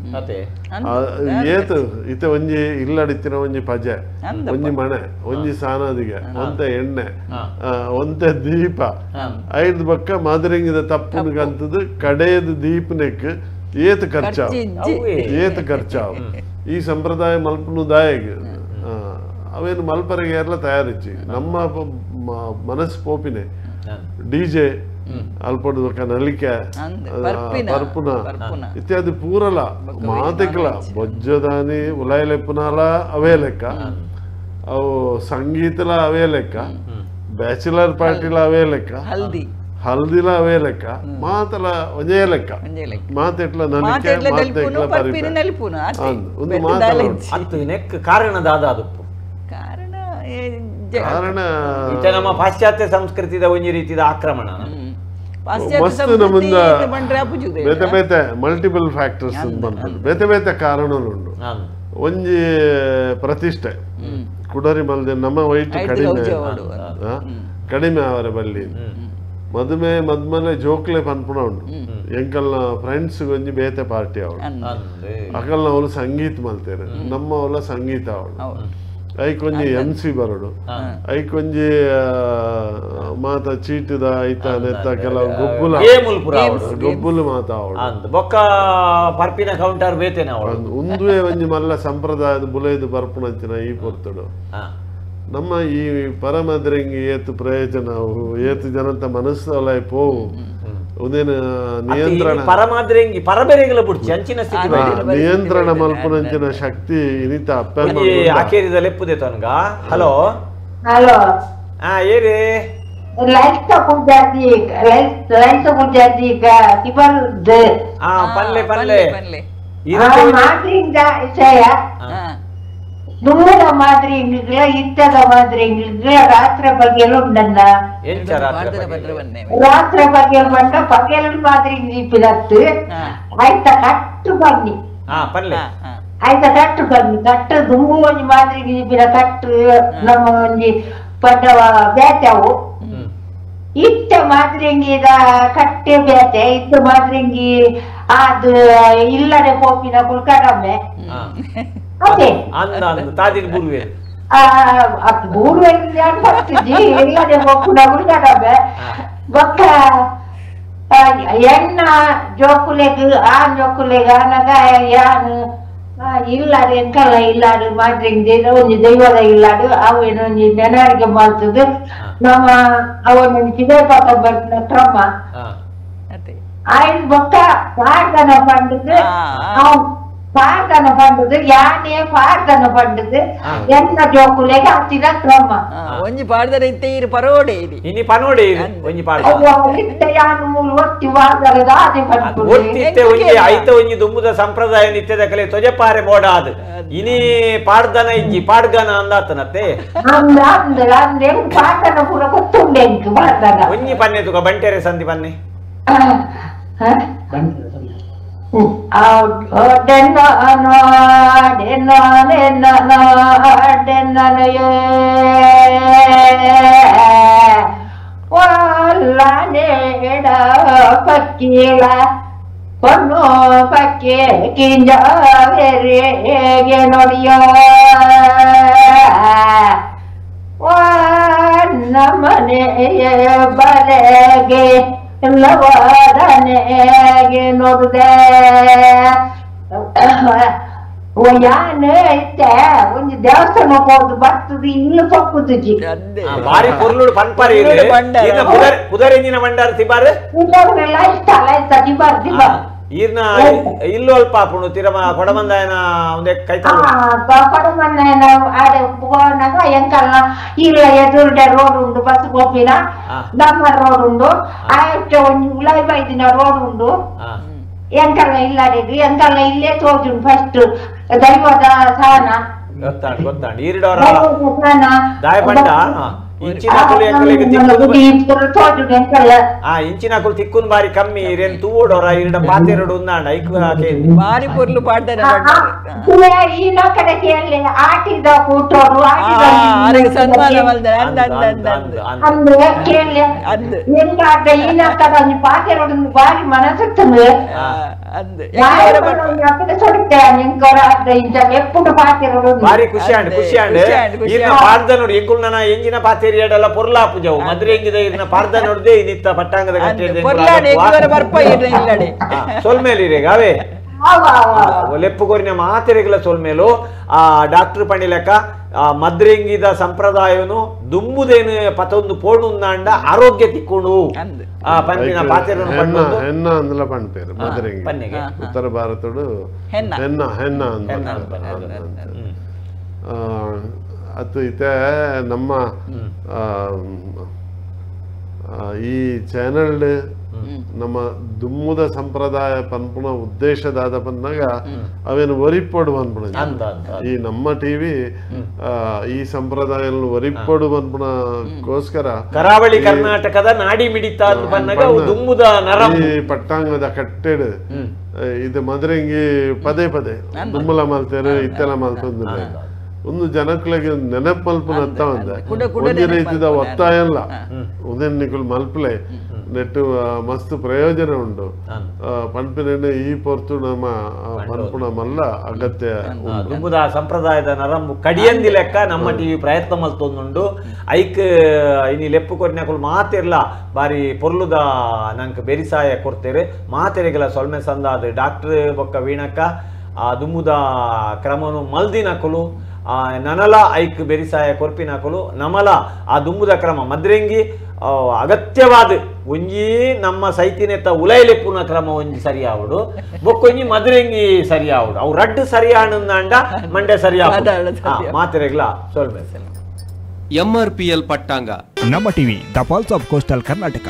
ಏತು ಇತ್ತೆ ಒಂಜಿ ಇಲ್ಲಡಿತ್ತಿನ ಒಂಜಿ ಪಜೆ ಒಂಜಿ ಮಣೆ ಒಂಜಿ ಸಾನದಿಗೆ ಒಂತೆ ಎಣ್ಣೆ ಒಂತೆ ದೀಪ ಐದು ಬಕ್ಕ ಮದರಿಂಗಿದ ತಪ್ಪುಗಂತದ್ದು ಕಡೆಯದ ದೀಪನೆಕ್ ಏತು ಖರ್ಚಾವ್ ಏತು ಖರ್ಚಾವ್ ಈ ಸಂಪ್ರದಾಯ ಮಲ್ಪನು ದಾಯಗೆ ಅವೇನು ಮಲ್ಪರೆಗೆ ಎಲ್ಲ ತಯಾರಿಚ್ಚಿ ನಮ್ಮ ಮನಸ್ಸು ಪೋಪಿನೆ ಡಿಜೆ ಅಲ್ಪಡು ನಲಿಕೆ ಪರ್ಪುನ ಇತ್ಯಾದಿ ಪೂರಲ ಮಾತೆಕ್ಲ ಬೊಜ್ಜದಾನಿ ಉಲಾಯಲೆಪ್ಪುನಾಲ ಅವೇ ಲೆಕ್ಕ ಅವು ಸಂಗೀತಲ ಅವೇ ಲೆಕ್ಕ ಬ್ಯಾಚುಲರ್ ಪಾರ್ಟಿಲ ಅವೇ ಲೆಕ್ಕ ಹಲ್ದಿಲ ಅವೇ ಲೆಕ್ಕ ಮಾತಲ ಒಂದೇ ಲೆಕ್ಕ ಮಾತೆಟ್ಲ ನಲಿಕೆ ಮಾತೆಕ್ಲ ಒಂದು ಮಾತಲ ಕಾರಣದಾದ ಕಾರಣ ನಮ್ಮ ಪಾಶ್ಚಾತ್ಯ ಸಂಸ್ಕೃತಿದ ಒಂಜಿ ರೀತಿಯ ಆಕ್ರಮಣ ಮಸ್ತ್ ನಮ್ಮಿಂದ ಬೇತೆ ಬೇತೆ ಮಲ್ಟಿಪಲ್ ಫ್ಯಾಕ್ಟರ್ಸ್ ಬೇತೆ ಬೇತೆ ಕಾರಣಗಳುಂಡು ಒಂಜಿ ಪ್ರತಿಷ್ಠೆ ಕುಡರಿ ಮಲ್ದೆ ನಮ್ಮ ವೈಟ್ ಕಡಿಮೆ ಅವರ ಬಲ್ಲಿ ಮದುವೆ ಮದ್ಮೇಲೆ ಜೋಕ್ಲೆ ಪನ್ಪುಣ ಉಂಡು ಎಂಕಲ್ನ ಫ್ರೆಂಡ್ಸ್ ಒಂಜಿ ಬೇತೆ ಪಾರ್ಟಿ ಅವಳು ಅಕಲ್ನ ಅವಳು ಸಂಗೀತ ಮಲ್ತೇನೆ ನಮ್ಮ ಅವಳ ಸಂಗೀತ ಅವಳು ಐಕೊಂಜಿ MC ಬರೋಡು ಐಕೊಂಜಿ ಮಾತ ಚೀಟಿದ ಐತ ನೆತ್ತ ಕೆಲವು ಗೊಬ್ಬುಲು ಮಾತ ಬೊಕ್ಕ ಪರ್ಪಿನ ಕೌಂಟರ್ ಬೇತೇನೆ ಒಂದುವೆ ಒಂಜಿ ಮಲ್ಲ ಸಂಪ್ರದಾಯದ ಬುಲೆದು ಬರ್ಪುಣಂಚಿನ ಈ ಪೊರ್ತಡು ನಮ್ಮ ಈ ಪರಮದ್ರಂಗಿ ಏತು ಪ್ರಯೋಜನ ಏತು ಜನಂತ ಮನಸ್ಸಲ್ಲ ಪೋವು ಒಂದೇನು ನಿಯಂತ್ರಣ ಪರಮಾದ್ರಂಗಿ ಪರಬೆರೆಗಳ ಬುಡ್ಚಿ ಅಂಚಿನ ಸ್ಥಿತಿ ನಿಯಂತ್ರಣ ಮಲ್ಪುನಂಚಿನ ಶಕ್ತಿ ಇನಿತ ಅಪ್ಪ ಆಕೇರಿದ ಲೆಪ್ಪುದೆ ತನ್ಗ ಹಲೋ ಹಲೋ ಏರಿ ಲೈಟ್ ಕುಡ್ಜಾದಿ ಕಿಬರ್ದು ಪಲ್ಲೆ ಪಲ್ಲೆ ಮಾದ್ರಿಂದ ವಿಷಯ ದೂರ ಮಾದ್ರಿಂಗಿಗಳ ಇತ್ತದ ಮಾದ್ರಿಂಗಿಗಳ ರಾತ್ರಿ ಬಗೆಲು ಉಂಡನ್ನ ರಾತ್ರಿ ಬಗೆಲು ಬಂಡ ಬಗೆಲು ಮಾದ್ರಿಂಗಿ ಇಪ್ಪಿದತ್ತು ಆಯ್ತ ಕಟ್ಟು ಬನ್ನಿ ಆಯ್ತ ಕಟ್ಟು ಬನ್ನಿ ಕಟ್ಟು ದುಮ್ಮು ಒಂಜಿ ಮಾದ್ರಿಂಗಿ ಇಪ್ಪಿದ ಕಟ್ಟು ನಮ್ಮ ಒಂಜಿ ಪಡ್ಡವ ಬೇತವು ಇತ್ತ ಮಾದ್ರಿಂಗಿದ ಕಟ್ಟೆ ಬೇತೆ ಇತ್ತ ಮಾದ್ರಿಂಗಿ ಅದು ಇಲ್ಲದೆ ಪೋಪಿನ ಕುಲ್ಕಡಮ್ಮೆ ಅದೇ ತಾದಿನ ಬುರುವೆ ಬೂರುವೆ ಪಟ್ಟುಜಿ ಇಲ್ಲದೆ ಪೋಪುನ ಕುಲ್ಕಡಮ್ಮೆ ಬೊಕ್ಕ ಎಣ್ಣ ಜೋಕುಲೆಗ್ ಆ ಜೋಕುಲೆಗ್ ಅನಗ ಯಾನು ಇಲ್ಲಾಡು ಎಂಕಲ್ಲ ಇಲ್ಲಾಡು ಮಾದ್ರಿಂಗಿ ಒಂಜಿ ದೈವದ ಇಲ್ಲಾಡು ಅವೇನು ಒಂಜಿ ನೆನರಿಗೆ ಮಾಡ್ತದೆ ನಮ್ಮ ಅವನೊಂದು ಚಿದೇಪಾತ ಬರ್ತಿನ ಕ್ರಮ ಆಯ್ತು ಬೊಕ್ಕ ಪ್ರಾರ್ಥನೆ ಪಂಡದು ಪ್ರಾರ್ಥನೆ ಪಂಡದು ಯಾನೇ ಪ್ರಾರ್ಥನೆ ಪಂಡದು ಎನ್ನ ಜೋಕುಲೆಗೆ ಹತ್ತಿರ ಕ್ರಮ ಒಂಜಿ ಪಾಡ್ದರೆ ಇರು ಪರೋಡೆ ಇನಿ ಪನೋಡೆ ಒಂಜಿ ಪಾಡ ಇತ್ತ ಯಾನು ಮೂಲು ಒತ್ತಿ ವಾದರದ ಆದಿ ಪಂಡು ಒತ್ತಿತ್ತೆ ಒಂಜಿ ಐತ ಒಂಜಿ ದುಂಬುದ ಸಂಪ್ರದಾಯ ನಿತ್ಯದ ಕಲೆ ತೊಜಪಾರೆ ಬೋಡಾದ ಇನಿ ಪಾಡ್ದನ ಇಜ್ಜಿ ಪಾಡ್ಗನ ಅಂದಾತನತ್ತೆ ಅಂದ್ರೆ ಪ್ರಾರ್ಥನೆ ಪೂರ ಗೊತ್ತುಂಡೆ ಪ್ರಾರ್ಥನೆ ಒಂಜಿ ಪನ್ನೆ ತುಕ ಬಂಟೇರೆ ಸಂಧಿ ಪನ್ನೆ ಪಕ್ಕೀಲ பொண்ணு பக்கே கிஞ்சாவேரேಗೆ ನೋಡಿಯೋ ನಮ್ಮನೆಯ ಬಲೆಗೆ ಲವದನೆಗೆ ನೋಡಿದೆ ಯಾನೆ ಇತ್ತೆ ಒಂದು ದೇವಸ್ಥಾನ ಹೋಗುದು ಬರ್ತದೆ ಇನ್ನು ಪಕ್ಕುದುಜಿ ಬಾರಿ ಪೊರ್ಲುಡು ಪನ್ಪರಿ ಪುದರೆಂಜಿನ ಬಂಡಾರ ತಿಬಾರೆ ಇಲ್ಲವರೆಲ್ಲ ಇಷ್ಟ ಅಲ್ಲ ಇಷ್ಟ ತಿಬಾರ್ ತಿಬಾರ್ ಈರ್ನ ಇಲ್ಲು ಅಲ್ಪ ಪುಣು ತಿರಮ ಕೊಡಮಂದಾಯನ ಒಂದೇ ಕೈತಲ್ಲ ಕೊಡಮಂದಾಯನ ಆಡೆ ಹೋನಾಗ ಎಂಕಲ್ನ ಇಲ್ಲ ಎದುರುಡೆ ರೋಡ್ ಉಂಡು ಬಸ್ ಗೋಪಿನ ನಮ್ಮ ರೋಡ್ ಉಂಡು ಆಯ್ತು ಒಂದು ಉಳೈ ಬೈದಿನ ರೋಡ್ ಉಂಡು ಎಂಕಲ್ನ ಇಲ್ಲಡಿದ್ದು ಎಂಕಲ್ನ ಇಲ್ಲೇ ತೋಜುಂಡು ಫಸ್ಟ್ ದೈವದ ಸಾನ ಗೊತ್ತಾಂಡು ಗೊತ್ತಾಂಡು ಈರಿಡೋರ ದಾಯ ಬಂಡ ಇಂಚಿನ ಕುಲು ಎಂಕಲೆಗೆ ಇಂಚಿನ ಕುಲು ತಿಕ್ಕುನ್ ಬಾರಿ ಕಮ್ಮಿ ಇರೇನ್ ತೂಡೋರ ಇರಿಡ ಪಾತೆರಡು ಉಂದಾಂಡ ಐಕ್ ಬಾರಿ ಪೊರ್ಲು ಪಾಡ್ತಾರೆ ಈ ಕಡೆ ಕೇಳಿ ಆಟಿದ ಕೂಟೋರು ಸನ್ಮಾನ ಅಂದ್ರೆ ಕೇಳಿ ಎಂಗಾಟ ಈನ ಕಡೆ ಒಂದು ಪಾತೆರಡು ಬಾರಿ ಮನಸ್ಸುತ್ತದೆ ಬಾರಿ ಖುಷಿ ಆಂಡ್ ಖುಷಿ ಆಂಡ್ ಇರ್ನ ಪಾಡ್ದ ನೋಡಿ ಎಂಕುಲ್ ನನ್ನ ಎಂಜಿನ ಪಾತೆರಿಯಡಲ್ಲ ಪೊರ್ಲಾಪು ಜವು ಮದ್ರೆ ಎಂಗಿದೆ ಇರ್ನ ಪಾಡ್ದ ನೋಡ್ದೆ ಇನಿತ್ತ ಪಟ್ಟಾಂಗದ ಕಟ್ಟೆ ಸೊಲ್ಮೇಲಿರೆ ಗಾವೆ ಲೆಪ್ಪು ಕೊರಿನ ಮಾತೆರೆಗಳ ಸೊಲ್ಮೇಲು ಆ ಡಾಕ್ಟರ್ ಪಂಡಿಲೆಕ್ಕ ಮದ್ರೆಂಗಿದ ಸಂಪ್ರದಾಯನು ದುಂಬುದೇನು ಪತೊಂದು ಪೋಣುಂದಾಂಡ ಆರೋಗ್ಯ ತಿಕ್ಕೊಂಡು ಆ ಪಂಪಿನ ಪಾತೆರನು ಹೆನ್ನ ಅಂದಲ ಪಂಪೇರು ಮದ್ರೆಂಗಿ ಉತ್ತರ ಭಾರತಡು ಹೆನ್ನ ಹೆನ್ನ ಅತ್ತು ಇತ್ತೆ ನಮ್ಮ ಈ ಚಾನೆಲ್ ನಮ್ಮ ದುಮ್ಮುದ ಸಂಪ್ರದಾಯ ಪನ್ಪುಣ ಉದ್ದೇಶದಾದ ಬಂದಾಗ ಅವೇನು ಒರಿಪೊಡು ಬಂದ್ಬಿಡ ಈ ನಮ್ಮ ಟಿವಿ ಈ ಸಂಪ್ರದಾಯ ಒರಿಪೊಡು ಬಂದ್ಬಿಡಕೋಸ್ಕರ ಕರಾವಳಿ ಕರ್ನಾಟಕದ ನಾಡಿ ಮಿಡಿತ ದುಮ್ಮುದ ಈ ಪಟ್ಟಾಂಗದ ಕಟ್ಟೆಡ್ ಇದು ಮದ್ರಂಗಿ ಪದೇ ಪದೇ ದುಮ್ಮಲ ಮಲ್ತೇರು ಇತ್ತೆಲ್ಲ ಮಲ್ತೊಂದಿಲ್ಲ ಒಂದು ಜನಕ್ಳಿಗೆ ನೆನಪು ಮಲ್ಪನ ಅಂತ ಒಂದೇ ರೀತಿದ ಒತ್ತಾಯ ಇಲ್ಲ ಉದಯನಿಕುಲ್ ಮಲ್ಪಲೆ ನೆಟ್ಟು ಮಸ್ತ್ ಪ್ರಯೋಜನ ಉಂಟು ಪಂಪಿನ ಈ ಪೊರ್ತು ನಮ್ಮ ಪನ್ಪುಣ ಮಲ್ಲ ಅಗತ್ಯ ದುಂಬುದ ಸಂಪ್ರದಾಯದ ನರಮ್ಮು ಕಡಿಯಂದಿ ಲೆಕ್ಕ ನಮ್ಮ ಟಿವಿ ಪ್ರಯತ್ನ ಮಲ್ತೊಂದುಂಡು ಐಕ್ ಇನಿ ಲೆಪ್ಪು ಕೊರಿನಕುಲು ಮಾತಿರ್ಲ ಬಾರಿ ಪೊರ್ಲುದ ನಂಗೆ ಬೆರಿಸಾಯ ಕೊಡ್ತೇವೆ ಮಾತೆರೆಗಳ ಸೊಲ್ಮೆ ಸಂದಾದ ಡಾಕ್ಟರ್ ಬೊಕ್ಕ ವೀಣಕ್ಕ ಆ ದುಂಬುದ ಕ್ರಮನು ಮಲ್ದಿನಕುಲು ನನಲ ಐಕ್ ಬೆರಿಸಾಯ ಕೊರ್ಪಿನಕುಲು ನಮಲ ಆ ದುಂಬುದ ಕ್ರಮ ಮದ್ರೆಂಗಿ ಅಗತ್ಯವಾದ ಒಂಜಿ ನಮ್ಮ ಸೈತಿನೆತ್ತ ಉಲೈಲೆಪ್ಪುನ ಕ್ರಮ ಒಂಜಿ ಸರಿಯಾವುಡು ಬೊಕ್ಕೊಂಜಿ ಮದ್ರೆಂಗಿ ಸರಿಯಾವುಡು ಅವು ರಡ್ಡು ಸರಿಯಾಣಂದಾಂಡ ಮಂಡ್ಯ ಸರಿಯಾವುಡು ಮಾತೆರೆಗ್ಲ ಸೊಲ್ಮೆ MRPL ಪಟ್ಟಾಂಗ ನಮ್ಮ TV the pulse of coastal Karnataka.